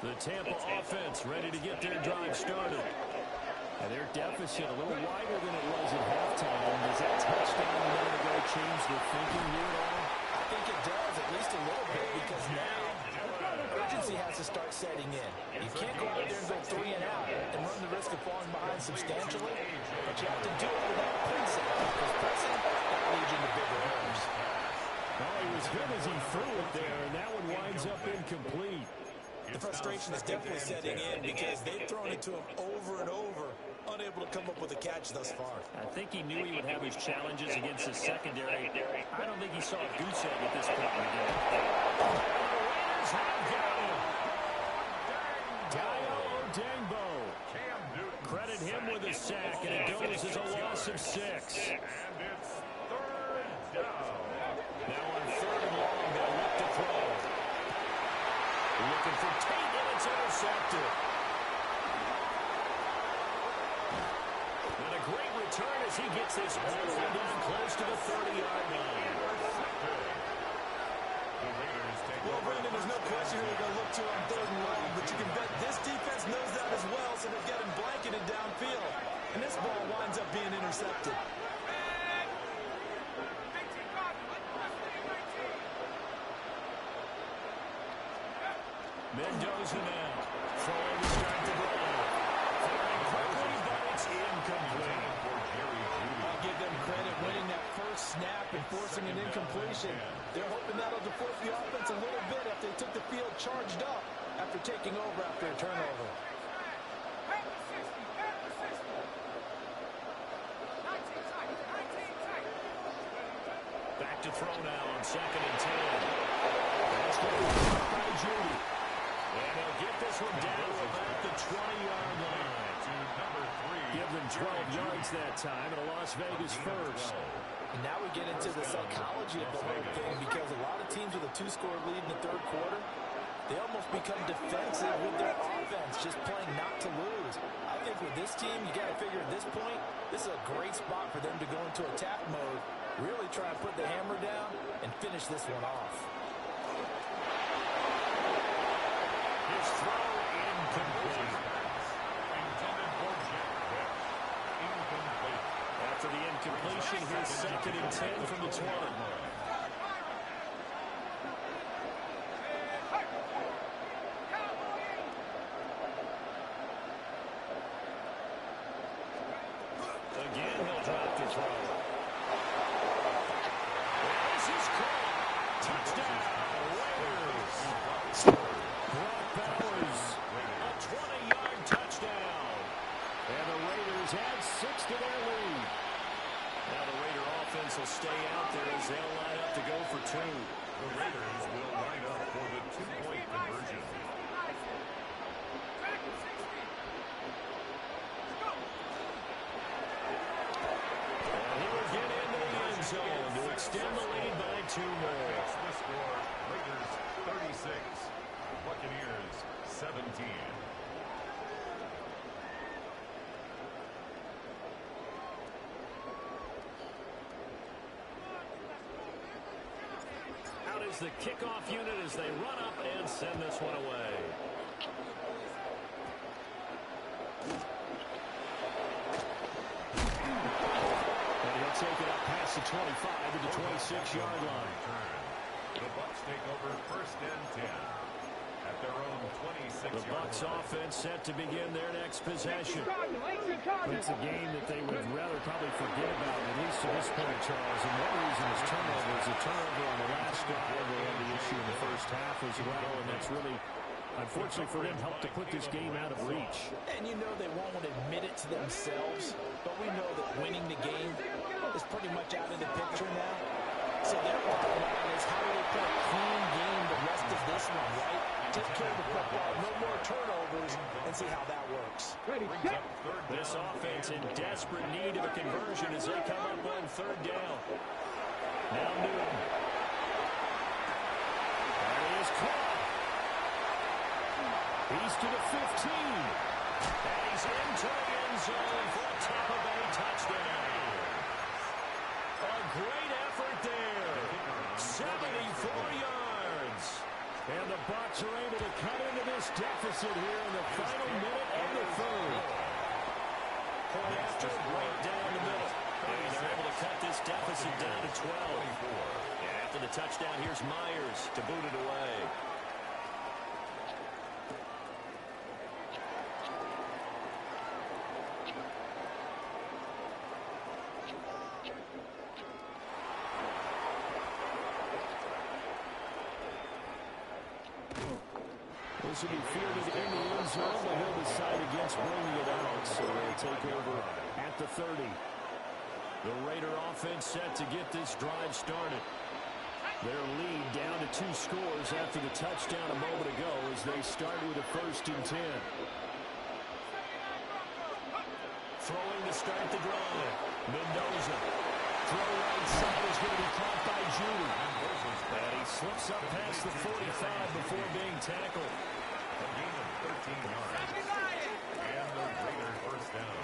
The Tampa offense ready to get their drive started.
And their deficit a little wider than it was at halftime. Does that touchdown a minute ago change their thinking here at all?
I think it does, at least a little bit, because now urgency has to start setting in. You can't go out there and go 3 and out and run the risk of falling behind substantially, but you have to do it without pressing, because pressing, that leads you to bigger errors.
Well, he was good as he threw it there, and that one winds up incomplete.
The frustration is definitely setting in because they've thrown it to him over and over, unable to come up with a catch thus far.
I think he knew he would have his challenges against his secondary. I don't think he saw a goose egg at this point in the game.
Raiders have got him. Dayo Odeyingbo. Credit him with a sack, and it goes as a loss of 6.
And it's third down.
Now on 3rd and long, they'll look to throw. Looking for Tate, and it's intercepted. And a great return as he gets this all the way down close to the 30-yard line.
Well, Brandon, there's no question who they're going to look to on 3rd and long, but you can bet this defense knows that as well, so they've got him blanketed downfield. And this ball winds up being intercepted.
Mendoza now. Throwing to start the drive. Firing quickly, but it's incomplete.
I'll give them credit winning that first snap and forcing an incompletion. They're hoping that'll deflate the offense a little bit after they took the field charged up after taking over after a turnover.
Back to throw now on 2nd and 10. That's going to be caught by Judy. And he'll get this one down about the 20-yard line.
To number 3.
Give them 12 yards that time, and a Las Vegas first.
And now we get into the psychology of the whole thing, because a lot of teams with a 2-score lead in the 3rd quarter, they almost become defensive with their offense, just playing not to lose. I think with this team, you got to figure at this point, this is a great spot for them to go into attack mode, really try and put the hammer down and finish this one off.
His throw incomplete.
Intended for Jack Beck. Incomplete.
After the incompletion, here's 2nd and 10 from the 20. Again, he'll drop the throw. This is caught. Touchdown, Raiders.
Brock Bowers.
A 20-yard touchdown.
And the Raiders add 6 to their lead.
Now the Raider offense will stay out there as they'll line up to go for 2.
The Raiders will line up for the 2-point conversion.
And he will get into the end zone to extend the lead by 2 more.
That's the score. Raiders 36. Buccaneers 17.
Out is the kickoff unit as they run up and send this one away.
And he'll take it up past the 25 to the 26-yard line.
The Bucs take over first and 10 at their own 26-yard line.
The Bucs offense set to begin their next possession.
It's a game that they would rather probably forget about, at least to this point, Charles. And one reason is turnovers. A turnover on the last drive will end the issue in the first half as well, and that's really, unfortunately for them, helped to put this game out of reach.
And you know they won't admit it to themselves, but we know that winning the game is pretty much out of the picture now.
So their bottom line is how do they play a clean game the rest of this one, right? Take care of the football, no more turnovers, and see how that works.
This offense in desperate need of a conversion as they come up on third down. Now Newton. And he is caught. He's to the 15. And he's into the end zone for a top-of-bay touchdown. A great effort there. 74 yards. And the Bucs are able to cut into this deficit here in the final minute of the third.
Point after, right down the middle. And they're able to cut this deficit down to 12. And after the touchdown, here's Myers to boot it away.
This will be fielded in the end zone, but he'll decide against bringing it out. So they'll take over at the 30. The Raider offense set to get this drive started. Their lead down to 2 scores after the touchdown a moment ago as they start with a 1st and 10.
Throwing to start the drive.
Mendoza. Throw right side is going to be caught by Judy. And he slips up past the 45 before being tackled.
A gain of 13 yards. And the Raider first down.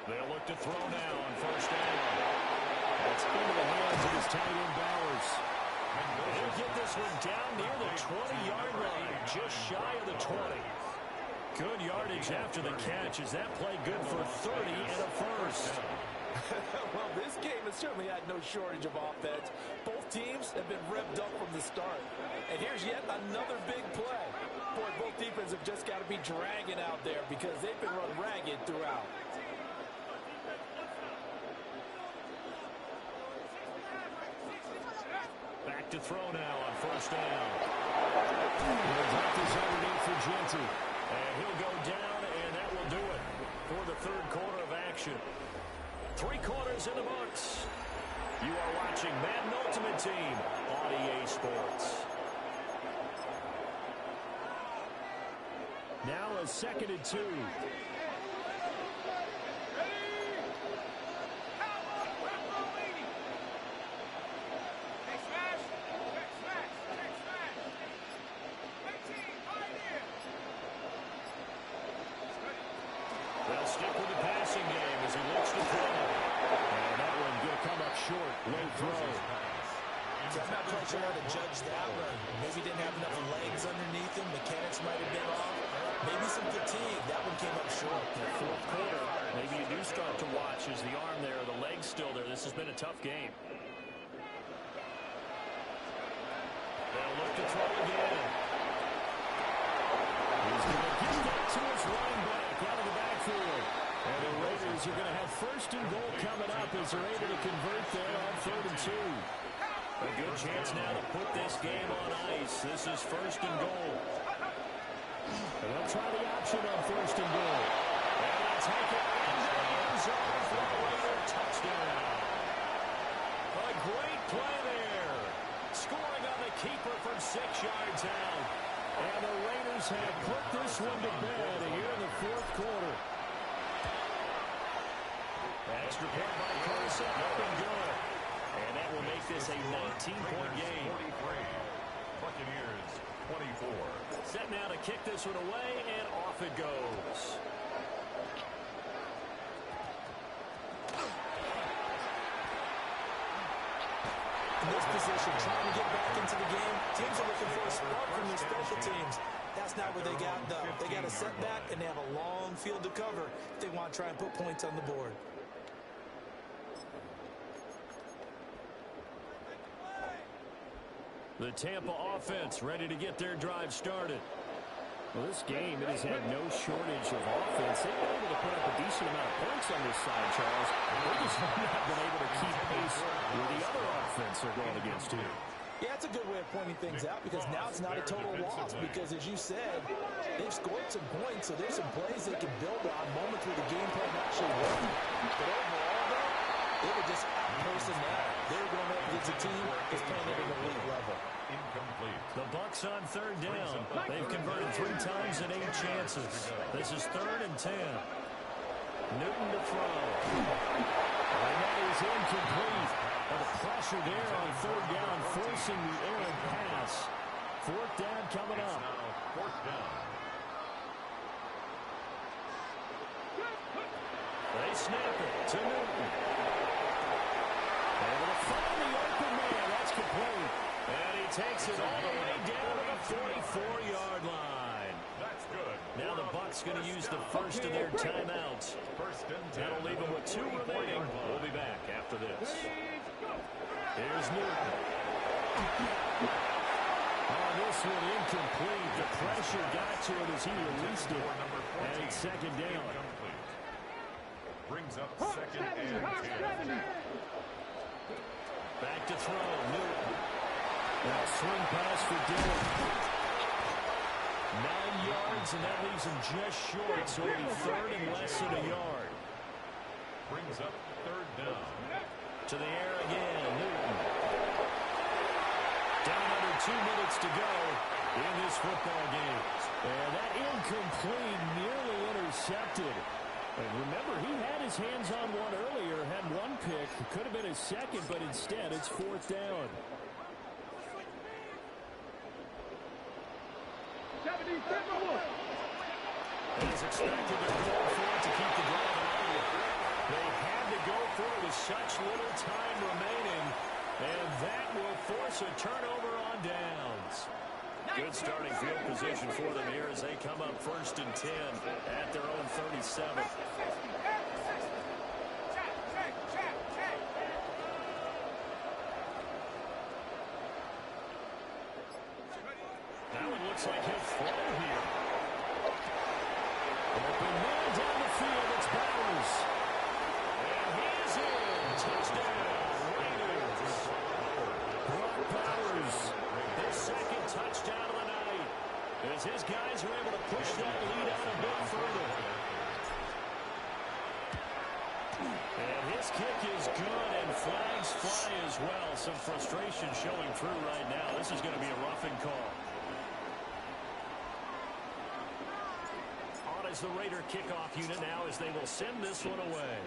They'll look to throw now on 1st down. That's into the hands of his tight end Bowers.
They'll get this one down near the 20-yard line, just shy of the 20.
Good yardage after the catch. Is that play good for 30 and a first?
Well, this game has certainly had no shortage of offense. Both teams have been revved up from the start. And here's yet another big play. Boy, both defenses have just got to be dragging out there because they've been run ragged throughout.
Back to throw now on 1st down. They'll drop this underneath for Genty. And he'll go down, and that will do it for the 3rd quarter of action. 3 quarters in the books. You are watching Madden Ultimate Team on EA Sports. Now a 2nd and 2. They'll stick with the passing game as he looks to throw. And that one going to come up short. Late throw.
So I'm not quite sure how to judge that one. Maybe didn't have enough legs underneath him. Mechanics might have been off. Maybe some fatigue. That one came up short.
The 4th quarter, maybe you do start to watch as the arm there, the leg's still there. This has been a tough game. They'll look to throw again. He's going to get that to his running back out of the backfield. And the Raiders are going to have 1st and goal coming up as they're able to convert there on 3rd and 2.
A good chance now to put this game on ice. This is 1st and goal.
And they'll try the option on 1st and goal.
And they'll take it into the end zone for a Raider touchdown. A great play there. Scoring on the keeper from 6 yards out.
And the Raiders have put this one to bed here in the 4th quarter.
Extra point by Carson. Up and good. And that will make this a 19-point game.
43. Buccaneers 24.
Set now to kick this one away, and off it goes.
In this position, trying to get back into the game, teams are looking for a spark from these special teams. That's not what they got, though. They got a setback, and they have a long field to cover if they want to try and put points on the board.
The Tampa offense ready to get their drive started. Well, this game, it has had no shortage of offense. They've been able to put up a decent amount of points on this side, Charles. They just have not been able to keep pace with the other offense they're going against here.
Yeah, it's a good way of pointing things out because now it's not a total loss because, as you said, they've scored some points, so there's some plays they can build on, moments where the game plan actually worked. But overall, though, they were just personnel. They were going up against a team that's playing at an elite level.
Incomplete.
The Bucs on third down. They've converted 3 times in 8 chances. This is 3rd and 10. Newton to throw. And that is incomplete. But the pressure there on 3rd down, forcing the errant pass. 4th down coming up.
Now 4th down.
They snap it to Newton. Able to find the open man. That's complete. And he takes it all the way down to the 44-yard line.
That's good.
Now the Bucs going to use the first of their timeouts. That'll leave them with 2 remaining. We'll be back after this. Here's Newton. Oh, this one incomplete. The pressure got to it as he released it. And it's 2nd down.
Brings up 2nd and 10.
Back to throw. Newton. That swing pass for Dillon. 9 yards, and that leaves him just short, so it'll be 3rd and less than a yard.
Brings up 3rd down.
To the air again, Newton. Down under 2 minutes to go in this football game. And that incomplete, nearly intercepted. And remember, he had his hands on one earlier, had 1 pick. Could have been his 2nd, but instead it's 4th down. As expected, they're going for it to keep the drive alive. They had to go for it with such little time remaining, and that will force a turnover on downs. Good starting field position for them here as they come up 1st and 10 at their own 37. That one looks like he'll throw here. Open man down the field, it's Bowers. And he's in. Touchdown, Raiders. Brock Bowers, their 2nd touchdown of the night. As his guys are able to push that lead out a bit further. And his kick is good, and flags fly as well. Some frustration showing through right now. This is going to be a roughing call. On as the Raider kickoff unit now as they will send this one away.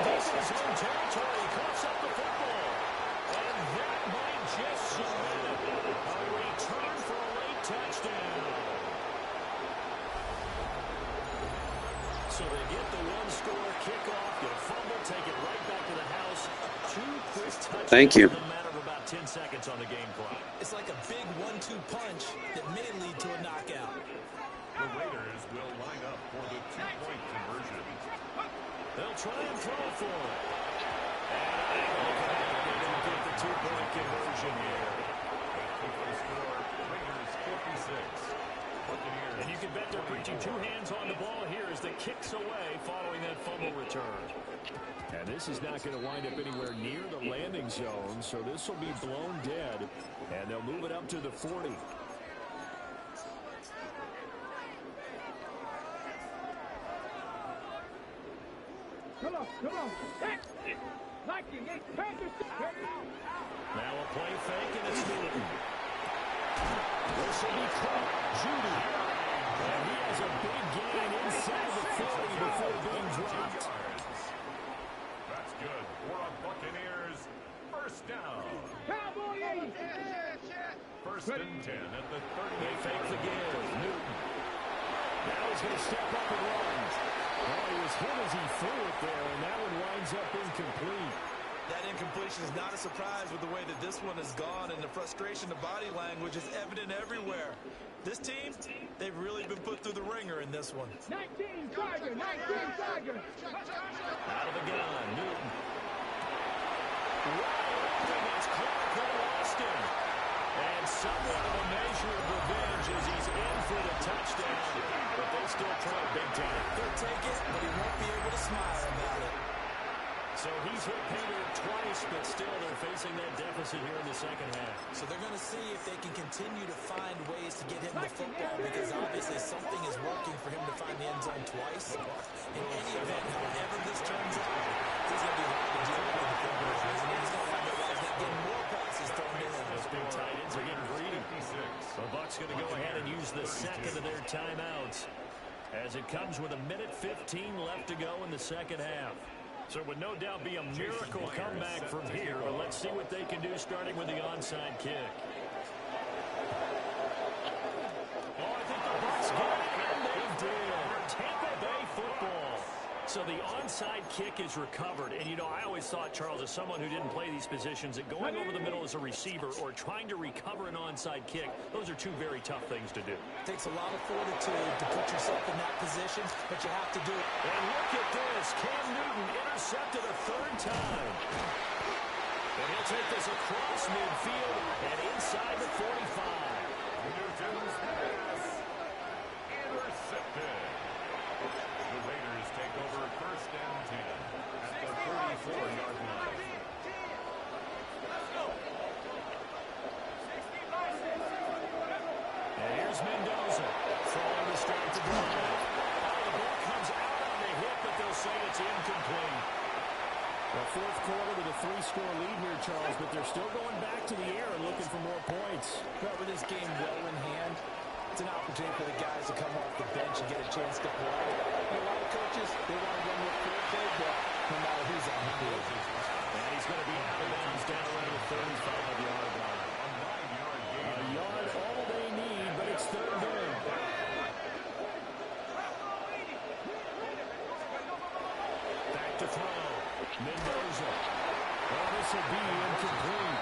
This is home territory. Cuts up the football. And that might just cement it. A return for a late touchdown. So they get the 1-score kickoff. Get a fumble, take it right back to the house. 2 quick touchdowns.
Thank you.
In a matter of about 10 seconds on the game clock.
It's like a big 1-2 punch that may lead to a knockout.
The Raiders will line up for the 2-point conversion.
They'll try and throw for it. And they didn't get the 2-point conversion here.
The score, Raiders 56.
And you can bet they're preaching 2 hands on the ball here as the kicks away following that fumble return. And this is not going to wind up anywhere near the landing zone, so this will be blown dead. And they'll move it up to the 40.
Come on.
Now a play fake, and it's Newton. This will be caught. Judy. And he has a big gain inside the 40 before being dropped.
That's good for a Buccaneers 1st down. 1st and 10 at the 38.
They fake the give. Newton. Now he's going to step up and run. Oh, he was hit as he threw it there, and that one winds up incomplete.
That incompletion is not a surprise with the way that this one has gone, and the frustration, the body language is evident everywhere. This team, they've really been put through the ringer in this one.
19 Tiger.
Out of the gun, Newton.
It's Clark lost him. And somewhat of a measure of revenge as he's in for the touchdown. But they still try big time.
He'll take it, but he won't be able to smile about it.
So he's hit Peter twice, but still they're facing that deficit here in the second half.
So they're going to see if they can continue to find ways to get him the football, because obviously something is working for him to find the end zone twice. In any event, however this turns out, he's going to be hard to deal with in the football. He's going to find out he's not getting more passes thrown in.
Those big tight ends are getting greedy. The Bucs going to go ahead and use the second of their timeouts as it comes with 1:15 left to go in the second half. So it would no doubt be a miracle comeback from here, but let's see what they can do starting with the onside kick. Oh, I think the Bucs get it, and they did. Tampa Bay football. So the onside kick is recovered. And, you know, I always thought, Charles, as someone who didn't play these positions, that going over the middle as a receiver or trying to recover an onside kick, those are two very tough things to do.
It takes a lot of fortitude to put yourself in that position, but you have to do it.
And look at this. Cam Newton intercepted a third time. And he'll take this across midfield and inside the 45.
Newton's pass intercepted. The Raiders take over 1st and 10 at the 34-yard line.
And here's Mendoza throwing the straight to drive. The ball comes out on the hit, but they'll say it's incomplete.
The fourth quarter with a 3-score lead here, Charles, but they're still going back to the air and looking for more points.
But with this game well in hand, it's an opportunity for the guys to come off the bench and get a chance to play. A lot of coaches, they want to run with their ball, no matter who's on the field.
And he's going to be out of bounds down around the 35-yard line.
A yard all they need, but it's third down.
Back to throw. Mendoza. Well, this will be incomplete.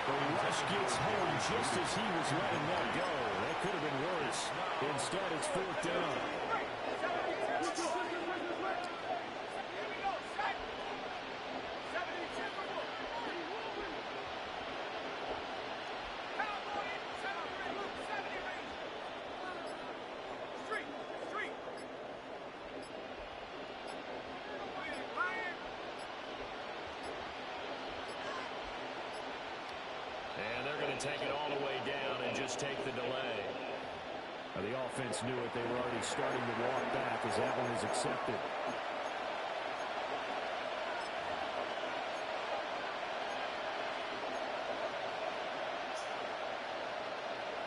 The rush gets home just as he was letting that go. That could have been worse. Instead, it's fourth down. And they're going to take it all the way down and just take the delay.
Now, the offense knew it. They were already starting to walk back as that one was accepted.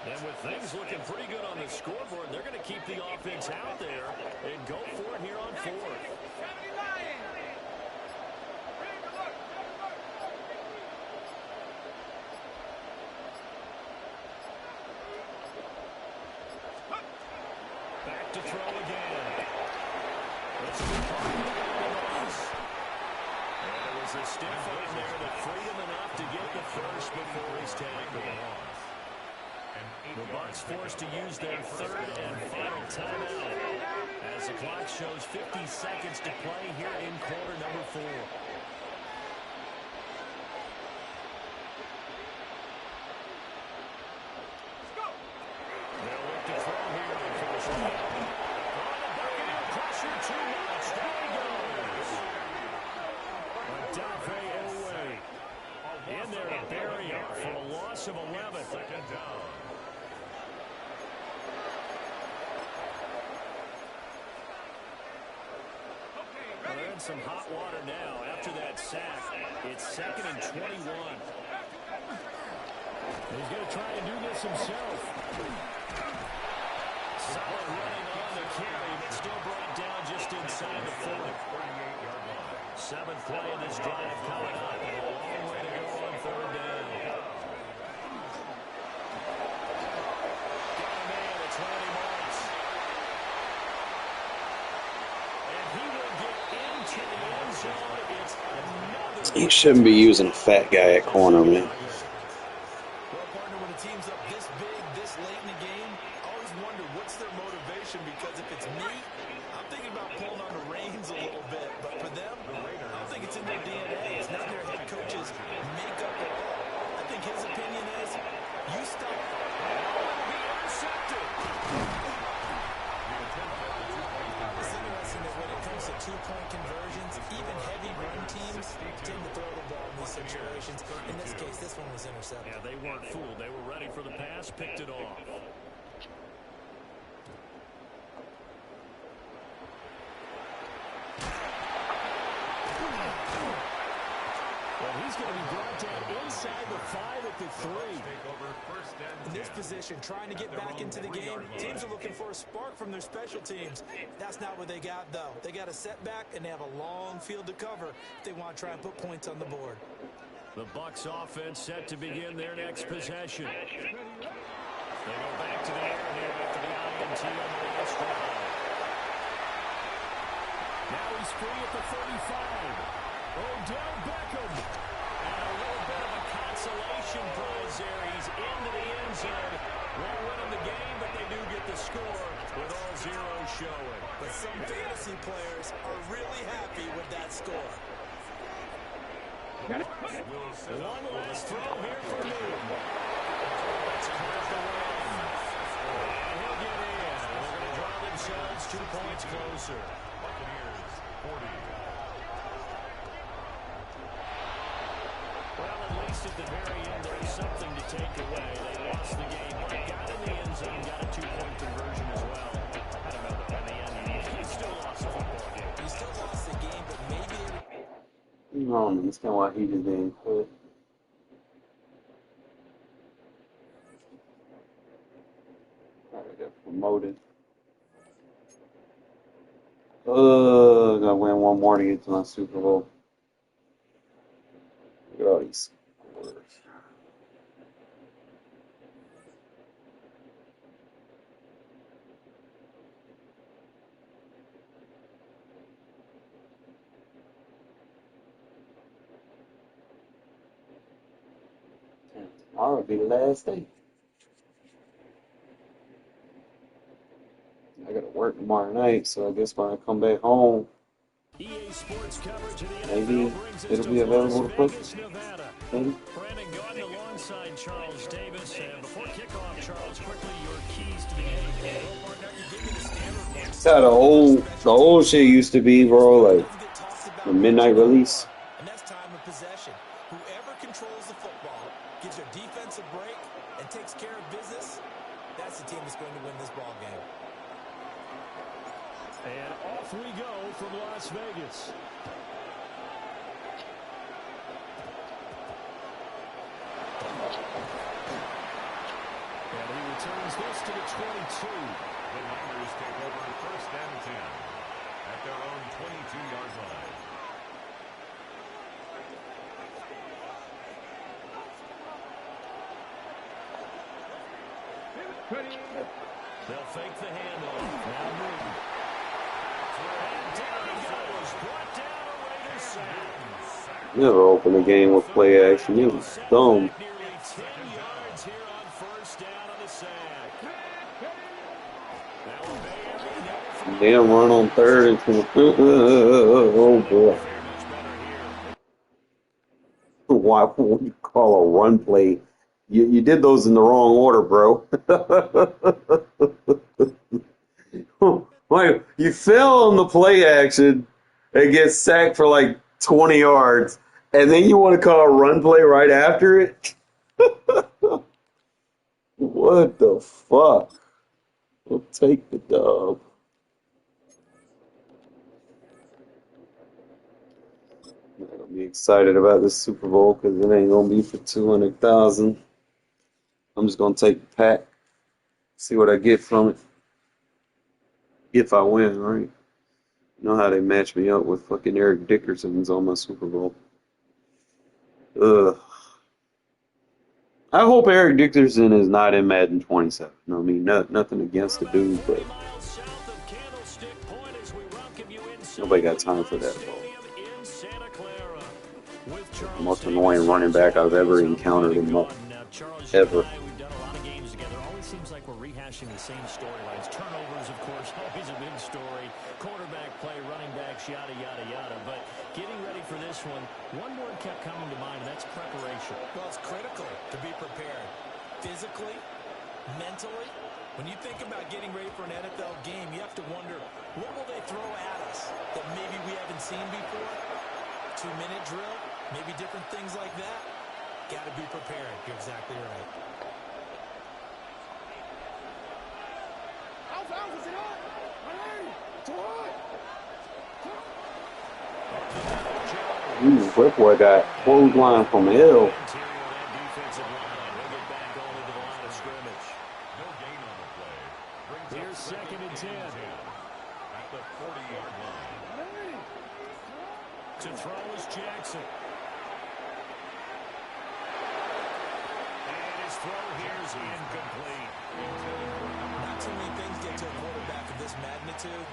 And with things looking pretty good on the scoreboard, they're going to keep the offense out there and go for it here on fourth. Back to throw again. It's a loss. And it was a stiff arm there that freed him enough to get the first before he's tackled. The Bucs forced to use their third and final timeout as the clock shows 50 seconds to play here in quarter number 4. They'll look to throw here on first down. On the Buccaneer pressure too much. There he goes. Adafe Owe in there to bury him for a loss of 11.
Second down.
They're in some hot water now after that sack. It's 2nd and 21.
He's going to try and do this himself.
Solid running on the carry, but still brought down just inside the 40. 7th play of this drive coming up. A long way to go on third down. Got a man, it's Randy Moss. And he will get into the end zone. It's another.
He shouldn't be using a fat guy at corner, man.
Well, partner, when a team's up this big, this late in the game, I always wonder what's their motivation, because if it's me, I'm I'm thinking about pulling on the reins a little bit, but for them, I don't think it's in their DNA. It's not their head coach's makeup at all. I think his opinion is, you stop. It's interesting that when it comes to two-point conversions, even heavy run teams tend to throw the ball in these situations. In this case, this one was intercepted.
Yeah, they weren't fooled. They were ready for the pass, picked it off. Well, he's going to be brought down inside the 5 at the 3.
In this position, trying to get back into the game, teams are looking for a spark from their special teams. That's not what they got, though. They got a setback, and they have a long field to cover if they want to try and put points on the board.
The Bucs offense set to begin their next possession. They go back to the air here after the INT on the last drive. Now he's free at the 35. Odell Beckham. And a little bit of a consolation prize there. He's into the end zone. Won't win in the game, but they do get the score with all zeros showing.
But some fantasy players are really happy with that score.
One last throw here for Newton. That's caught the run. And he'll get in. They're going to draw themselves 2 points closer.
Buccaneers 40.
Well, at least at the very end, there's something to take away. They lost the game, but got in the end zone, got a 2-point conversion as well. I don't know, in the end, he still lost the football game.
He still lost the game, but maybe...
I don't understand why he just didn't quit. Alright, got promoted. Gotta win one more to get to my Super Bowl. Look at all these scores. Tomorrow will be the last day. I gotta work tomorrow night, so I guess when I come back home,
EA Sports coverage of the
maybe
NFL brings us
it'll be available to
Las
put.
Vegas, Nevada.
Maybe.
Brandon Gordon alongside Charles Davis. And before kickoff, Charles, quickly your keys to the game.
That's how the old shit used to be, bro. Like the midnight release.
And that's time of possession. Whoever controls the football, gives their defense a break, and takes care of business, that's the team that's going to win this ball game.
And off we go from Las Vegas. And he returns this to the 22.
The Niners take over 1st and 10 at their own 22-yard line.
They'll fake the handoff. Now Newton. And down he goes. Brought down a Raider sack.
Never open a game with play action. You dumb.
Nearly 10 yards here on 1st down on the sack.
Damn run on 3rd and 20. Oh boy. Why would you call a run play? You did those in the wrong order, bro. Why you fell on the play action and get sacked for like 20 yards, and then you want to call a run play right after it? What the fuck? We'll take the dub. I'm not gonna be excited about this Super Bowl because it ain't gonna be for 200,000. I'm just gonna take the pack, see what I get from it. If I win, right? You know how they match me up with fucking Eric Dickerson's on my Super Bowl. Ugh. I hope Eric Dickerson is not in Madden 27. I mean, nothing against the dude, but nobody got time for that, bro. The most annoying running back I've ever encountered in my ever.
We've done a lot of games together. Always seems like we're rehashing the same storylines. Turnovers, of course, always a big story. Quarterback play, running backs, yada, yada, yada. But getting ready for this one word kept coming to mind, and that's preparation.
Well, it's critical to be prepared. Physically, mentally. When you think about getting ready for an NFL game, you have to wonder, what will they throw at us that maybe we haven't seen before? 2-minute drill, maybe different things like that. Got to be prepared. You're exactly right.
Ooh, that boy got clothesline from hell.
Here's 2nd and 10. At the 40-yard line. To throw is Jackson. And his throw here is incomplete.
Not too many things get to a quarterback of this magnitude,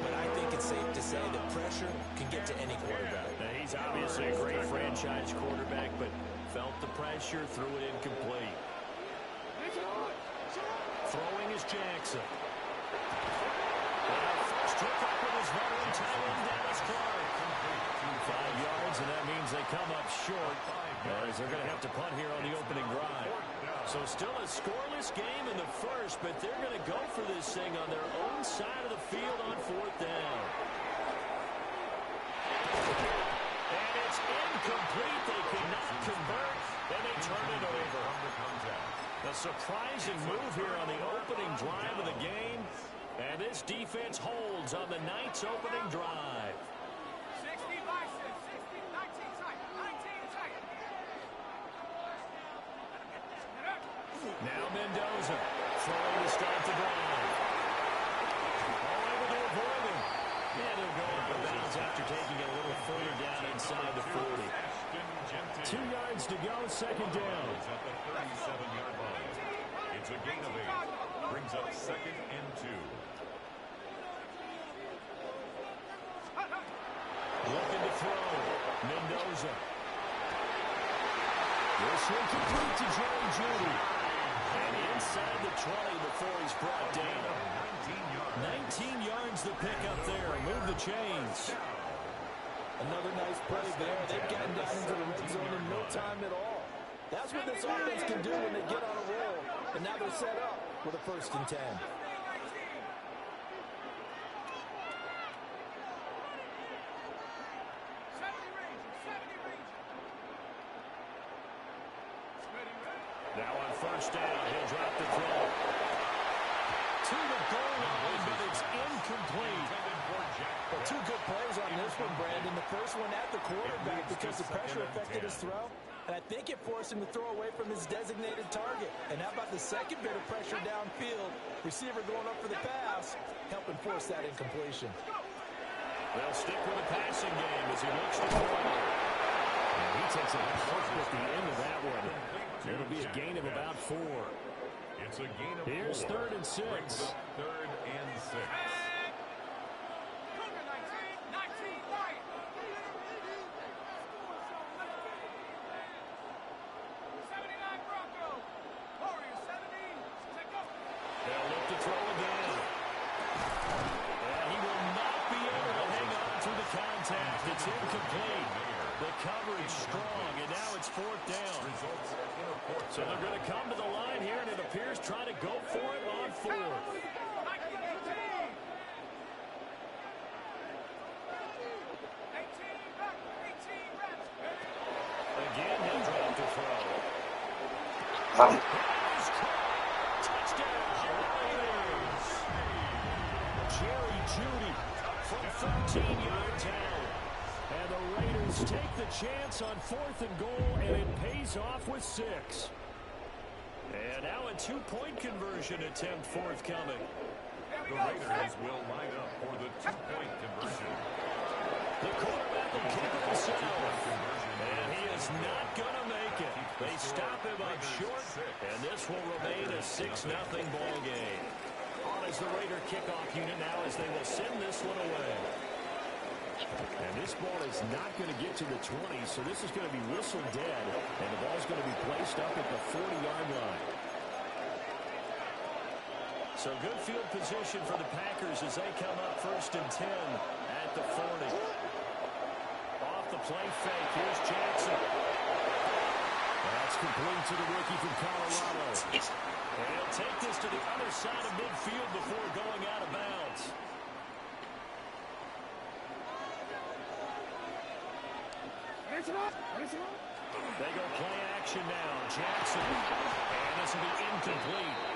but I think it's safe to say that pressure can get to any quarterback.
Now, he's obviously a great franchise quarterback, but felt the pressure, threw it incomplete. Throwing is Jackson. First trip up with his veteran tight end, Dennis Clark. 5 yards, and that means they come up short, as they're going to have to punt here on the opening drive. So still a scoreless game in the first, but they're going to go for this thing on their own side of the field on 4th down. And it's incomplete. They cannot convert, and they turn it over. A surprising move here on the opening drive of the game, and this defense holds on the night's opening drive.
60 Bison, 60, 19 tight, 19 tight.
Now Mendoza throwing to start the drive. All able to avoid him. And he'll go out of bounds after taking it a little further down inside the 40. 2 yards to go, 2nd down.
At the 37-yard line. It's a gain of 8. Brings up 2nd and 2.
Looking to throw. Mendoza. This one complete to Jerry Jeudy. And inside the 20 before he's brought down. 19 yards the pick up there. Move the chains.
Another nice play there. They've gotten down into the red zone in no time at all. That's what this offense can do when they get on a roll. And now they're set up with a 1st and 10.
Now on 1st down, he'll drop the throw. To the goal line, but it's incomplete.
Well, 2 good plays on this one, Brandon. The first one at the quarterback because the pressure affected his throw. And I think it forced him to throw away from his designated target. And how about the second bit of pressure downfield? Receiver going up for the pass, helping force that incompletion.
They'll stick with the passing game as he looks to throw. And he takes a hook at the end of that one. It'll be a gain of about 4.
It's a gain of 4.
Here's 3rd and 6.
3rd and 6.
They'll look to throw again. And he will not be able to hang on through the contact. It's incomplete. The coverage strong, and now it's 4th down. So they're going to come to the line here, and it appears trying to go for it on 4th. Again, he'll drop the throw. Touchdown, Raiders. Jerry Jeudy from 13 yards out. And the Raiders take the chance on 4th and goal, and it pays off with 6. And now a 2-point conversion attempt forthcoming.
The Raiders will line up for the 2-point conversion.
The quarterback will kick it himself. And he is not going to make it. They stop him up short, and this will remain a 6-0 ball game. On as the Raider kickoff unit now as they will send this one away. And this ball is not going to get to the 20, so this is going to be whistled dead, and the ball's going to be placed up at the 40-yard line. So
So good field position for the Packers as they come up 1st and 10 at the 40. Off the play fake, here's Jackson. That's complete to the rookie from Colorado. And he'll take this to the other side of midfield before going out of bounds. They go play action now. Jackson. And this will be incomplete.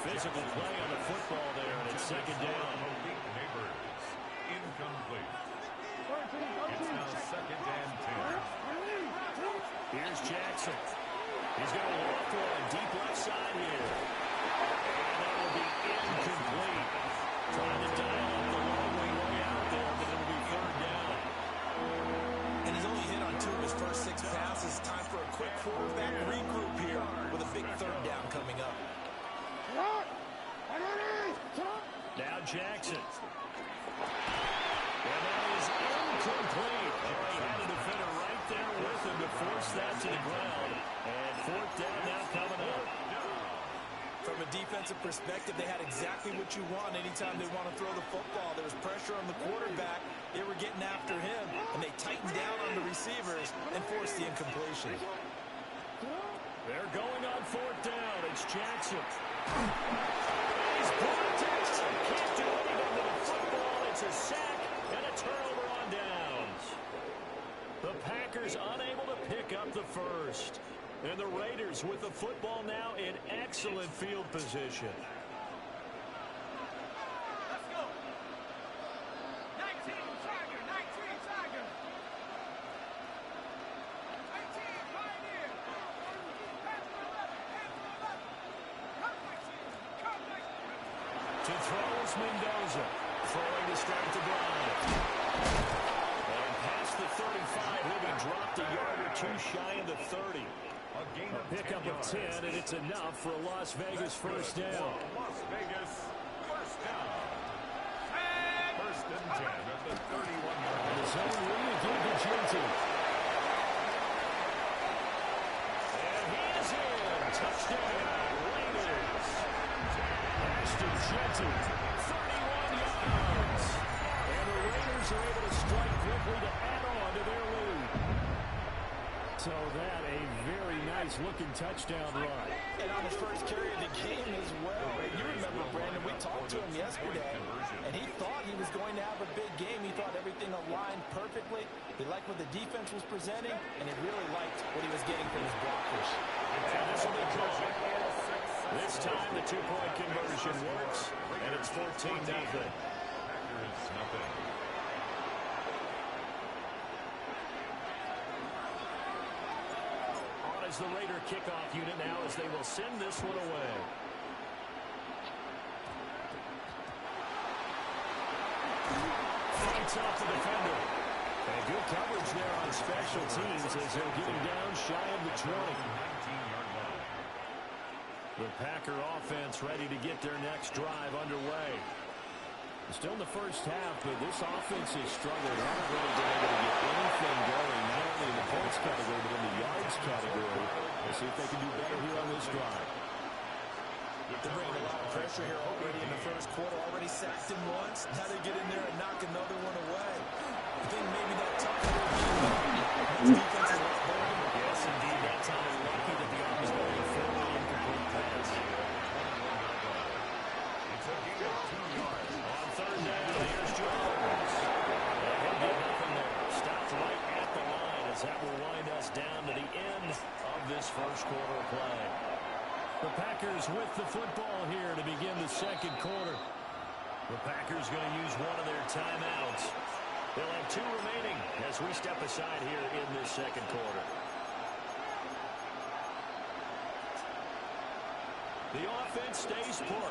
Physical play on the football there, and it's 2nd down.
Incomplete. It's now 2nd and 10.
Here's Jackson. He's got a loft one deep left side here. And that will be incomplete. Trying to dial up the long way out there, but it'll be 3rd down.
And he's only hit on 2 of his first 6 passes. Time for a quick quarterback regroup here with a big 3rd down coming up.
Now Jackson. And that is incomplete. Oh, he had a defender right there with him to force that to the ground. And 4th down now coming up.
From a defensive perspective, they had exactly what you want anytime they want to throw the football. There was pressure on the quarterback. They were getting after him, and they tightened down on the receivers and forced the incompletion.
They're going on 4th down. It's Jackson. He's brought down. Can't do anything with the football. It's a sack and a turnover on downs. The Packers unable to pick up the first. And the Raiders with the football now in excellent field position.
Let's go. 19 Tiger, 19 Tiger. 18 Pioneer. Hands to 11, hands to 11. Come 19, come 19.
To throw is Mendoza. Throwing to start the drive. And past the 35, he'll be dropped a yard or 2 shy of the 30. A pickup of 10, and it's enough for a Las Vegas first down.
Las Vegas first down. 1st and 10 at the 31-yard line.
The zone read again to Genty. And he is in. Touchdown, Raiders. Ashton Genty, 31 yards. And the Raiders are able to strike quickly to add on to their lead. So that a very nice-looking touchdown run.
And on his first carry of the game as well. And you remember, Brandon, we talked to him yesterday, and he thought he was going to have a big game. He thought everything aligned perfectly. He liked what the defense was presenting, and he really liked what he was getting from his blockers.
And this will be close. This time the 2-point conversion works, and it's 14-0.
Packers nothing.
As the Raider kickoff unit now as they will send this one away. Fights off the defender. And good coverage there on special teams as they'll get him down shy of the 20.
19-yard line.
The Packer offense ready to get their next drive underway. Still in the first half, but this offense has struggled. They haven't really been able to get anything going, not only in the points category, but in the yards category. We'll see if they can do better here on this drive.
They're bringing a lot of pressure here already in the first quarter. Already sacked him once. Now they get in there and knock another one away. I think maybe that time will be defense is not holding.
Yes, indeed. That time is lucky that the offense got a fairly incomplete pass.
It's a gain of 2 yards.
On 3rd down, here's Jones. And he'll get nothing there. Stopped right at the line as that will wind us down to the end of this first quarter play. The Packers with the football here to begin the second quarter. The Packers going to use one of their timeouts. They'll have 2 remaining as we step aside here in this second quarter. The offense stays put.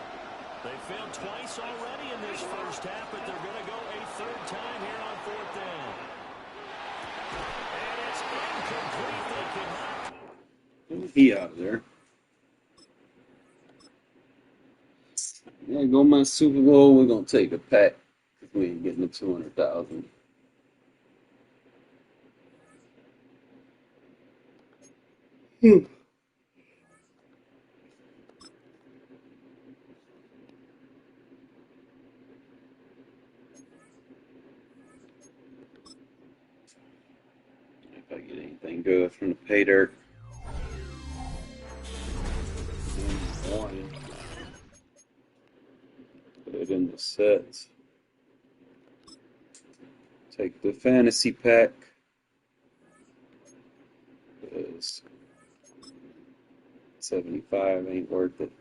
They failed twice already in this first half, but they're going to go a 3rd time here on 4th down. And it's incomplete. They cannot.
He out of there. Yeah, go my Super Bowl. We're gonna take a pack if we ain't getting the 200,000. good from the pay dirt. Put it in the sets. Take the fantasy pack. 'Cause 75 ain't worth it.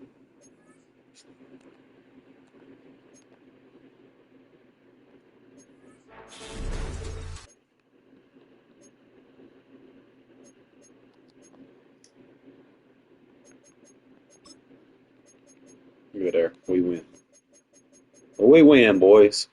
Look at there. We win. We win, boys.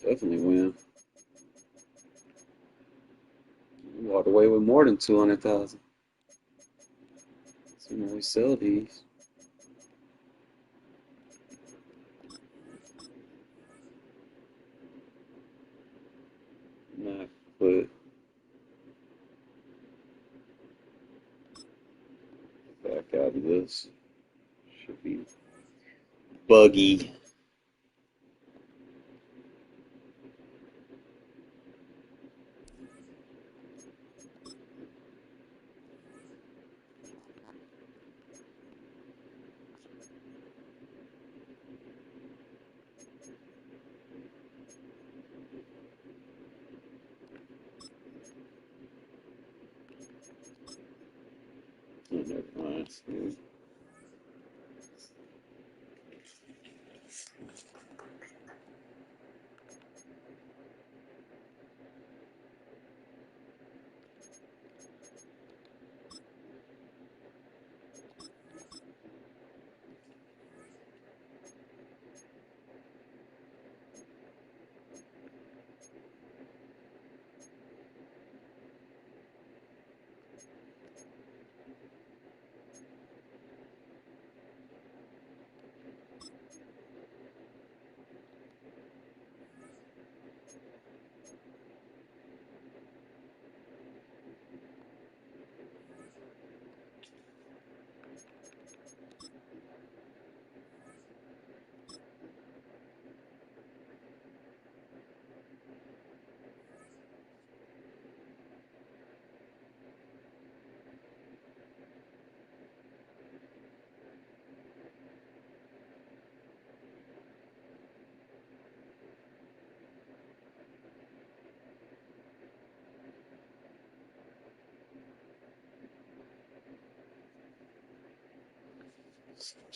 Definitely win. We walked away with more than 200,000. So when we sell these. Not put back out of this. Should be buggy. Oh, never mind.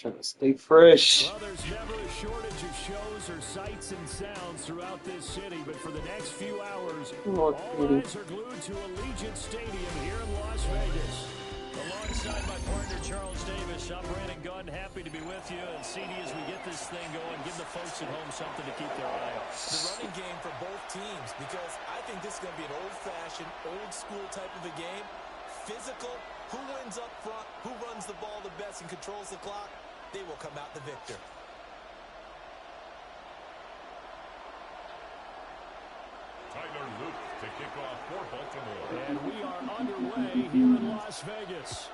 Trying to stay fresh.
Well, there's never a shortage of shows or sights and sounds throughout this city, but for the next few hours, all eyes are glued to Allegiant Stadium here in Las Vegas. Alongside my partner, Charles Davis, I'm Brandon Gunn, happy to be with you. And CD, as we get this thing going, give the folks at home something to keep their eye on.
The running game for both teams, because I think this is going to be an old-fashioned, old-school type of a game. Physical, who wins up front, who runs the ball the best and controls the clock, they will come out the victor.
Tyler Luke to kick off for Baltimore.
And we are underway here in Las Vegas.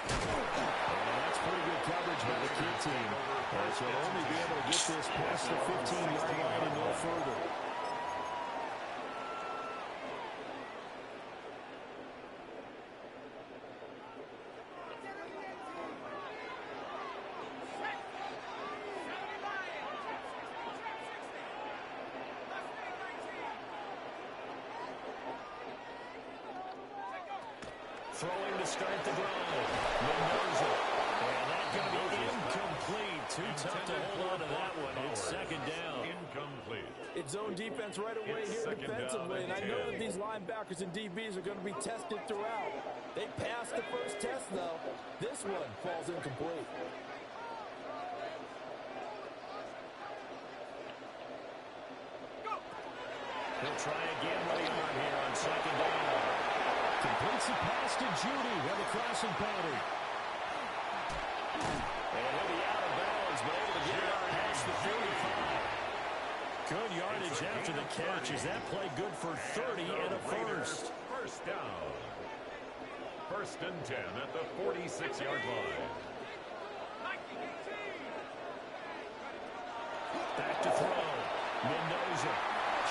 And that's pretty good coverage by the kid team. As they'll only be able to get this past the 15-yard line and no further. Throwing to start the drive. Mendoza. And that's going to be incomplete. Too tough to hold on to that one. It's second down.
Incomplete.
It's zone defense right away
It's
here
second
defensively.
down
And I know
and 10.
that these linebackers and DBs are going to be tested throughout. They passed the first test, though. This one falls incomplete.
He'll try again with the arm here on second down. Completes the pass to Judy with a crossing pattern. And he'll be out of bounds, but able to reach the 35. Good yardage after the catch. Is that play good for 30 and a first?
First down. 1st and 10 at the 46-yard line.
Back to throw. Mendoza.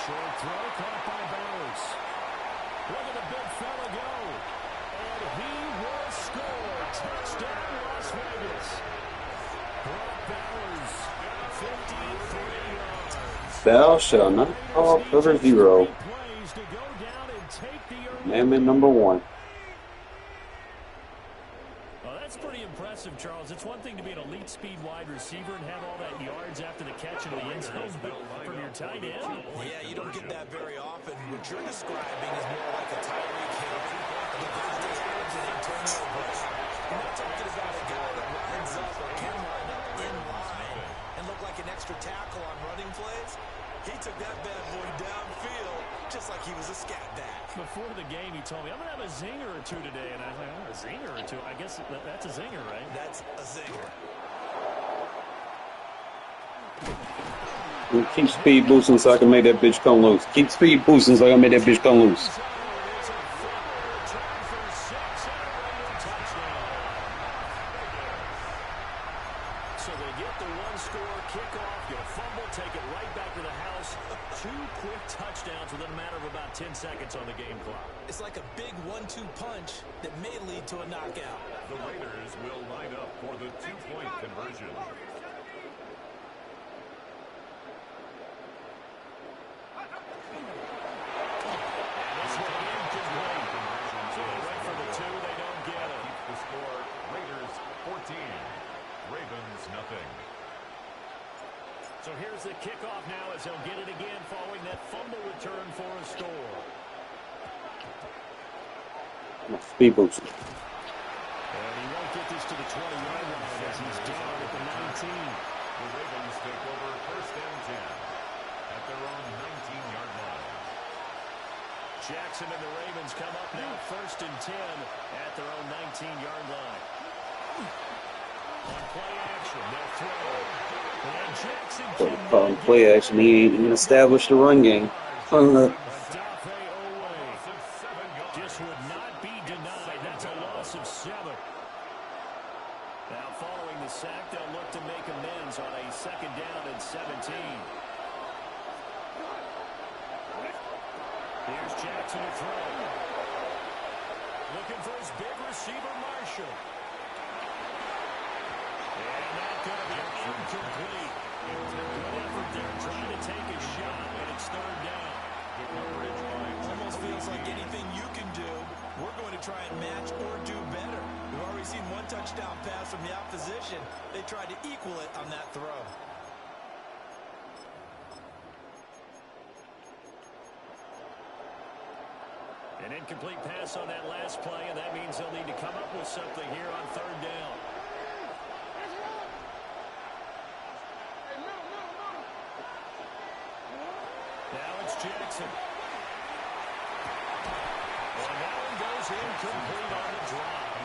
Short throw caught by Bowers. Look at the big fella go. And he will score. Touchdown, Las Vegas. Brock Bowers, 53 yards.
Thou shall not fall cover zero. Amendment number 1.
Well, that's pretty impressive, Charles. It's one thing to be an elite speed wide receiver and have all that yards after the catch into the end zone, but from your tight end.
Yeah, you don't get that very often. What you're describing is more like a Tyreek Hill, the Virgil Adams and Antonio Brown. You're not talking about a guy that lines up or can line up in line and look like an extra tackle on running plays. He took that bad boy downfield just like he was a scat back.
Before the game, he told me, I'm going to have a zinger or two today. And I was like, oh, a zinger or two? I guess that's a zinger, right?
That's a zinger.
Keep speed boosting so I can make that bitch come loose. Keep speed boosting so I can make that bitch come loose.
So they get the one-score kickoff, get a fumble, take it right back to the house. 2 quick touchdowns within a matter of about 10 seconds on the game clock.
It's like a big 1-2 punch that may lead to a knockout.
The Raiders will line up for the 2-point conversion.
This one incomplete. So they went for the 2, they don't get it.
The score, Raiders 14, Ravens nothing.
So here's the kickoff now as he'll get it again following that fumble return for a score.
Speed boosting.
And he won't get this to the 20-yard line as he's down at the 19.
The Ravens take over 1st and 10 at their own 19-yard line.
Jackson and the Ravens come up now 1st and 10 at their own 19-yard line. On play action, they'll throw. And Jackson
Play action. He ain't even established the run game.
Just would not be denied. That's a loss of 7. Now following the sack, they'll look to make amends on a 2nd down and 17. Here's Jackson to throw. Looking for his big receiver, Marshall. And that's going to be incomplete. Good effort there, trying to take a shot, and it's 3rd down.
Almost feels like anything you can do, we're going to try and match or do better. We've already seen 1 touchdown pass from the opposition. They tried to equal it on that throw.
An incomplete pass on that last play, and that means they'll need to come up with something here on 3rd down. Now it's Jackson. And that one goes incomplete on the drive.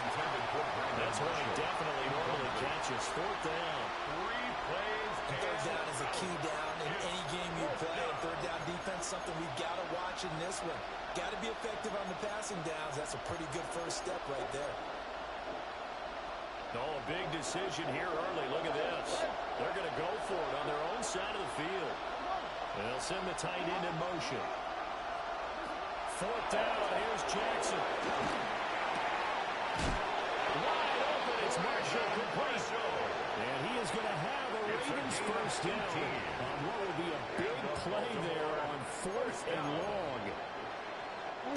That's one he definitely normally catches. 4th down.
3 plays.
And 3rd down is a key down in any game you play. And 3rd down defense, something we've got to watch in this one. Got to be effective on the passing downs. That's a pretty good first step right there.
Oh, a big decision here early. Look at this. They're going to go for it on their own side of the field. They'll send the tight end in motion. 4th down. Here's Jackson. Wide open. It's Marshall complete. And he is going to have a Ravens first down. What will be a big play there on 4th and long.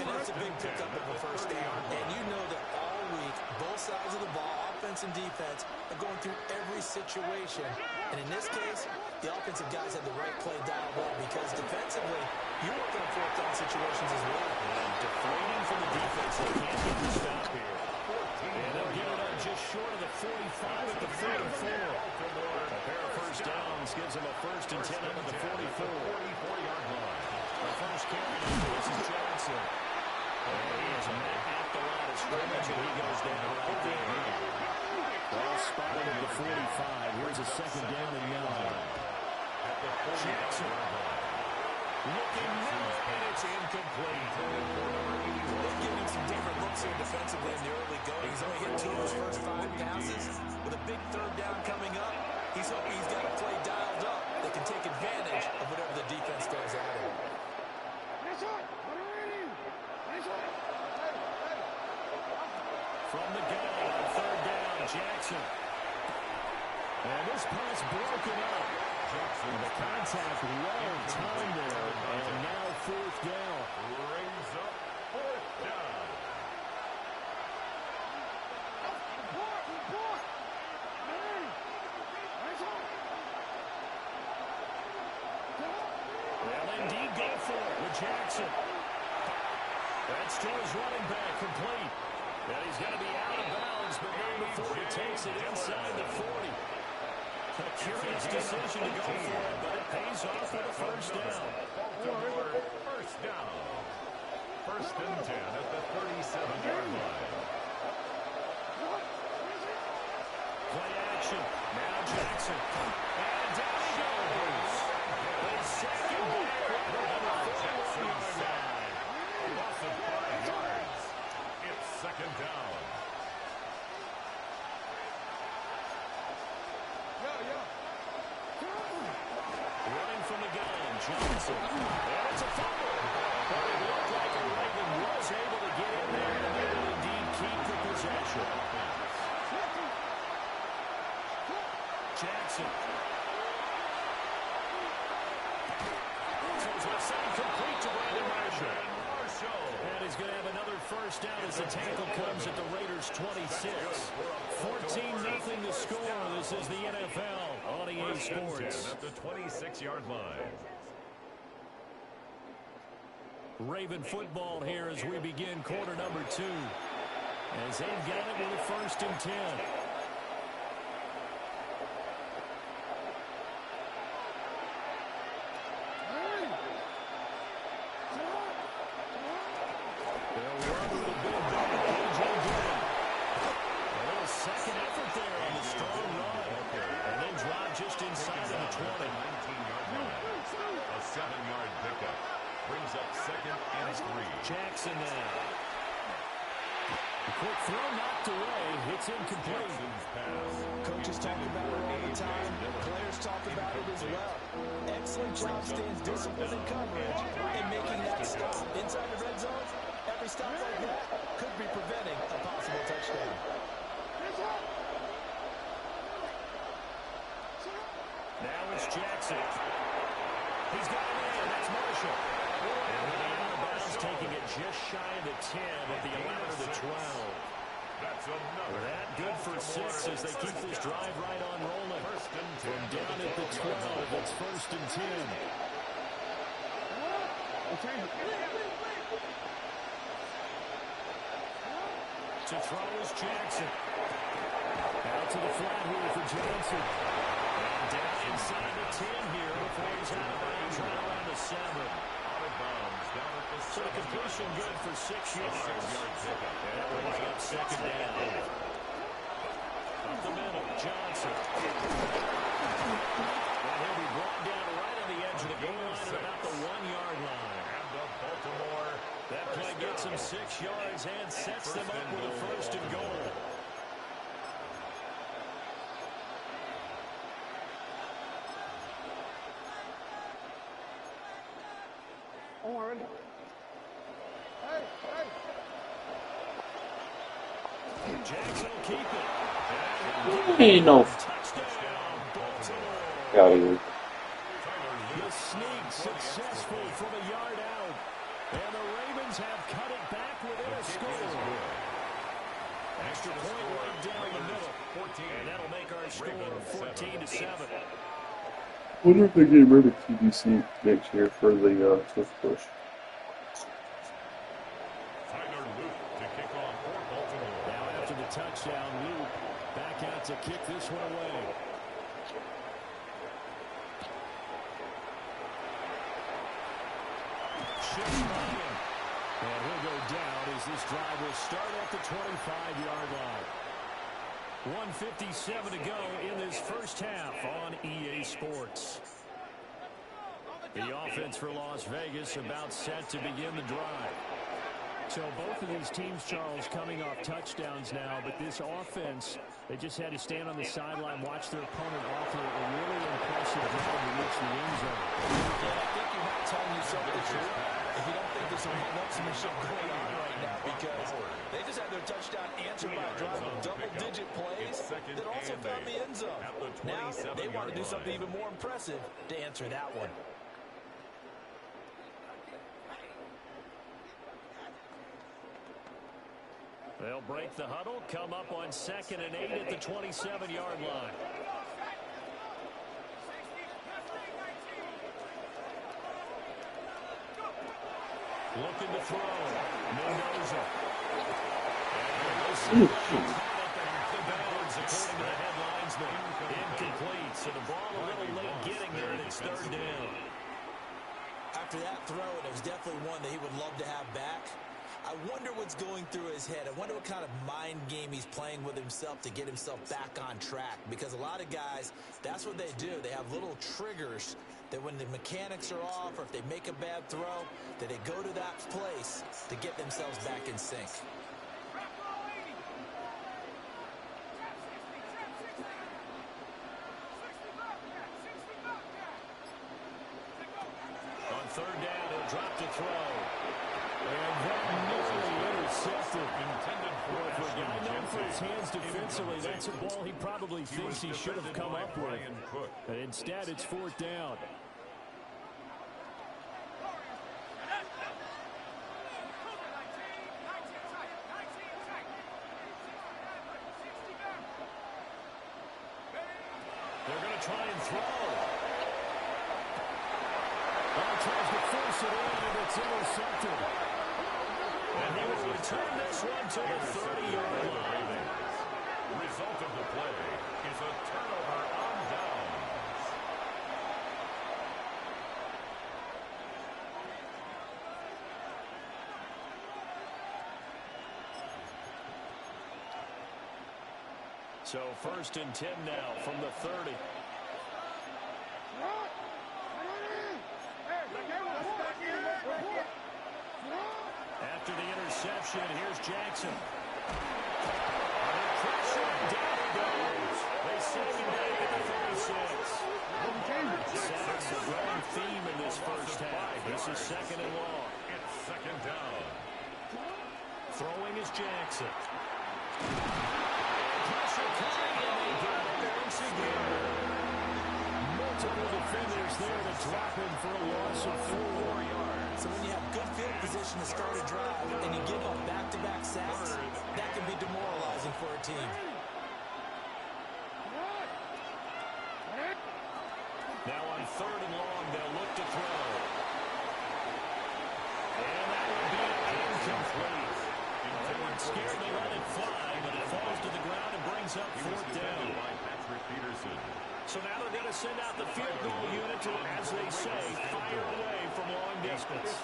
And that's a big pickup of a first down. And you know that all week, both sides of the ball, offense and defense, are going through every situation. And in this case, the offensive guys had the right play dialed up because defensively, you're working on 4th down situations as well.
And deflating from the defense, they can't get the stop here. And they'll get it up just short of the 45 at the 44. A pair of first downs gives them a 1st and 10 up at the 44-yard line. The first carry, this is Jackson. And he is at the line of scrimmage, and he goes down right there. Ball spotted at the 45. Here's a 2nd down and 9.
Jackson. Looking now, and it's incomplete.
They've given him some different looks here defensively in the early going. He's only hit 2 of his first 5 passes. With a big third down coming up, he's hoping he's got a play dialed up that can take advantage of whatever the defense throws at him.
From the gun on third down, Jackson. And this pass broken up. And the contact well timed there. And now fourth down.
Brings up fourth down.
They'll indeed go for it with Jackson. That's to his running back, complete. And he's going to be out of bounds, but not before he takes it inside the 40. A curious decision to go for it, but it pays off for the first down.
Baltimore, first down. First and 10 at the 37-yard line.
Play action. Now Jackson. And down he goes. The second back right on the 41-yard line.
Loss of 5 yards. It's second down.
Running from the gun, Johnson. And it's a fumble. But it looked like a Raven was able to get in there and they will indeed keep the possession. Jackson. Throws one side complete to Brandon Marshall. And he's going to have another first down as the tackle comes at the Raiders' 26. 14-0 the score. This is the NFL on EA Sports.
At the 26-yard line.
Raven football here as we begin quarter number 2. As they've got it with a first and 10. Jackson now. The quick throw knocked away. It's incomplete.
Coaches talk about it all the time. Players talk about it as well. Excellent job staying disciplined in coverage and making that stop. Inside the red zone, every stop like that could be preventing a possible touchdown.
Now it's Jackson. He's got it in. That's Marshall. And with the out of bounds, taking it just shy of the 10 at the 11 of the 12.
That's another.
That good for 6 as they keep this drive right on rolling. From down at the 12, it's first and 10. To throw is Jackson. Out to the flat here for Johnson. And down inside the 10 here before he's out of bounds right around the 7.
Out of bounds down at the 7.
So the completion good for 6 yards. And it brings up second down. Up the middle, Johnson. And he'll be brought down right on the edge of the goal line at about the 1-yard line.
And the Baltimore.
That play gets them 6 yards and sets them up with a first and goal. Jackson will keep it.
Ain't no. Got it.
The sneak successful from a yard out. And the Ravens have cut it back within a score. Extra point right down the middle. And that'll make our score 14-7.
Wonder if they get rid of TBC next year for the Swift push.
Now after the touchdown, Luke back out to kick this one away. And he'll go down as this drive will start at the 25-yard line. 1:57 to go in this first half on EA Sports. The offense for Las Vegas about set to begin the drive. So both of these teams, Charles, coming off touchdowns now, but this offense, they just had to stand on the sideline, watch their opponent offer a really impressive drive to reach the end zone.
Yeah, I think you're not telling yourself the truth if you don't think there's some one-upsmanship going on right now, because they just had their touchdown answered by a drive of double-digit plays that also found the end zone. Now they want to do something even more impressive to answer that one.
They'll break the huddle, come up on 2nd and 8 at the 27-yard line. Looking to throw. Mendoza. According to the headlinesman. Incomplete. So the ball a little late getting there, and it's 3rd down.
After that throw, it was definitely one that he would love to have back. I wonder what's going through his head. I wonder what kind of mind game he's playing with himself to get himself back on track. Because a lot of guys, that's what they do. They have little triggers that when the mechanics are off or if they make a bad throw, that they go to that place to get themselves back in sync.
On 3rd down, he'll drop to throw. And that nearly intercepted. Well, for a guy known for his hands defensively, that's a ball he probably thinks he should have come up with. But instead, it's 4th down. They're going to try and throw. Tries to force it in, and it's intercepted. And he will return this one to the 30-yard line.
Result of the play is a turnover on downs.
So 1st and 10 now from the 30. After the interception, here's Jackson. Under pressure, down he goes. They send him back at the 36. Sacks a growing theme in this first half. This is 2nd and long.
It's 2nd down.
Throwing is Jackson. Pressure coming, and they got it once again. Multiple defenders there to drop him for a loss of 4 yards.
So when you have good field position to start a drive and you give up back-to-back sacks, that can be demoralizing for a team.
Now on 3rd and long, they'll look to throw. And that will be incomplete. They weren't scared, they let it fly, but it falls to the ground and brings up 4th down. So now they're going to send out the field goal unit to, as they say, fire away from long distance.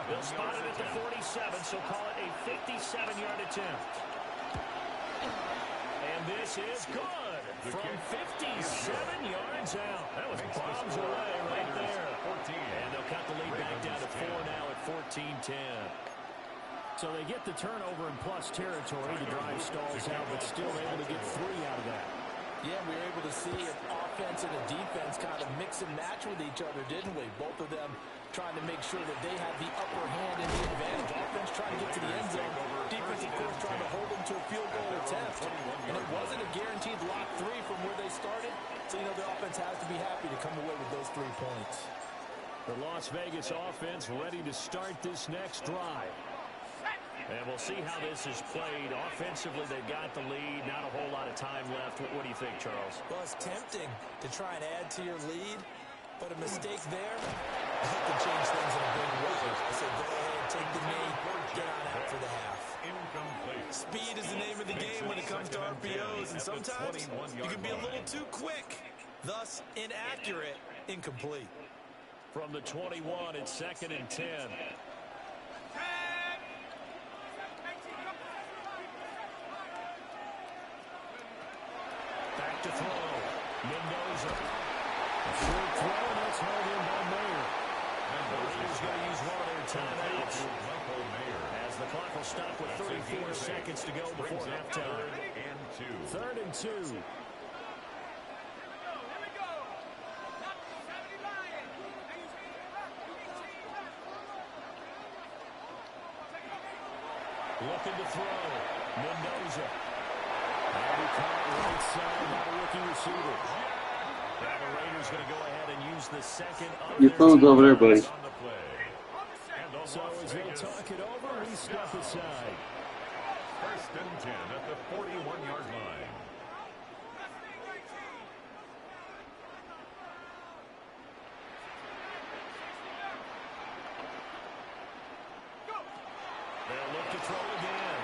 They'll spot it at the 47, so call it a 57-yard attempt. And this is good from 57 yards out. That was bombs away right there. And they'll cut the lead back down to 4 now at 14-10. So they get the turnover in plus territory. The drive stalls out, but still able to get 3 out of that.
Yeah, we were able to see an offense and a defense kind of mix and match with each other, didn't we? Both of them trying to make sure that they had the upper hand and the advantage. Offense trying to get to the end zone. Defense, of course, trying to hold them to a field goal attempt. And it wasn't a guaranteed lock 3 from where they started. So, you know, the offense has to be happy to come away with those 3 points.
The Las Vegas offense ready to start this next drive. And we'll see how this is played. Offensively, they've got the lead. Not a whole lot of time left. What do you think, Charles?
Well, it's tempting to try and add to your lead, but a mistake there can change things in a big way. So go ahead, take the knee, get on out for the half.
Incomplete.
Speed is the name of the game when it comes to RPOs, and sometimes you can be a little too quick, thus inaccurate, incomplete.
From the 21, it's 2nd and 10. Back to throw. Mendoza. Short throw, and that's held in by Mayer.
Mendoza's going to use one of their timeouts. As the clock will stop with 34 seconds to go before halftime.
Third and two.
Looking to throw. Mendoza.
And he caught right side by the rookie receiver.
Now the Raiders going to go ahead and use the second of
Your
their
phone's over there, buddy.
timeouts on the play.
So as they talk it over, we step aside.
First and 10 at the 41-yard line.
They'll look to throw again.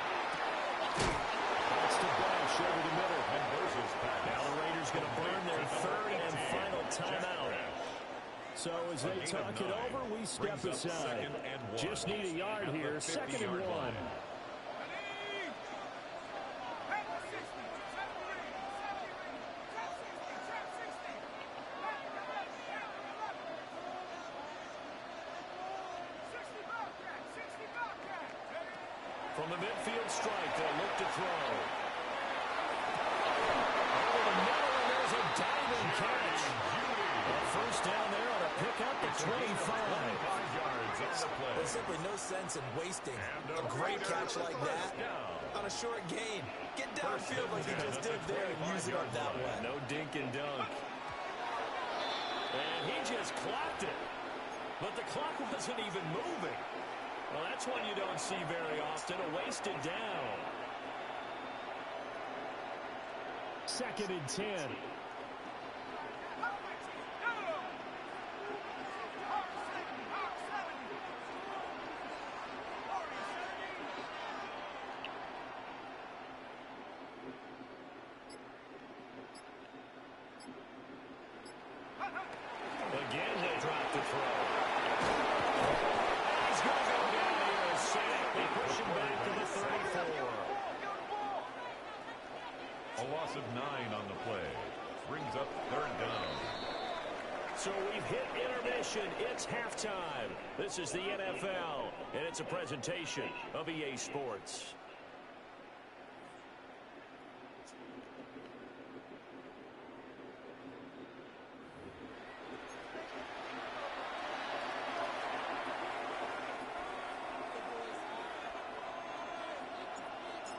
That's the dash over the middle.
Mendoza's pass.
Now the Raiders going to burn their third and final timeout.
So as they talk it over, we step aside. Just need a yard here. Second and one.
From the midfield strike, they'll look to throw. Over the middle, and there's a diving catch. First down there on a pickup at 25.
There's simply no sense in wasting a great catch like that on a short gain. Get downfield like he just did there and use it up that way.
No dink and dunk. And he just clocked it. But the clock wasn't even moving. Well, that's one you don't see very often, a wasted down.
Second and 10.
Again, they drop the throw. He's going to go down here as sack. They push him back to the 34.
A loss of 9 on the play. Brings up third down.
So we've hit intermission. It's halftime. This is the NFL, and it's a presentation of EA Sports.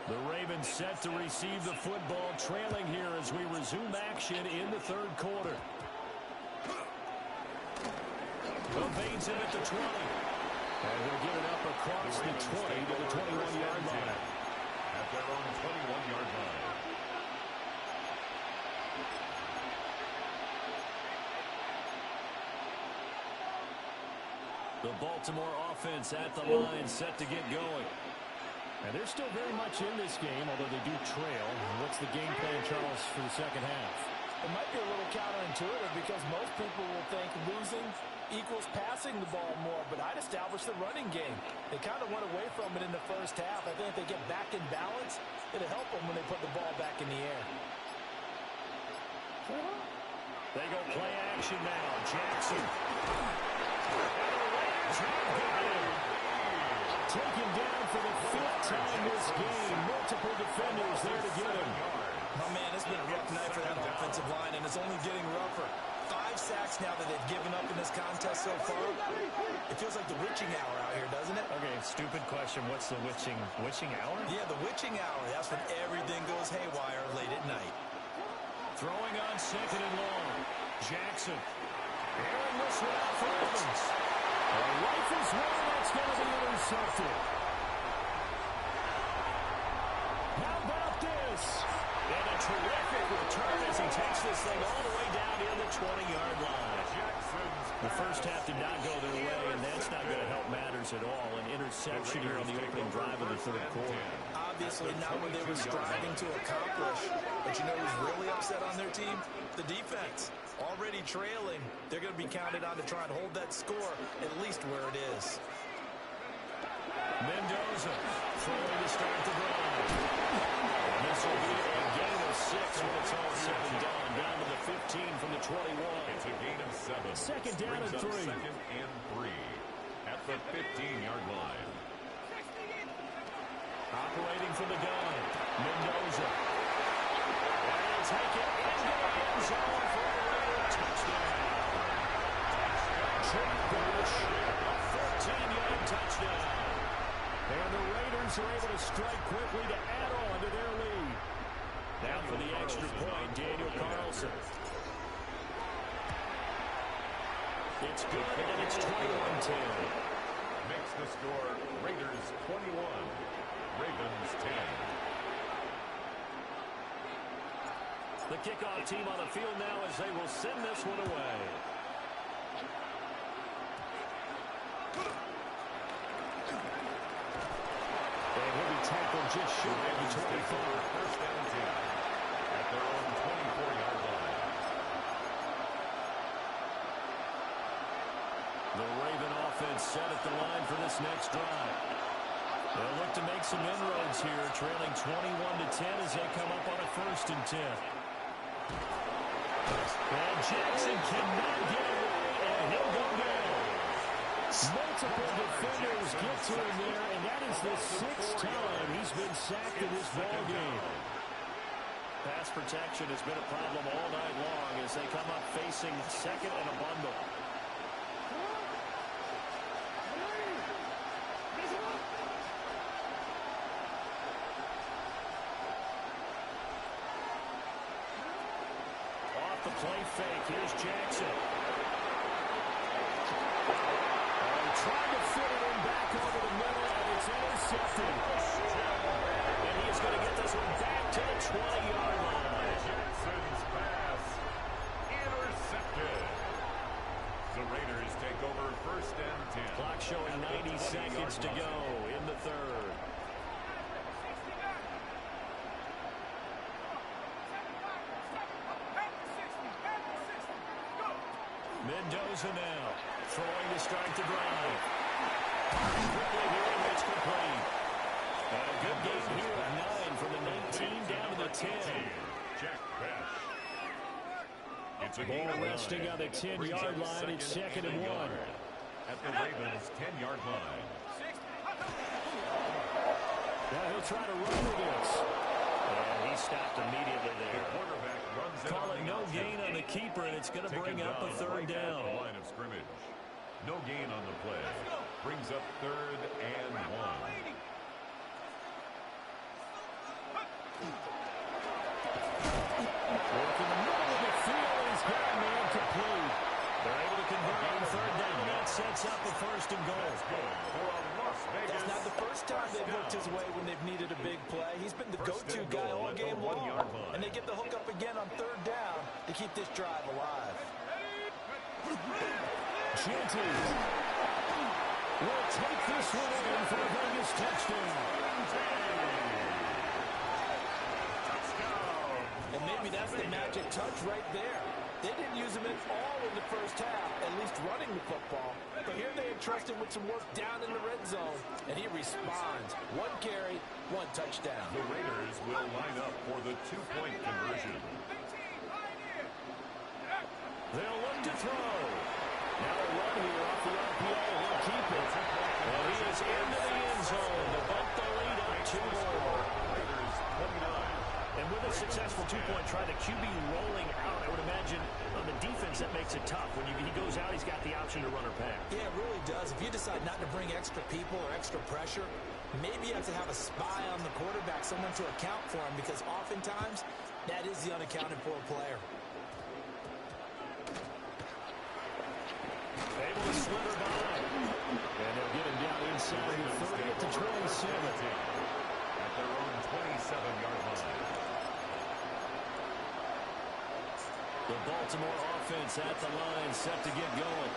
The Ravens set to receive the football, trailing here as we resume action in the third quarter. Evades him at the 20.
And they'll get it up across the 20 to the 21-yard line.
At their own 21-yard line.
The Baltimore offense at the line, set to get going.
And they're still very much in this game, although they do trail. What's the game plan, Charles, for the second half?
It might be a little counterintuitive because most people will think losing equals passing the ball more, but I'd establish the running game. They kind of went away from it in the first half. I think if they get back in balance, it'll help them when they put the ball back in the air.
They go play action now. Jackson. And the Raiders have got him.
Taken down for the fifth time this game. Multiple defenders there to get him.
Oh, man, it's been a rough night for that offensive line, and it's only getting rougher. 5 sacks now that they've given up in this contest so far. It feels like the witching hour out here, doesn't it?
Okay, stupid question. What's the witching hour?
Yeah, the witching hour. That's when everything goes haywire late at night.
Throwing on second and long. Jackson. Aaron this one out for Evans.
A rifles one that's going to be intercepted. How about this?
And a terrific return as he takes this thing all the way down near the 20-yard line. The first half did not go their way, and that's not going to help matters at all. An interception here on the opening drive of the third quarter.
Obviously not what they were striving to accomplish. But you know who's really upset on their team? The defense. Already trailing. They're going to be counted on to try and hold that score at least where it is.
Mendoza throwing to start the drive. And this will be a gain of 6 when it's all said and done. Down to the 15 from the 21.
It's a gain of
Second down and 3.
Second and 3 at the 15-yard line.
Operating from the gun, Mendoza. And he'll take it into the end zone for a Raider touchdown. Trey Bush, a 14-yard touchdown. And the Raiders are able to strike quickly to add on to their lead. Now for the extra point, Daniel Carlson. It's good, and it's 21-10.
Makes the score Raiders 21, Ravens 10.
The kickoff team on the field now as they will send this one away. And he'll be tackled just short of the 25.
First down and 10 at their own 24-yard line.
The Raven offense set at the line for this next drive. They'll look to make some inroads here, trailing 21-10 as they come up on a 1st and 10. And Jackson cannot get away, and he'll go down. Multiple defenders get to him there, and that is the 6th time he's been sacked in this ballgame. Pass protection has been a problem all night long as they come up facing second and a bundle. The play fake. Here's Jackson. And trying to fit it in back over the middle, and it's intercepted. And he is going to get this one back to the 20-yard line.
Jackson's pass intercepted. The Raiders take over 1st and 10.
Clock showing 90 seconds to go in the 3rd. Mendoza now, throwing to start the drive. Quickly here, and it's complete. And a good game here of 9 from the 19 down to the 10.
Jack Bech. It's a
Ball resting on the 10-yard line. It's 2nd and 1.
At the Ravens' 10-yard line.
Now he'll try to run with this. And he stopped immediately there.
The quarterback runs it
Call
on
it
the
no
outside.
gain on the keeper, and it's going to bring up a 3rd down.
The line of scrimmage. No gain on the play. Brings up 3rd and 1.
Working the middle of the field, he's got a man complete. They're able to convert on 3rd down. That sets up a 1st and goal.
That's not the first time they've looked his way when they've needed a big play. He's been the go-to guy all game long. And they get the hook up again on 3rd down to keep this drive alive.
Genty will take this one in for a Vegas touchdown.
And maybe that's the magic touch right there. They didn't use him at all in the first half, at least running the football. But here they entrust him with some work down in the red zone, and he responds. 1 carry, 1 touchdown.
The Raiders will line up for the 2-point conversion.
They'll look to throw. Now a run here off the RPO. He'll keep it. And he is into the end zone to bump the lead up 2 more.
Raiders 29.
And with a successful 2-point try, the QB rolling out, I would imagine on the defense that makes it tough. When he goes out, he's got the option to run or pass.
Yeah, it really does. If you decide not to bring extra people or extra pressure, maybe you have to have a spy on the quarterback, someone to account for him, because oftentimes that is the unaccounted for player.
Able to slither by. And they'll get him down inside the 30 to 27.
At their own 27-yard line.
The Baltimore offense at the line, set to get going.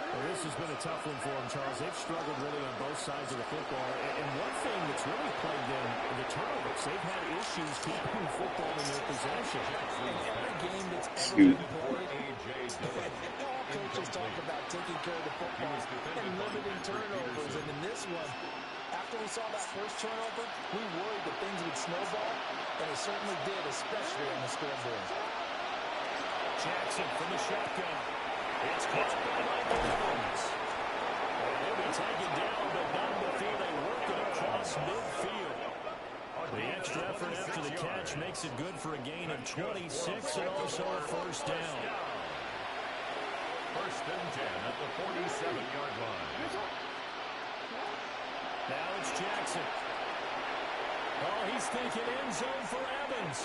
Well, this has been a tough one for them, Charles. They've struggled really on both sides of the football. And one thing that's really plagued them, the turnovers. They've had issues keeping football in their possession.
In every game that's ever been played, all coaches talk about taking care of the football and limiting turnovers. And in this one, after we saw that first turnover, we worried that things would snowball, and it certainly did, especially on the scoreboard.
Jackson from the shotgun.
It's caught by Michael Evans. And he'll be taken down, but not before they work it across midfield. The extra effort after the catch makes it good for a gain of 26 and also a first down.
First and 10 at the 47-yard line.
Now it's Jackson. Oh, he's thinking end zone for Evans.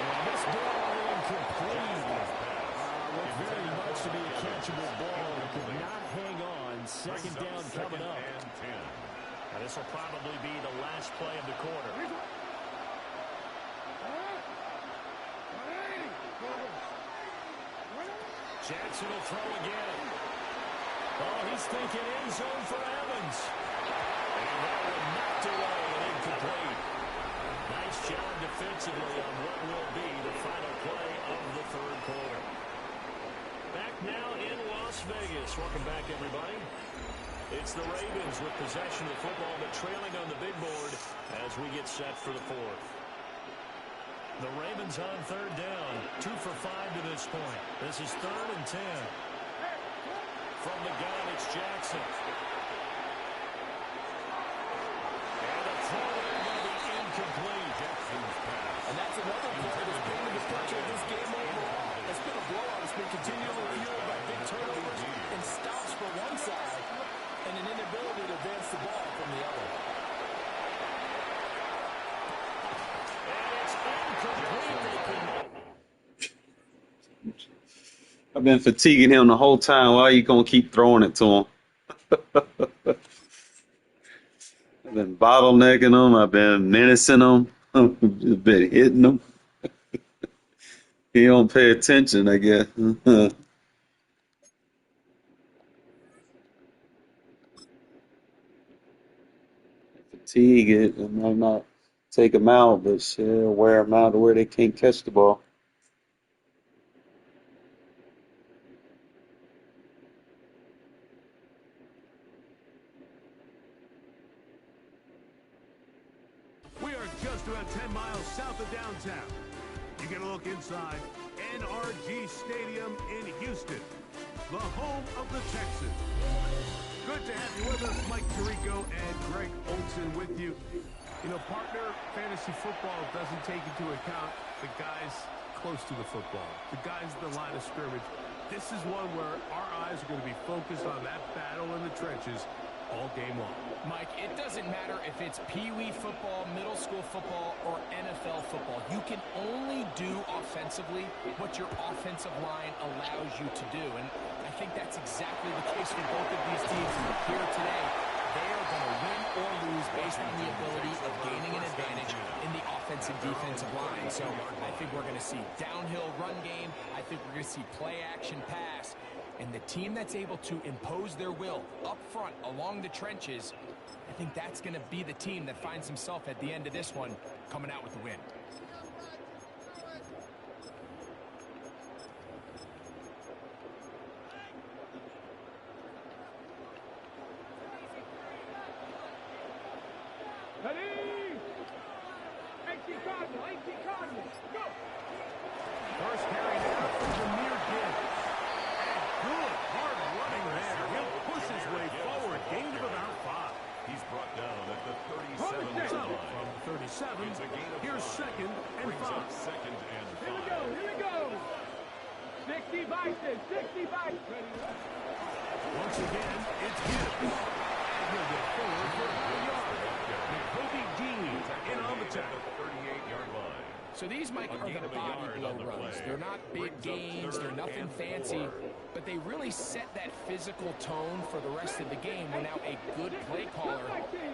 And this ball incomplete. Looked very much to be a catchable ball. Could not hang on. Second down coming up.
Now this will probably be the last play of the quarter. Jackson will throw again. Oh, he's thinking end zone for Evans. And that one knocked away and incomplete. Nice job defensively on what will be the final play of the third quarter. Back now in Las Vegas. Welcome back, everybody. It's the Ravens with possession of the football, but trailing on the big board as we get set for the fourth. The Ravens on third down. 2 for 5 to this point. This is 3rd and 10. From the gun, it's Jackson. And a throw there going to be incomplete.
And that's another play that's bringing the picture of this game overall. It's been a blowout. It's been continually fueled by big turnovers and stops for one side and an inability to advance the ball from the other.
I've been fatiguing him the whole time. Why are you going to keep throwing it to him? I've been bottlenecking him. I've been menacing him. I've been hitting him. He don't pay attention, I guess. Fatigue it. I might not take him out, but shit, wear him out to where they can't catch the ball.
We are just about 10 miles south of downtown. You get a look inside NRG Stadium in Houston, the home of the Texans. Good to have you with us, Mike Tirico and Greg Olson with you. You know, partner, fantasy football doesn't take into account the guys close to the football, the guys in the line of scrimmage. This is one where our eyes are going to be focused on that battle in the trenches all game long.
Mike, it doesn't matter if it's Pee-wee football, middle school football, or NFL football. You can only do offensively what your offensive line allows you to do. And I think that's exactly the case for both of these teams here today. They are going to win or lose based on the ability of gaining an advantage in the offensive defensive line. So I think we're going to see downhill run game. I think we're going to see play action pass. And the team that's able to impose their will up front along the trenches, I think that's going to be the team that finds himself at the end of this one coming out with the win.
First carry now is a near give. Good, hard running there. He'll push his way forward. Gain of about 5.
He's brought down at the 37
So,
line.
from 37,
It's a gain of
here's
5.
2nd and
Brings
5.
up 2nd and 5.
Here we go. 60 Bison, 60 Bison.
Once again, it's Gibbs. And he'll get forward for about a yard. Kobe Dean in on the tackle.
38-yard line.
So these, Mike, are the body blow runs. They're not big gains. They're nothing fancy. But they really set that physical tone for the rest of the game where now a good play caller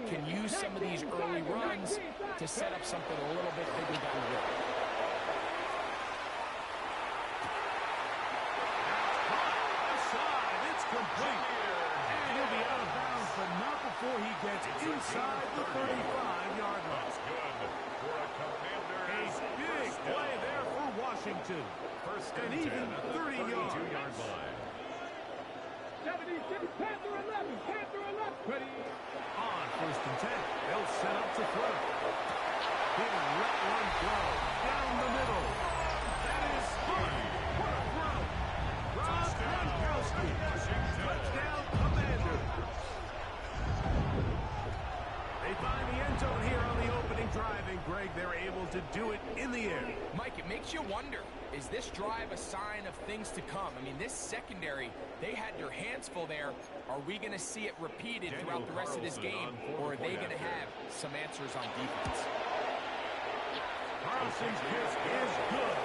can use some of these early runs to set up something a little bit bigger down the road.
Aside, it's complete. And he'll be out of bounds, but not before he gets inside the 35-yard line.
That's good for a Commanders.
A big play there for Washington.
First
And
and 10
even
at the
30 yards.
32-yard line.
76, Panther 11, Panther 11. Ready.
On first and 10, they'll set up to throw. Big route run throw down the middle. That is hard. What a throw. Touchdown, Commander. They find the end zone here on the opening drive, and Greg, they're able to do it in the air.
Mike, it makes you wonder, is this drive a sign of things to come? I mean, this secondary, they had their hands full there. Are we going to see it repeated throughout the rest of this game, or are they going to have some answers on defense?
Carlson's kick is good.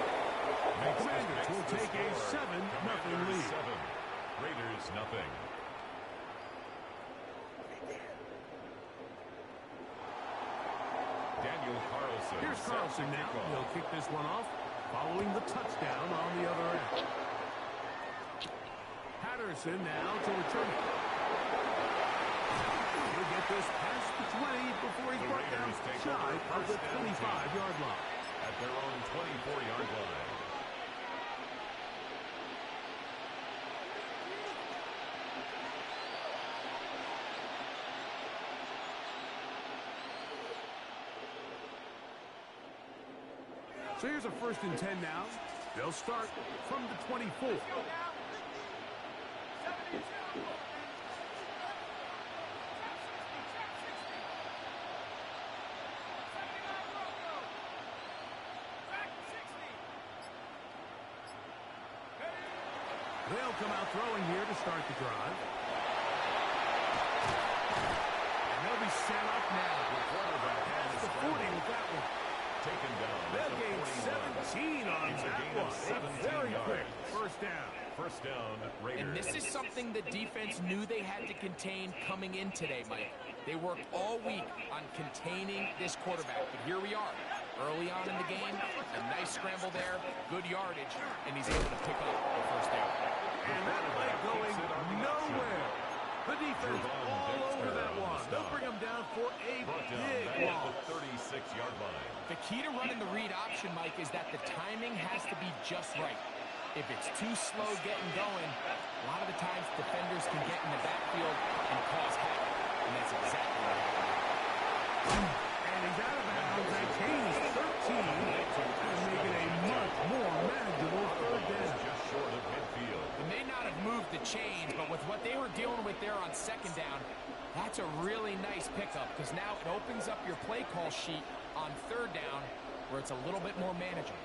The Commanders will take a 7-0 lead.
7. Raiders nothing. Daniel Carlson.
Here's Carlson now. He'll kick this one off following the touchdown on the other end. Patterson now to return. He'll get this past the 20 before he's brought down shy of the 25-yard line.
At their own 24-yard line.
So here's a 1st and 10 now. They'll start from the 24. They'll come out throwing here to start the drive. And they'll be set up now. Past the 40 with that one.
Taken down.
They'll gain 17 on that one. Very quick. First down.
First down, Raiders.
And this is something the defense knew they had to contain coming in today, Mike. They worked all week on containing this quarterback. But here we are, early on in the game, a nice scramble there, good yardage, and he's able to pick up the first down.
And that play going nowhere. The defense all over that one. They'll bring him down for a big loss.
36-yard line.
The key to running the read option, Mike, is that the timing has to be just right. If it's too slow getting going, a lot of the times defenders can get in the backfield and cause havoc. And that's exactly what happened.
And he's out of bounds at gains 13. And make it a much more manageable third down.
Just short of midfield.
They may not have moved the chains, but with what they were dealing with there on second down, that's a really nice pickup because now it opens up your play call sheet on third down where it's a little bit more manageable.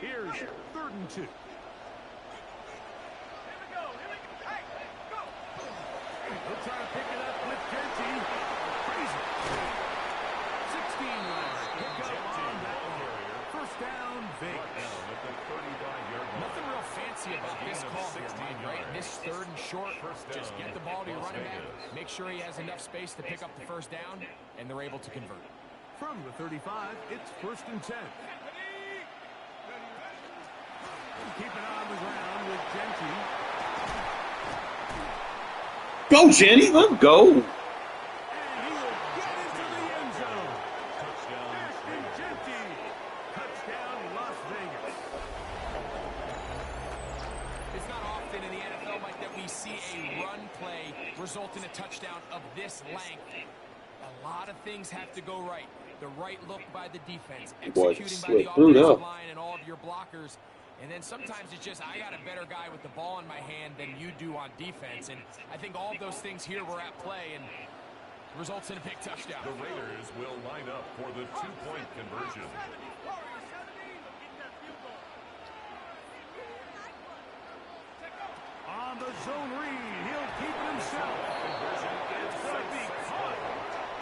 Here's 3rd and 2. They'll try to pick it up with Genty. Crazy. 16-yard pickup on that one. First down, Vegas.
Nothing real fancy about this call here, Mike, right? This 3rd and short, just get the ball to your running back, make sure he has enough space to pick up the first down, and they're able to convert.
From the 35, it's 1st and 10. Keep it on the ground with Genty.
Go, Jenny. Let's go.
And he will get into the end zone. Ashton Genty. Touchdown, Las Vegas.
It's not often in the NFL, Mike, that we see a run play result in a touchdown of this length. A lot of things have to go right. The right look by the defense, executing by the offensive line and all of your blockers. And then sometimes it's just, I got a better guy with the ball in my hand than you do on defense. And I think all of those things here were at play and results in a big touchdown.
The Raiders will line up for the 2-point conversion.
On the zone read, he'll keep it himself. It's going to be caught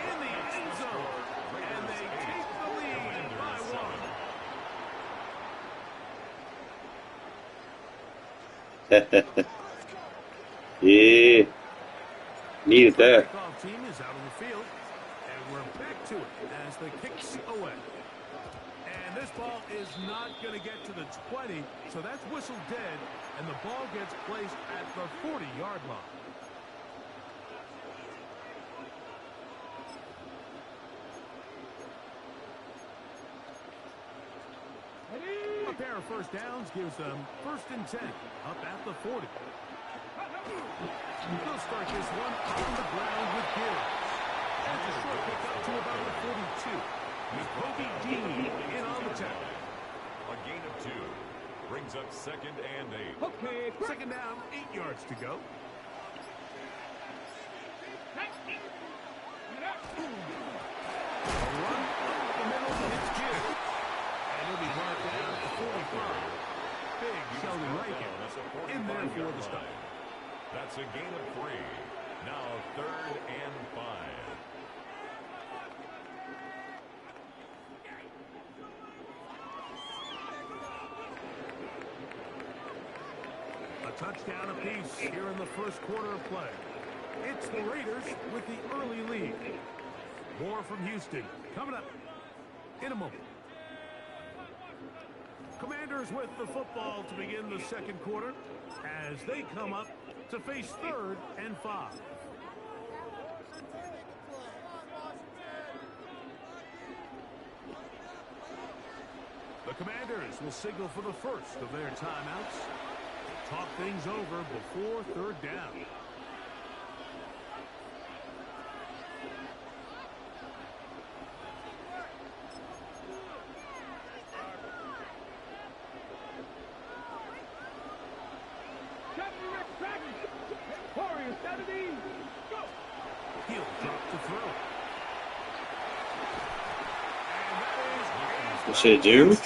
in the end zone. And they take the lead by 1.
Yeah. Needed that.
The kickoff team is out of the field, and we're back to it as the kick's away. And this ball is not going to get to the 20, so that's whistled dead, and the ball gets placed at the 40-yard line. A pair of first downs gives them 1st and 10 up at the 40. They'll start this one on the ground with Gill. That's a short pick up to about the 42. With Kobe Dean in on the tackle.
A
Second down, 8 yards to go. A run up the middle, and it's good. And he'll be brought down at the 45. Big Sheldon Rankin in there for the stop.
That's a gain of 3. Now 3rd and 5.
A touchdown apiece here in the first quarter of play. It's the Raiders with the early lead. More from Houston coming up in a moment. Commanders with the football to begin the second quarter as they come up to face 3rd and 5. The Commanders will signal for the first of their timeouts. Talk things over before 3rd down. He'll drop the throw.
Good shit, Jeremy.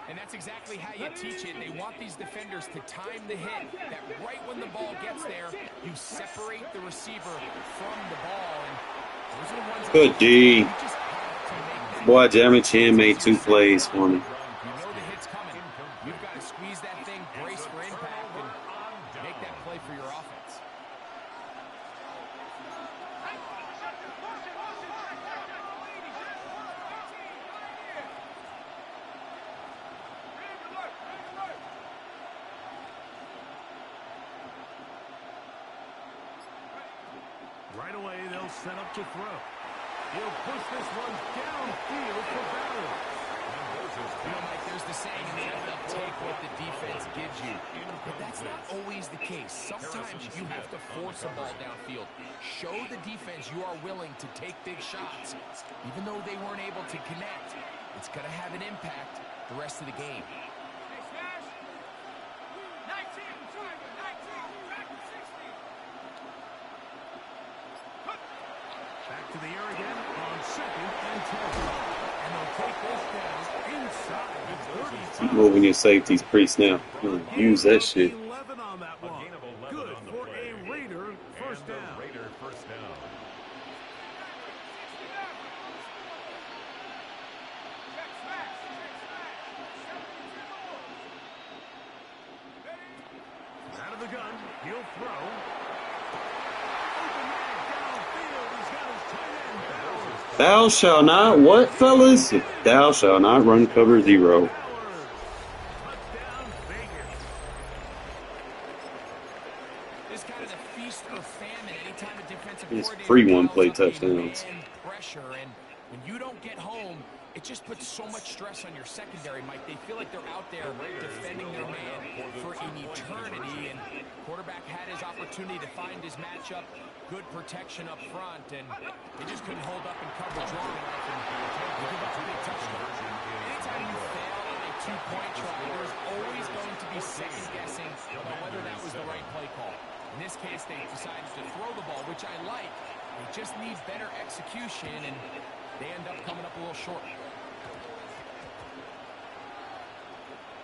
And that's exactly how you teach it. They want these defenders to time the hit, that right when the ball gets there, you separate the receiver from the ball. And those are the ones
Good D.
you just have to make that.
Boy, Jeremy Chin made 2 plays for me.
You know the hit's coming. You've got to squeeze that thing, brace for impact, and make that play for your offense.
Right away, they'll set up to throw. He'll push this one downfield for Ballard.
You know, Mike, there's the saying in the NFL, take what the defense gives you. But that's not always the case. Sometimes you have to force a ball downfield. Show the defense you are willing to take big shots. Even though they weren't able to connect, it's going to have an impact the rest of the game.
Back to the air again on 2nd and 10. And they'll take this down inside the 35.
Moving your safeties pre-snap. Use that shit.
11 on that one. Good for a Raider first down. Out of the gun, he'll throw. Open man downfield. He's got his tight end.
Thou shall not, what, fellas? Thou shall not run cover 0.
Touchdown, Vegas.
It's kind of the feast or famine anytime a defensive
It's
coordinator
free one-play
dials up a
touchdowns.
man pressure, and when you don't get home, it just puts so much stress on your secondary, Mike. They feel like they're out there defending their man for an eternity, and quarterback had his opportunity to find his matchup, good protection up front, and they just couldn't hold up in coverage long enough, and they give up a big touchdown. Anytime you fail on a 2-point try, there's always going to be second-guessing about whether that was the right play call. In this case, they decided to throw the ball, which I like. They just need better execution, and they end up coming up a little short.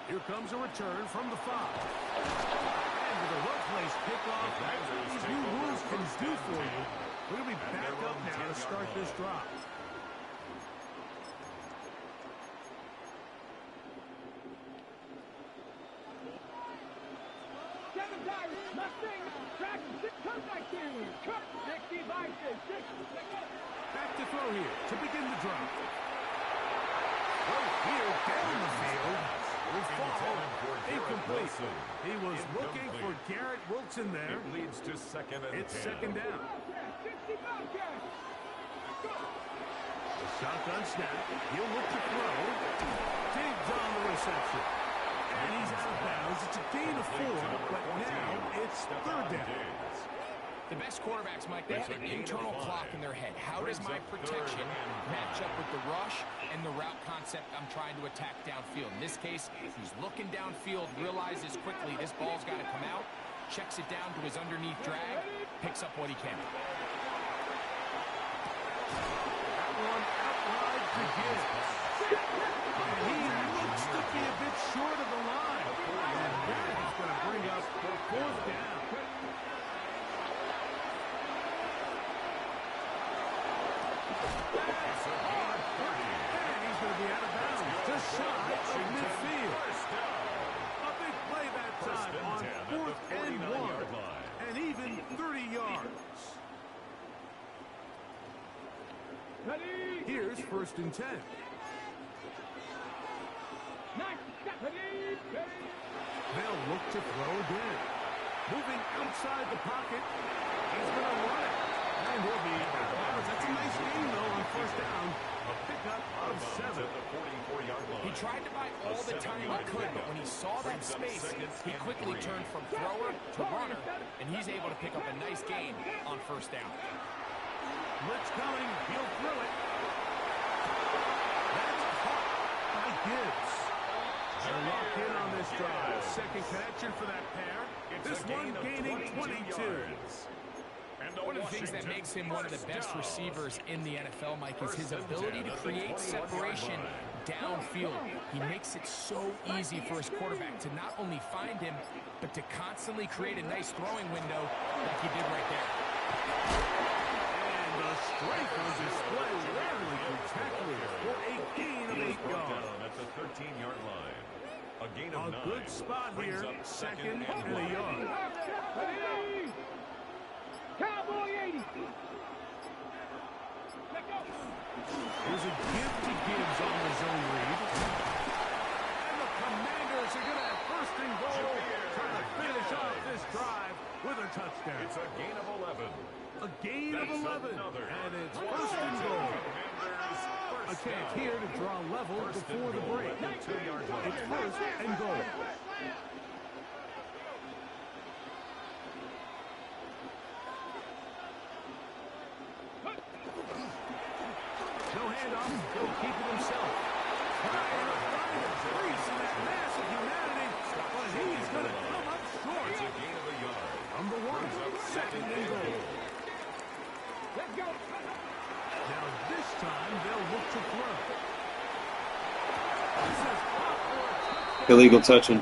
Here comes a return from the 5. And with a well-placed kickoff, that's what these new rules can do for you. We're going to be back up now to start this drive. Back to throw here to begin the drive. Right here down the field. Will fall incomplete. He was looking for Garrett Wilson there.
It leads to 2nd and 10.
It's 2nd down. The shotgun snap. He'll look to throw. Diggs on the reception. And he's out of bounds. It's a gain of 4, but now it's 3rd down.
The best quarterbacks, Mike, they have an internal clock in their head. How does my protection match up with the rush and the route concept I'm trying to attack downfield? In this case, he's looking downfield, realizes quickly this ball's got to come out, checks it down to his underneath drag, picks up what he can.
That one outside to Gibbs. He looks to be a bit short of the line. And that is going to bring up fourth down. And he's going to be out of bounds, just shy of midfield. A big play that time on 4th and 1, and even 30 yards. Here's 1st and 10. They'll look to throw again. Moving outside the pocket. He's going to run it. And he'll be out of bounds. That's a nice game, though, on 1st down. A pickup of 7.
He tried to buy all the time he could, but when he saw that space, he quickly turned from thrower to runner, and he's able to pick up a nice gain on 1st down.
Blitz coming. He'll throw it. That's caught by Gibbs. They're locked in on this drive. Second connection for that pair. This one gaining 22.
One of the things that makes him one of the best receivers in the NFL, Mike, is his ability to create separation downfield. He makes it so easy for his quarterback to not only find him, but to constantly create a nice throwing window like he did right there.
And the strength on display rarely spectacular for a gain of 8 yards.
At the 13-yard line. A gain of 9.
A good spot here, 2nd and a yard.
Cowboy 80.
There's a give to Gibbs on the zone read. And the Commanders are going to have 1st and goal, trying to finish off this drive with a touchdown.
It's a gain of 11.
A gain of 11, and it's 1st and goal. A chance here to draw level before the break. It's 1st and goal. No handoff. He'll keep it himself. Trying to find a crease in that mass of humanity, but he's going to come up short.
It's a gain of a yard.
Number 1, 2nd and goal.
Let's go.
Now this time they'll look to throw. This is
Illegal touching.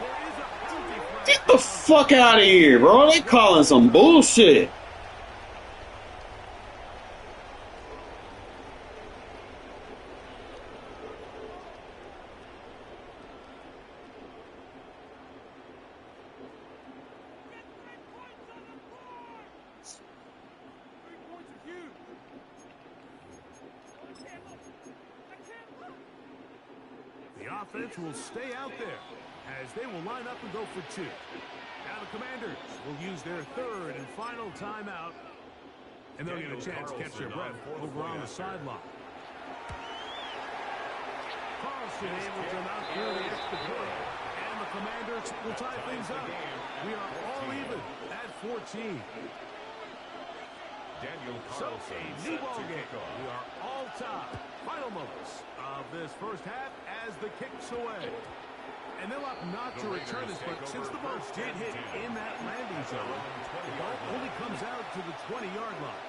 Get the fuck out of here, bro. They calling some bullshit.
offense will stay out there as they will line up and go for two. Now the Commanders will use their third and final timeout, and they'll get a chance to catch their breath over on the sideline. Carlson able to knock through the extra point, and the Commanders will tie things up. We are all even at 14. So a new ball game. We are all tied. Final moments of this first half as the kick's away. And they'll opt not to return this, but since the ball did hit in that landing zone, the ball only comes out to the 20-yard line.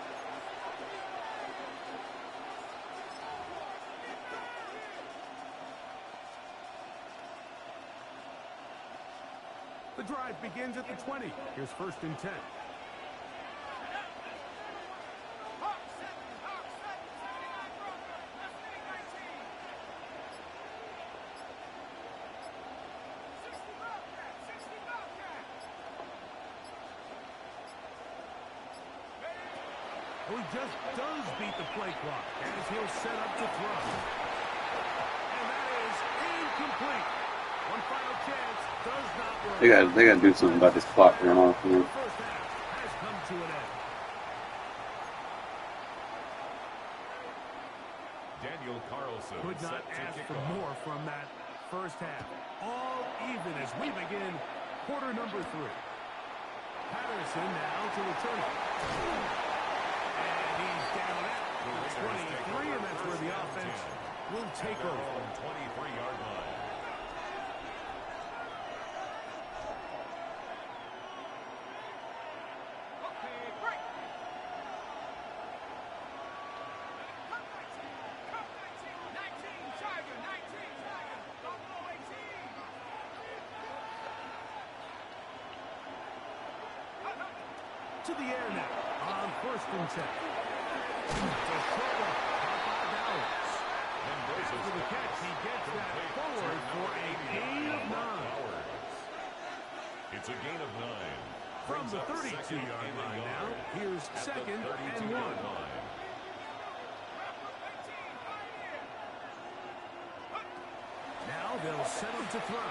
The drive begins at the 20. Here's 1st and 10. He just does beat the play clock as he'll set up to throw. And that is incomplete. One final chance does not work.
They got to do something about this clock going off.
The first half has come to an end.
Daniel Carlson
Could not ask for more from that first half. All even as we begin quarter number 3. Patterson now to to return it. And he's down at the 23, and that's where the offense will take over.
23-yard line.
To the air now on 1st and 10. After the catch, he gets that forward for a gain of 9.
It's a gain of 9.
From the 32-yard line now, here's 2nd and 1. Now they'll set him to throw.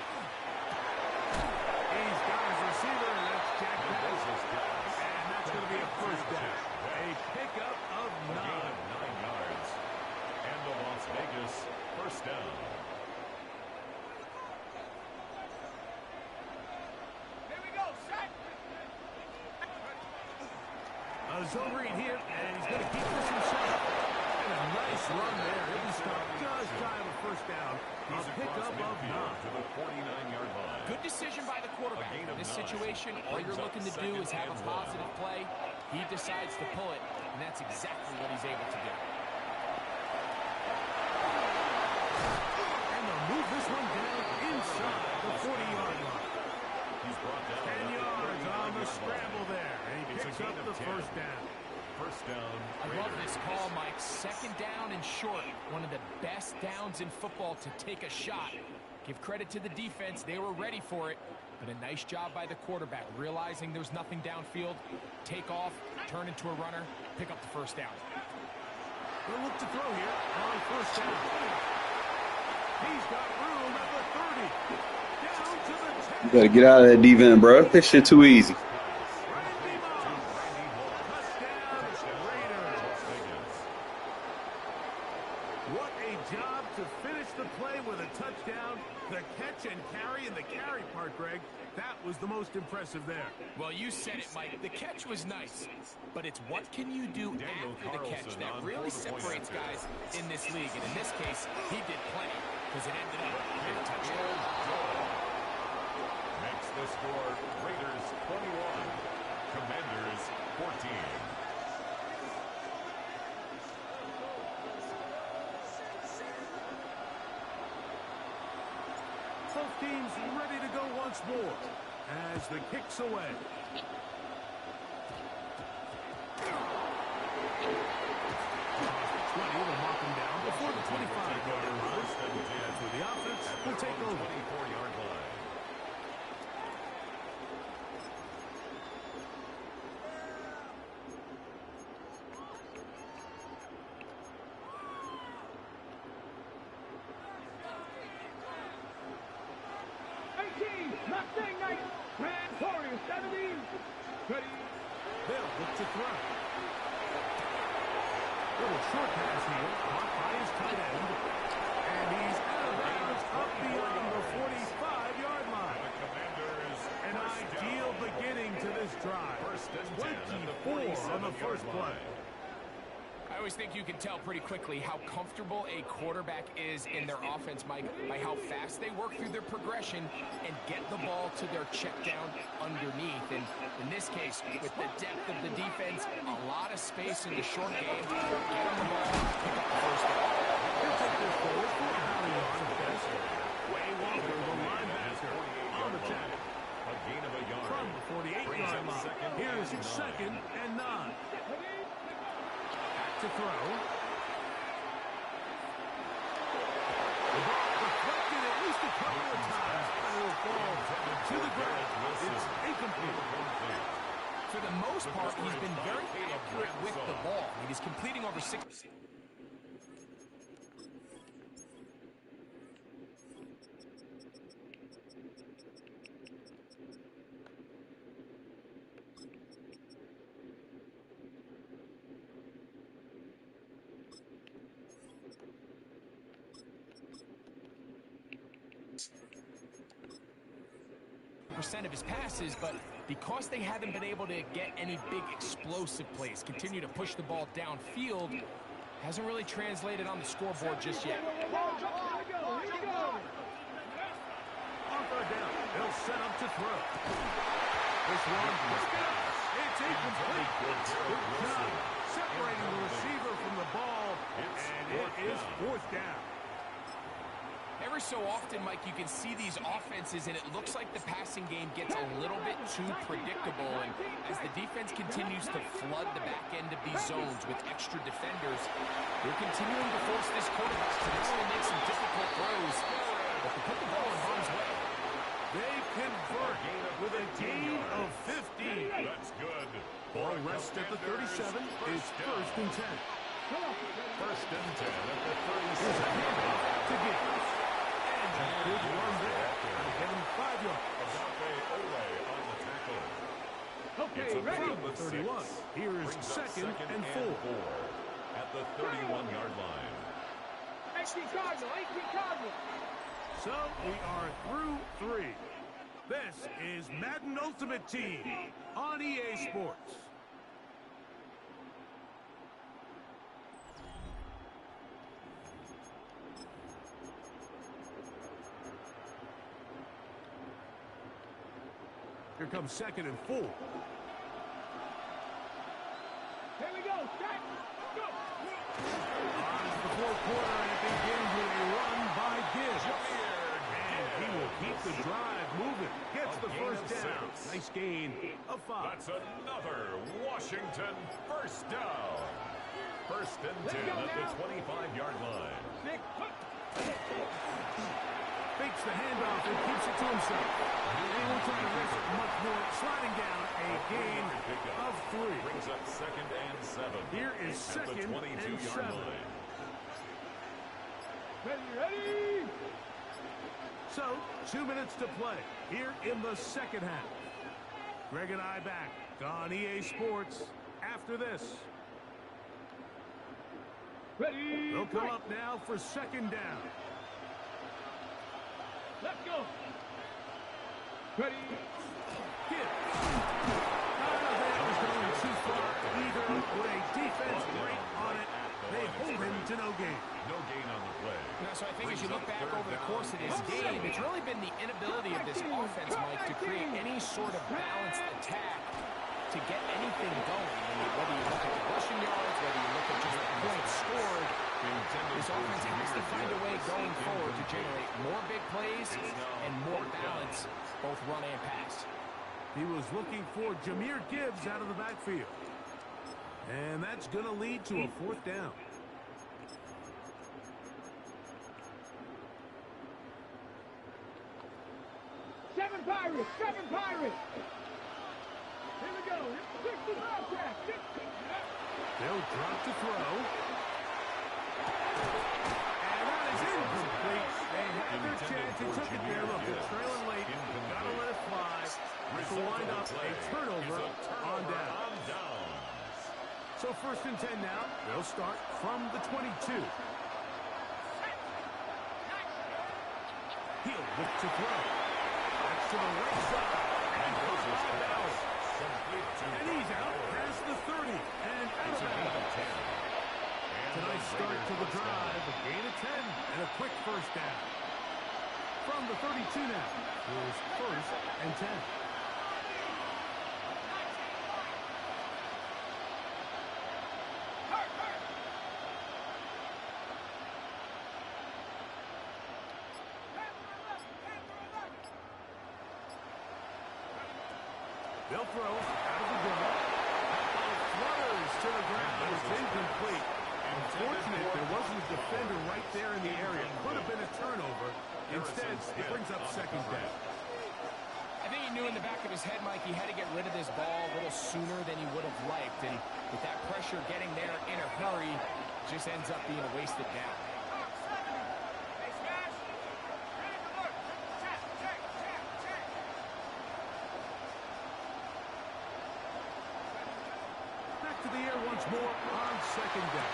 He's got his receiver, and that's Jack Mendoza. And that's going to be a first down. A pickup of 9.
A gain of 9 yards. And the Las Vegas first down.
Here we go, set.
A zone read here, and he's going to keep this himself. And a nice run there. He'll be stopped just shy of a first down. A pickup of 9.
To the 49-yard line.
Good decision by the quarterback. In this situation, all you're looking to do is have a positive play. He decides to pull it, and that's exactly what he's able to do.
And they'll move this one down inside the 40-yard line.
He's brought down
10 yards on the scramble there. And he picks up the
10.
first down.
First down.
I love this call, Mike. 2nd down and short. One of the best downs in football to take a shot. Give credit to the defense. They were ready for it. But a nice job by the quarterback, realizing there's nothing downfield. Take off, turn into a runner, pick up the first down.
They'll look to throw here on 1st down. He's got room at the 30. Down to the 10.
You gotta get out of that defense, bro. This shit too easy.
What a job to finish the play with a touchdown. The catch and carry, and the carry part, Greg, that was the most impressive there.
Well, you said it, Mike. The catch was nice, but it's what can you do after the catch that really separates guys in this league. And in this case, he did plenty because it ended up in a touchdown.
Makes the score Raiders 21, Commanders 14.
Both teams ready to go once more as the kick's away. Will mark him down before the 25-yard line. That's where the offense will take over.
24-yard line.
They'll look to throw. Little short pass here, caught by his tight end. And he's out of bounds up beyond the 45-yard line. An ideal beginning to this drive. 24 on the first play.
I always think you can tell pretty quickly how comfortable a quarterback is in their offense, Mike, by how fast they work through their progression and get the ball to their check down underneath. And in this case, with the depth of the defense, a lot of space in the short game, get on the ball, pick up the first down.
He'll take this forward for about a yard at best. Way Walker, the linebacker, on the tackle.
A gain of a yard.
From the 48-yard line, here's 2nd and 9. To throw. The ball deflected at least a couple of times. It will fall to the ground. It's incomplete.
For the most part, he's been very accurate with the ball. He's completing over 6. Percent of his passes, but because they haven't been able to get any big explosive plays, continue to push the ball downfield, hasn't really translated on the scoreboard just yet.
On third down, they'll set up to throw. This one, it's incomplete. Good job separating the receiver from the ball, and it is fourth down.
Every so often, Mike, you can see these offenses, and it looks like the passing game gets a little bit too predictable. And as the defense continues to flood the back end of these zones with extra defenders, they're continuing to force this quarterback to not only make some difficult throws, but to put the ball in harm's way.
They convert with a gain of 15.
That's good.
Ball rests at the 37. It's first and 10.
First and 10 at the
Here's
37.
a handoff to Gibbs. And a good run there. Give him 5 yards.
Agape Ole on the tackle.
Okay, ready. From the 31. Here's
Brings up
second and 4.
At the 31-yard line.
18 Cardinal, 18 Cardinal.
So we are through 3. This is Madden Ultimate Team on EA Sports. Here comes second and 4.
Here we go, set, go.
On to the fourth quarter, and it begins with a run by Gibbs. And he will keep the drive moving. Gets the first down. Nice gain of 5.
That's another Washington first down. First and 10 at the 25-yard line.
Fakes the handoff and keeps it to himself. They won't try to risk much more. Sliding down a gain of 3.
Brings up second and 7.
Here is
At
second
the
and
22-yard
7.
line.
Ready.
So, 2 minutes to play here in the second half. Greg and I back on EA Sports after this.
Ready.
They'll come up now for second down.
Let's go. Ready.
Gibbs. That was going too far. Either with a defense break on it, they hold him to no gain.
No gain on the play.
So I think as you look back over the course of this game, it's really been the inability of this offense, Mike, to create any sort of balanced attack to get anything going. I mean, whether you look at the rushing yards, whether you look at just the points scored, this offense has to find a way going forward to generate more big plays and more balance, both run and pass.
He was looking for Jahmyr Gibbs out of the backfield. And that's going to lead to a fourth down.
Seven Pirates, 7 Pirates. Here we go. 65 track.
They'll drop to throw. And that is incomplete. They had their chance. They took it there. Look, they're trailing late. Got to let it fly. This will wind up a turnover on down. So first and 10 now. They'll start from the 22. He'll look to throw. That's to the right side. And goes out. And he's out past the 30. And out of bounds. Tonight's start to the drive. A gain of 10 and a quick first down. From the 32 now. Here's first and 10. They'll throw out of the gun. Flutters to the ground. It's incomplete. Unfortunate there wasn't a defender right there in the area. Could have been a turnover. Instead, it brings up second down.
I think he knew in the back of his head, Mike, he had to get rid of this ball a little sooner than he would have liked. And with that pressure getting there in a hurry, it just ends up being a wasted down.
Back to the air once more on second down.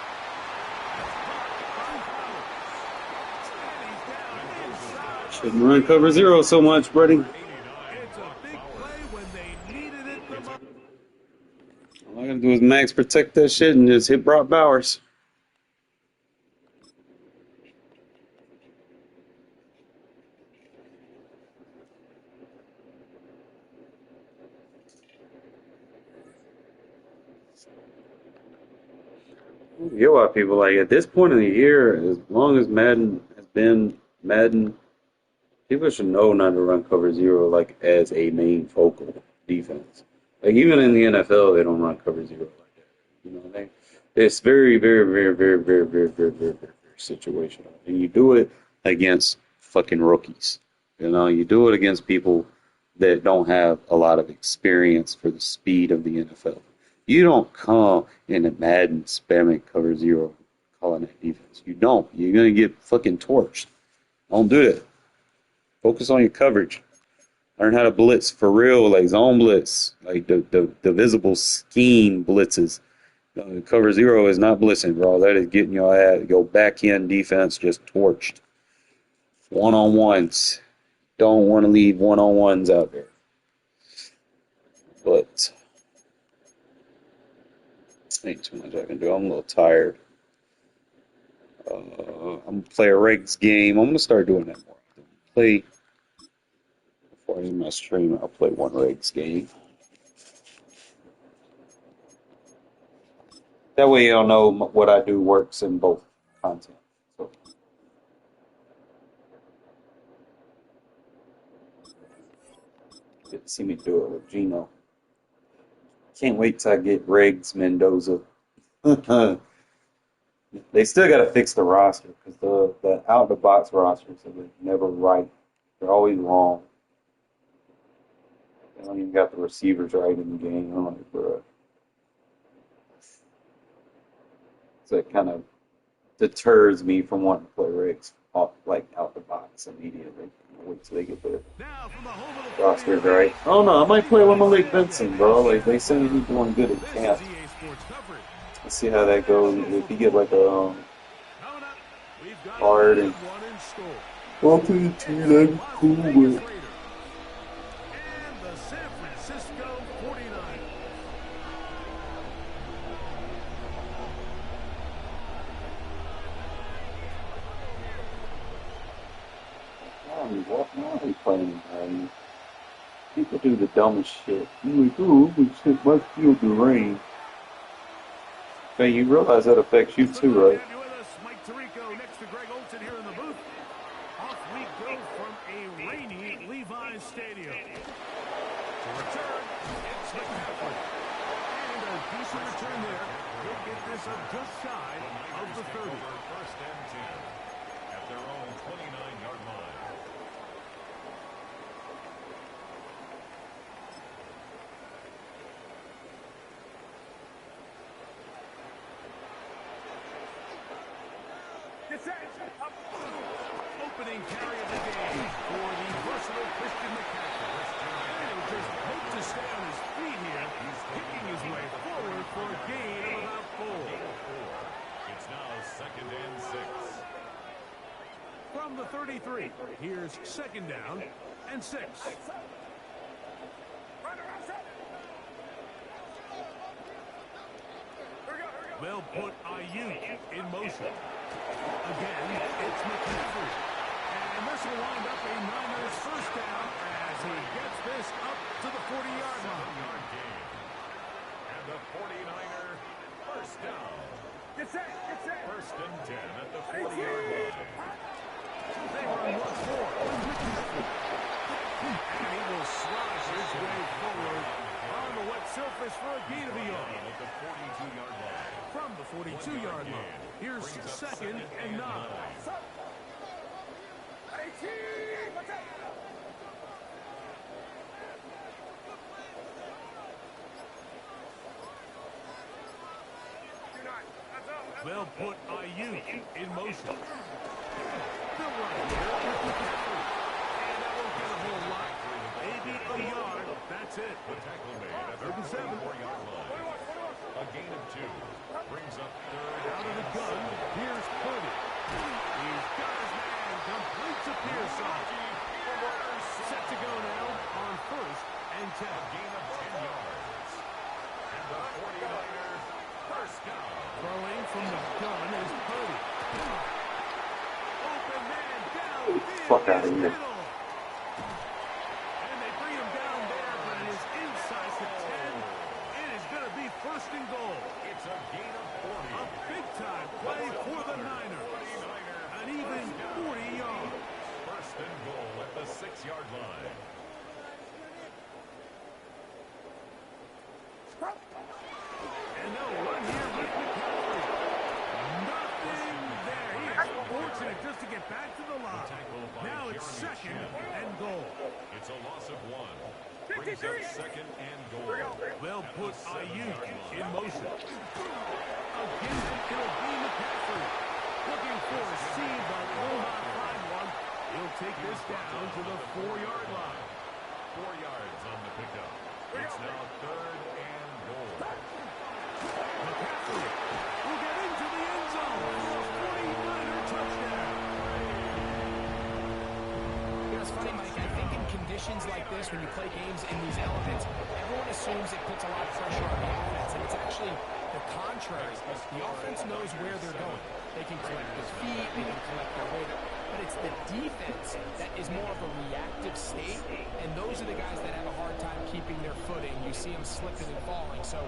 Shouldn't run cover 0 so much, buddy.
It's a big play when they need
All I gotta do is max protect that shit and just hit Brock Bowers. You get why people like at this point in the year, as long as Madden has been Madden, people should know not to run cover zero like as a main focal defense. Like even in the NFL, they don't run cover zero like that. You know, it's very, very, very, very, very, very, very, very, very, very situational. And you do it against fucking rookies. You know, you do it against people that don't have a lot of experience for the speed of the NFL. You don't come in a Madden spamming cover zero calling that defense. You don't. You're gonna get fucking torched. Don't do that. Focus on your coverage. Learn how to blitz for real, like zone blitz, like the visible scheme blitzes. Cover zero is not blitzing, bro. That is getting your ass, your back end defense just torched. One on ones. Don't want to leave one on ones out there. But ain't too much I can do. I'm a little tired. I'm gonna play a Regs game. I'm gonna start doing that more. Play before I end my stream. I'll play one Regs game. That way you'll know what I do works in both content. So. Get to see me do it with Gino. Can't wait till I get Regs Mendoza. They still got to fix the roster because the out-of-the-box rosters are never right. They're always wrong. They don't even got the receivers right in the game. I'm like, bro. So it kind of deters me from wanting to play Regs like out the box immediately. Wait till they get their rosters right. Oh no, I might play with Malik Benson, bro. Like they say he's doing good at camp. Let's see how that goes. If you get like a card and go to the team, that'd be cool. But why are you playing? People do the dumbest shit. You're like, oh, I'm gonna set my field to rain. Man, you realize that affects you too, right?
Mike Tirico next to Greg Olson here in the booth. Off we go from a rainy Levi's Stadium. To return, it's McCaffrey. And a decent return there. He'll get this up just shy of the 30.
First and 10 at their own 29-yard line.
Opening carry of the game for the versatile Christian McCaffrey. And he'll just hope to stay on his feet here. He's kicking his way forward for a gain of about 4.
It's now second and 6.
From the 33, here's second down and 6. They'll put Ayuk in motion. Again, it's McCaffrey. And this will wind up a Niners first down as he gets this up to the 40-yard line.
And the 49er first down. First and 10 at the 40-yard line.
They run once more with McCaffrey. And he will slash his way forward on the wet surface for a gain of a yard.
At the 42-yard line.
From the 42-yard line, here's second and 9. They'll put Ayuk in motion. They'll run here with McCaffrey. And that won't get a whole lot. Maybe a yard. That's it.
The tackle made at the 34-yard line. A gain of 2. Brings up third.
Out of the gun, here's Purdy. He's got his man, completes a Pearson. Set to go now on first and 10.
A gain of 10 yards. And the
from the gun is Purdy. Open man down.
Get the fuck out of here.
Middle. And they bring him down there, but it is inside the 10. It is going to be first and goal.
It's a gain of 40.
A big-time play for the Niners. An even 40 yards.
First and goal at the 6-yard line.
And they'll run here with McCaffrey. Nothing there. He is fortunate just to get back to the line. Now it's second and goal.
It's a loss of 1. Brings up second and goal.
They'll put Ayuk in motion. Again, it'll be McCaffrey. Looking for a seed, but will not find one. He'll take this down to the 4-yard line.
4 yards on the pickup. It's now third and goal.
McCaffrey will get into the end zone for a 49er touchdown.
You know, it's funny, Mike. I think in conditions like this, when you play games in these elements, everyone assumes it puts a lot of pressure on the offense, and it's actually the contrary. The offense knows where they're going. They can collect their feet, they can collect their weight, but it's the defense that is more of a reactive state, and those are the guys that have a hard time keeping their footing. You see them slipping and falling. So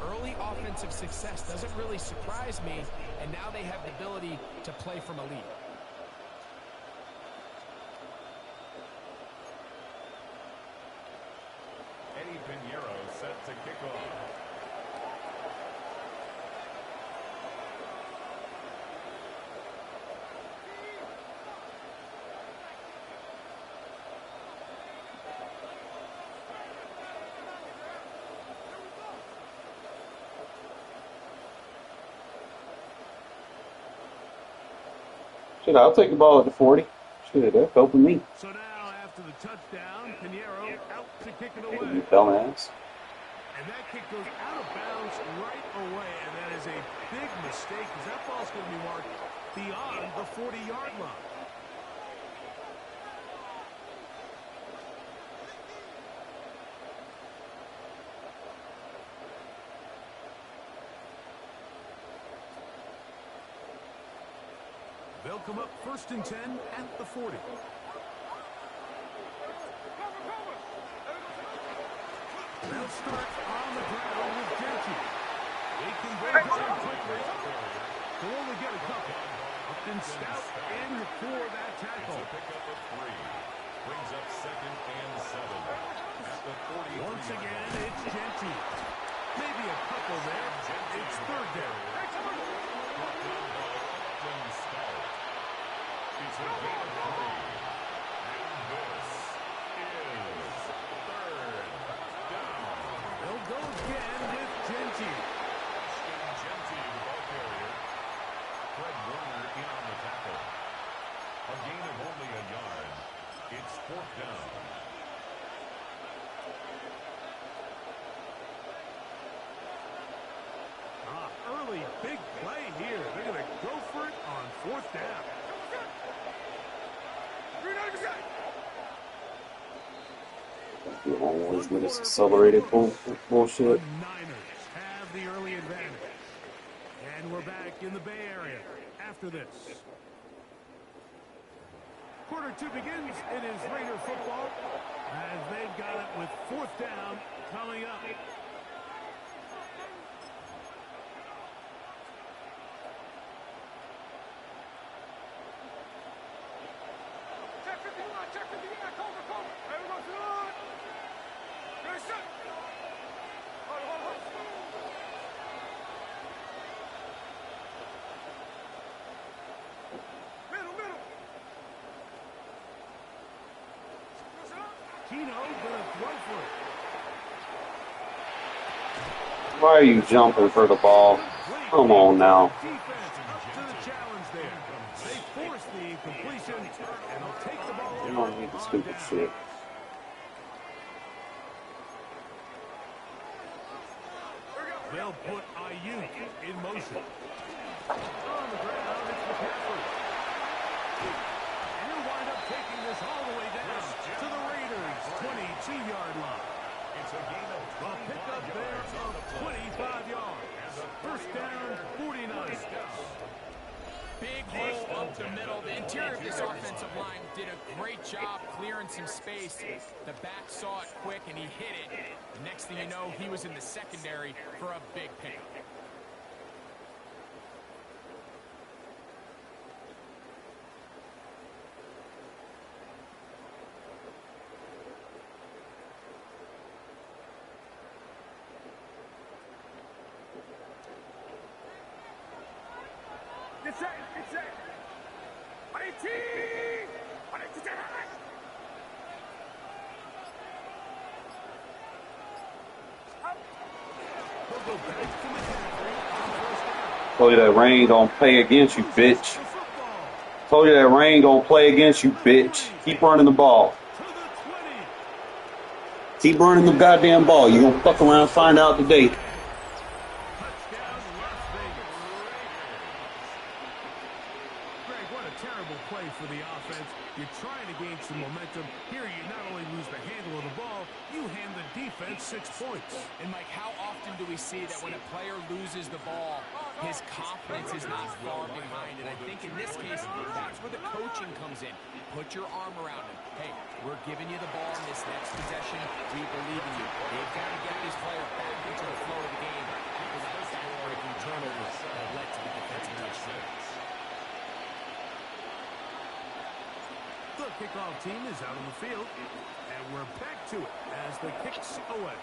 early offensive success doesn't really surprise me, and now they have the ability to play from a lead.
Eddie Pinheiro set to kick off.
Shit, I'll take the ball at the 40. Shit, that's helping me.
So now, after the touchdown, Pinheiro out to kick it
You
away.
dumbass.
And that kick goes out of bounds right away, and that is a big mistake because that ball's going to be marked beyond the 40-yard line. They'll come up first and 10 at the 40. They'll start on the ground with Gentry. They can break it in quickly. They'll only get a couple. And Stout in for that tackle.
It's a pickup of 3. Brings up second and 7. At the 43.
Once again, it's Gentry. Maybe a couple there. It's third down.
Brought down by Upton Stout. It's a gain of 3. And this is third down.
They'll go again with Gentry.
Gentry, the ball carrier. Fred Warner in on the tackle. A gain of only a yard. It's fourth down.
Early big play here. They're going to go for it on fourth down.
You always with this accelerated bullshit.
The Niners have the early advantage. And we're back in the Bay Area after this. Quarter 2 begins. It is Raider football as they've got it with fourth down coming up. Keno gonna throw for it.
Why are you jumping for the ball? Come on now.
Defense up to the challenge there. They force the incompletion, and they'll take the ball.
You don't need the stupid shit.
They'll put Ayuk in motion. On the ground, it's McCaffrey. And he'll wind up taking this all the way down to the Raiders' 22-yard line.
It's a gain of
A pickup there of 25 yards. First down, 49ers.
interior of this offensive line did a great job clearing some space. The back saw it quick, and he hit it. The next thing you know, he was in the secondary for a big pickup.
Get set, get set. 118! 118!
Told you that rain gonna play against you, bitch. Told you that rain gonna play against you, bitch. Keep running the ball. Keep running the goddamn ball. You gonna fuck around and find out today.
Play for the offense. You're trying to gain some momentum. Here you not only lose the handle of the ball, you hand the defense 6 points.
And Mike, how often do we see that when a player loses the ball, his confidence is not far behind? And I think in this case, that's where the coaching comes in. Put your arm around him. Hey, we're giving you the ball in this next possession. We believe in you. They've got to get this player back into the flow of the game. Without back-breaking turnovers that led to the defensive touchdown.
The kickoff team is out on the field, and we're back to it as the kick's away.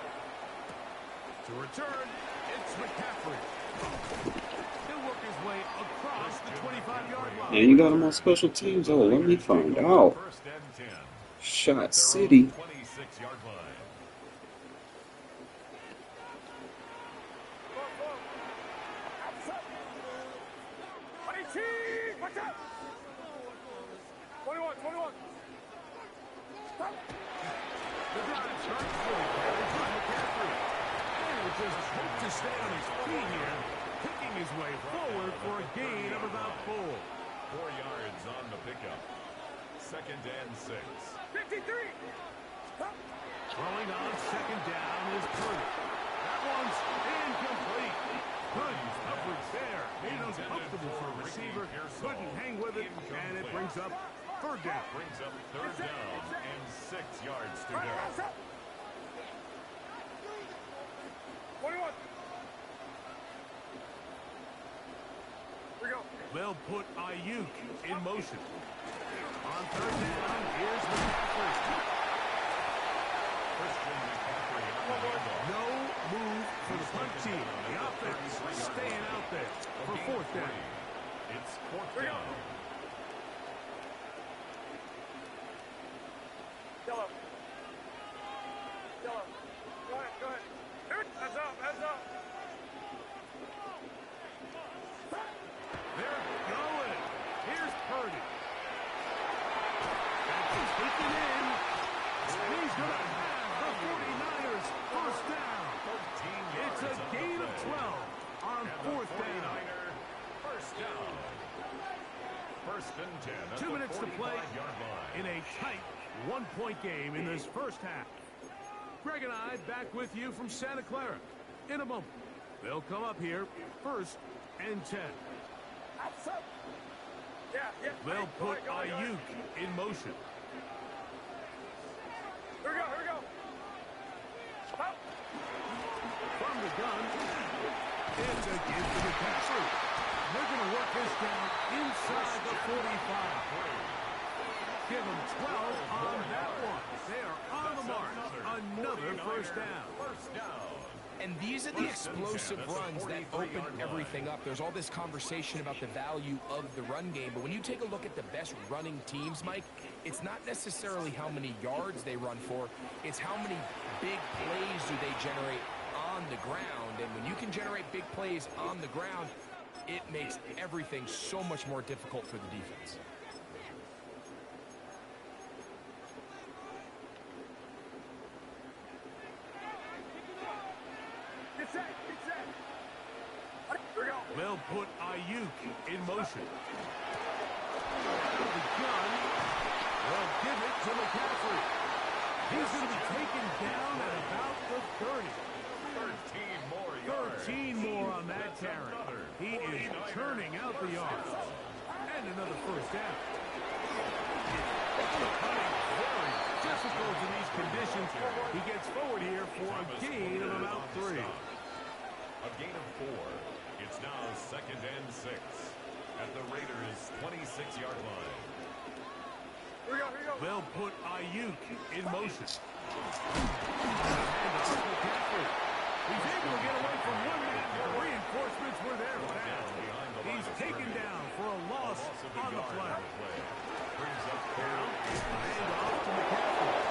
To return, it's McCaffrey. He'll work his way across the 25-yard line.
And you got him on special teams. Oh, let me find out. Shot City.
26-yard line.
Watch out! 21, 21. Stop.
The drive starts fully carried by McCaffrey. And will just hope to stay on his feet here, picking his way forward for a gain of about 4.
4 yards on the pickup. 2nd and 6.
53. Stop.
Throwing on 2nd down is Purdy. That one's incomplete. Good coverage there. Made it uncomfortable for a receiver. Couldn't hang with it, and it brings up 3rd down.
Brings up 3rd down and 6 yards to go.
21. Here we go.
They'll put Ayuk in motion. On 3rd down, here's McCaffrey.
Christian McCaffrey on the handoff.
No move for the punt team. The offense staying out there for 4th down.
It's 4th down.
Yellow. Yellow. Go ahead, go ahead. Heads up, heads up.
They're going. Here's Purdy. And he's taken in. He's going to have the 49ers 1st down. It's a gain of 12 on 4th down.
1st down. 1st and 10.
2 minutes to play
line.
in a tight 1-point game in this 1st half. Greg and I back with you from Santa Clara in a moment. They'll come up here 1st and 10.
Yeah.
They'll put Ayuk in motion.
Here we go. Stop.
From the gun, it's a give to McCaffrey. They're going to work this down inside the 45. Give them 12 on that one. They are on the mark. Another 1st down.
1st down.
And these are the explosive runs that open everything up. There's all this conversation about the value of the run game, but when you take a look at the best running teams, Mike, it's not necessarily how many yards they run for, it's how many big plays do they generate on the ground. And when you can generate big plays on the ground, it makes everything so much more difficult for the defense.
Get set. Here we go.
They'll put Ayuk in motion. Out of the gun, they'll give it to McCaffrey. He's going to be taken down at about the 30.
13 more yards.
13 more on that carry. He is turning out the yards. And another first down. Very difficult in these conditions. He gets forward here for a gain of about 3.
A gain of 4. It's now 2nd and 6 at the Raiders' 26-yard line.
They'll put Ayuk in motion. He's able to get away from one man. The reinforcements were there fast. He's taken down for a loss on the play. Now, handoff to McCaffrey.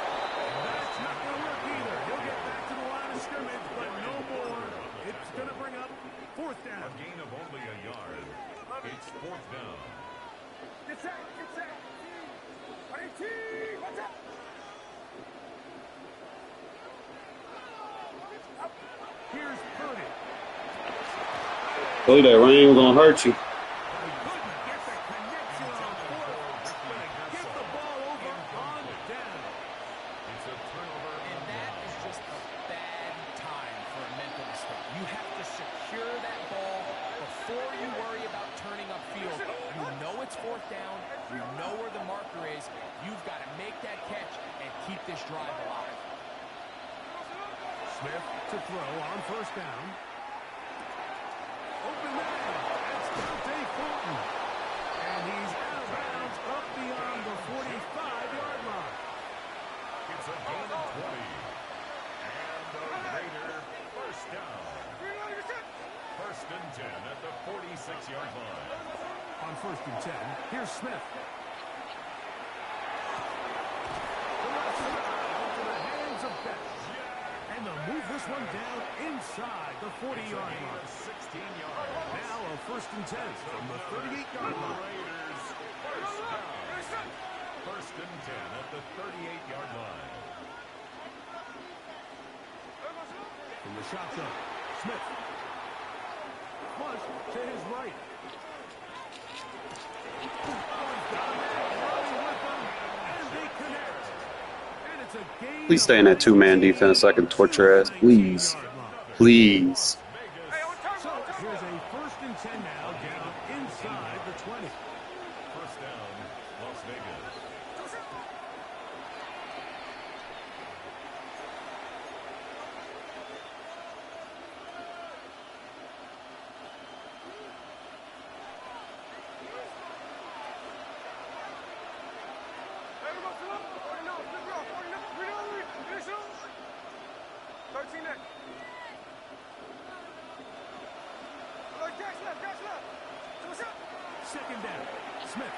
That's not going to work either. He'll get back to the line of scrimmage, but no more. It's going to bring up 4th down.
A gain of only a yard. It's 4th down.
Get set, get set. What's up?
Here's Purdy.
Told you that rain was gonna hurt you.
Couldn't get the connection on 4th. Get the ball over on down.
It's a turnover.
And that is just a bad time for a mental mistake. You have to secure that ball before you worry about turning upfield. You know it's 4th down. You know where the marker is. You've got to make that catch and keep this drive alive.
Smith to throw on 1st down. Open man. That's Dante Fulton. And he's out of bounds up beyond the 45-yard line.
It's a gain of 20. And the Raider 1st down. 1st and 10 at the 46-yard line.
On 1st and 10, here's Smith. Into the hands of Beth. And they'll move this one down inside the 40-yard line.
16 yards.
Now a 1st and 10 from the 38-yard line.
Raiders 1st down. 1st and 10 at the 38-yard line.
From the shotgun, Smith. Flush to his right.
Please stay in that 2-man defense so I can torture your ass. Please. Please.
So here's a 1st and 10 now down inside the 20.
1st down, Las Vegas.
Second down, Smith.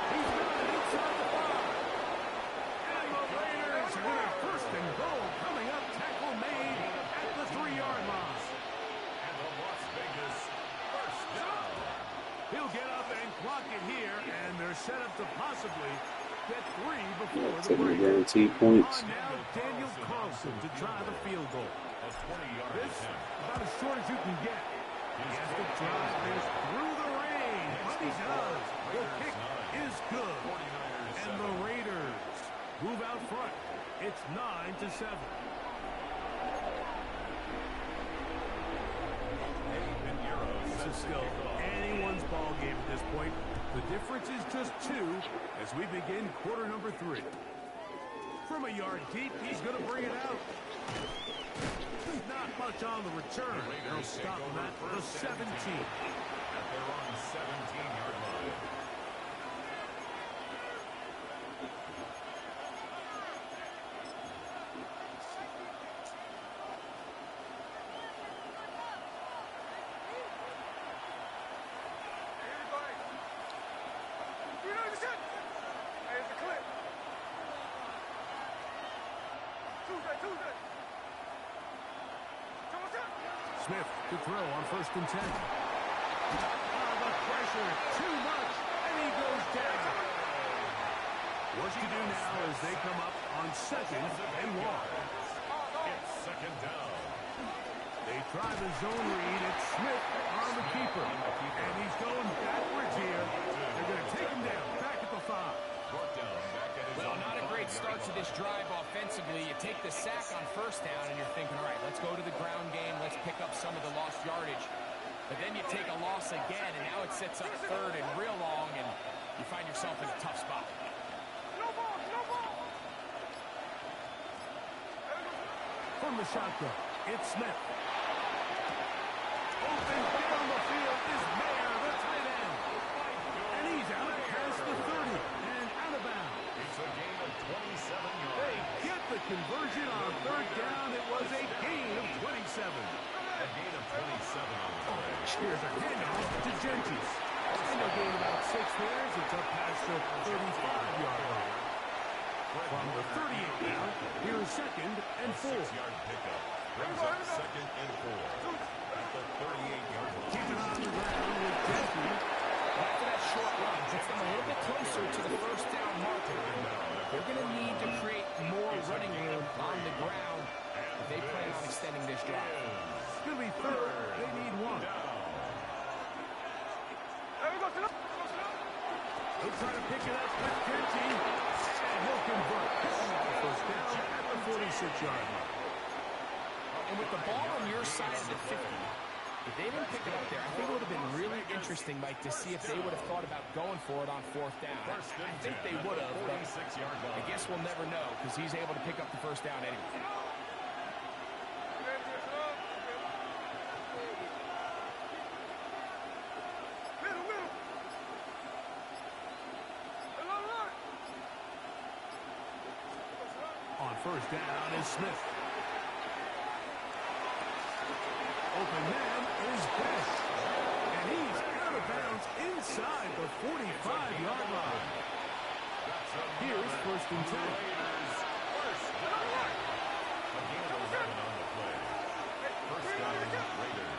He's got it inside the 5. And the Raiders with a 1st and goal coming up. Tackle made at the 3-yard line.
And the Las Vegas 1st down.
He'll get up and clock it here, and they're set up to possibly get 3 before the
Taking the
break.
guaranteed points.
On now, Daniel Carlson to try the field goal.
A 20-yard
This
attempt.
about as short as you can get. He has to drive this through the rain, but he does. The kick is good. And the Raiders move out front. It's 9-7. This is still anyone's ball game at this point. The difference is just 2 as we begin quarter number 3. From a yard deep, he's going to bring it out. Not much on the return. They'll stop him at the 17.
At their own 17-yard line.
Smith to throw on 1st and 10. The pressure, too much, and he goes down. What's to do now as they come up on 2nd and 1.
It's 2nd down.
They try the zone read. It's Smith on the keeper. And he's going backwards here. They're going to take him down back at the 5.
Well, not a great start to this drive offensively. You take the sack on first down, and you're thinking, all right, let's go to the ground game. Let's pick up some of the lost yardage. But then you take a loss again, and now it sets up third and real long, and you find yourself in a tough spot.
From the shotgun, it's Smith. Open down the field is Mayer, the tight end. And he's out past the 30 and out of bounds.
It's a gain of 27 yards.
They get the conversion on third down. It was a gain of 27.
A gain of 27 on the play.
Here's a handoff to Gentries. And they gain about 6 there. It's up past the 35-yard line. From the 38 now, here's second and 4.
6-yard pickup. Brings up second and 4. At the 38-yard line.
Keep it on the ground with Gentries.
After that short run, gets them a little bit closer to the first down marker. They're going to need to create more running room on the ground if they plan on extending this drive.
It's going to be third. They need 1. They'll try to pick it up with Gentry. And he'll convert. First down at the 46-yard line.
And with the ball on your side of the 50, if they didn't pick it up there, I think it would have been really interesting, Mike, to see if they would have thought about going for it on fourth down. I think they would have, but I guess we'll never know because he's able to pick up the first down anyway.
On first down is Smith. Open man is Best. And he's out of bounds inside the 45-yard line. Here's first and 10.
A gain of 11 on the play. First down, Raiders.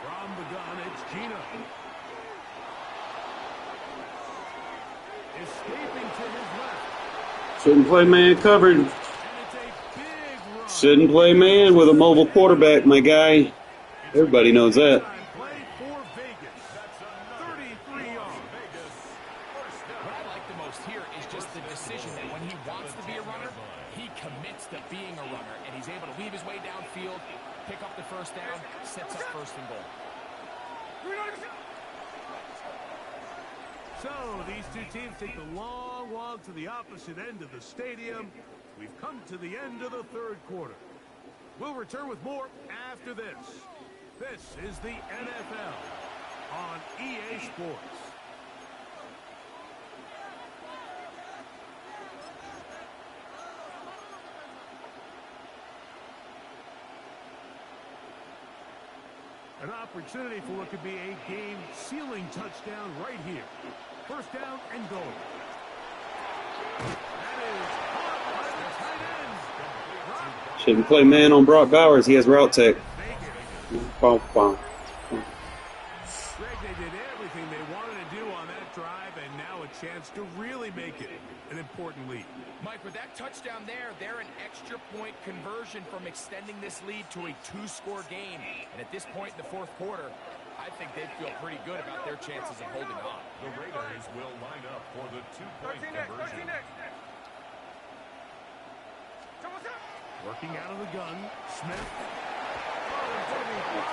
From the gun, it's Gino. Escaping to his left.
Shouldn't play man covered.
And it's a big run.
Shouldn't play man with a mobile quarterback, my guy. Everybody knows that.
Play for Vegas. 33 yards.
What I like the most here is just the decision that when he wants to be a runner, he commits to being a runner, and he's able to weave his way downfield, pick up the first down, sets up first and goal.
So these two teams take the long walk to the opposite end of the stadium. We've come to the end of the third quarter. We'll return with more after this. This is the NFL on EA Sports. An opportunity for what could be a game-sealing touchdown right here. First down and goal. That is caught by the tight end.
Shouldn't play man on Brock Bowers. He has route tech.
Greg, they did everything they wanted to do on that drive, and now a chance to really make it an important lead.
Mike, with that touchdown there, they're an extra point conversion from extending this lead to a 2-score game. And at this point in the fourth quarter, I think they'd feel pretty good about their chances of holding on.
The Raiders will line up for the 2-point conversion.
Working out of the gun, Smith.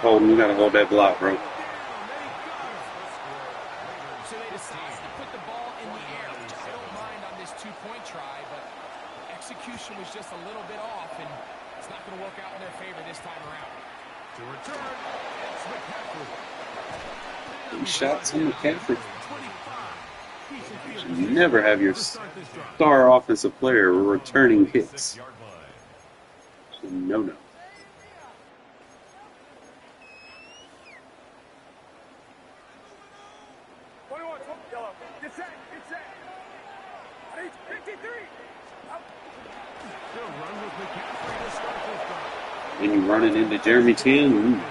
Hold him. You gotta hold that block, bro.
So they decide to put the ball in the air, which I don't mind on this 2-point try, but execution was just a little bit off, and it's not going to work out in their favor this time around.
To return, it's McCaffrey.
Shots on McCaffrey. You never have your star offensive player returning hits. No. And you run it into Jeremy Chin.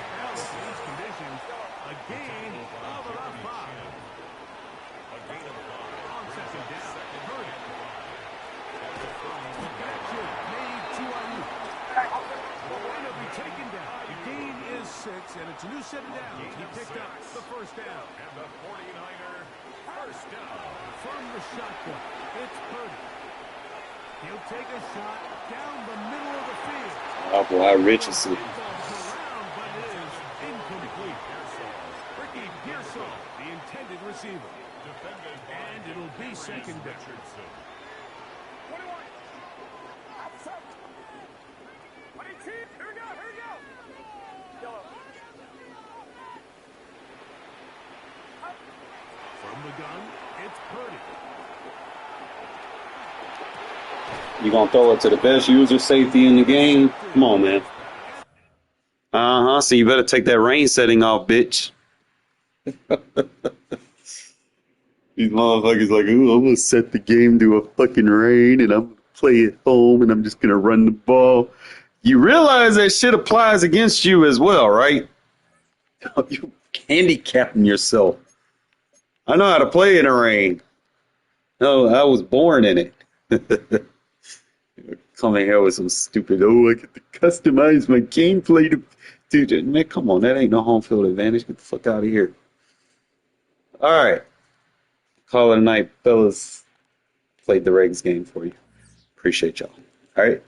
bounds. He picked up the first down.
And the 49er first down.
From the shotgun, it's Purdy. He'll take a shot down the middle of the field.
Oh boy, Richardson.
It falls around, but it is incomplete. Ricky Pearsall, the intended receiver.
Defended by
And it'll be second down.
Richardson.
21. Outside. 22. Here we go. Here we go. Go.
From the gun, it's Purdy.
You gonna throw it to the best user safety in the game? Come on, man. So you better take that rain setting off, bitch. These motherfuckers like, ooh, I'm gonna set the game to a fucking rain and I'm gonna play at home and I'm just gonna run the ball. You realize that shit applies against you as well, right? You're handicapping yourself. I know how to play in the rain. No, I was born in it. Coming here with some stupid, I get to customize my gameplay to... Dude, man, come on, that ain't no home field advantage. Get the fuck out of here. All right. Call it a night, fellas. Played the Regs game for you. Appreciate y'all. All right.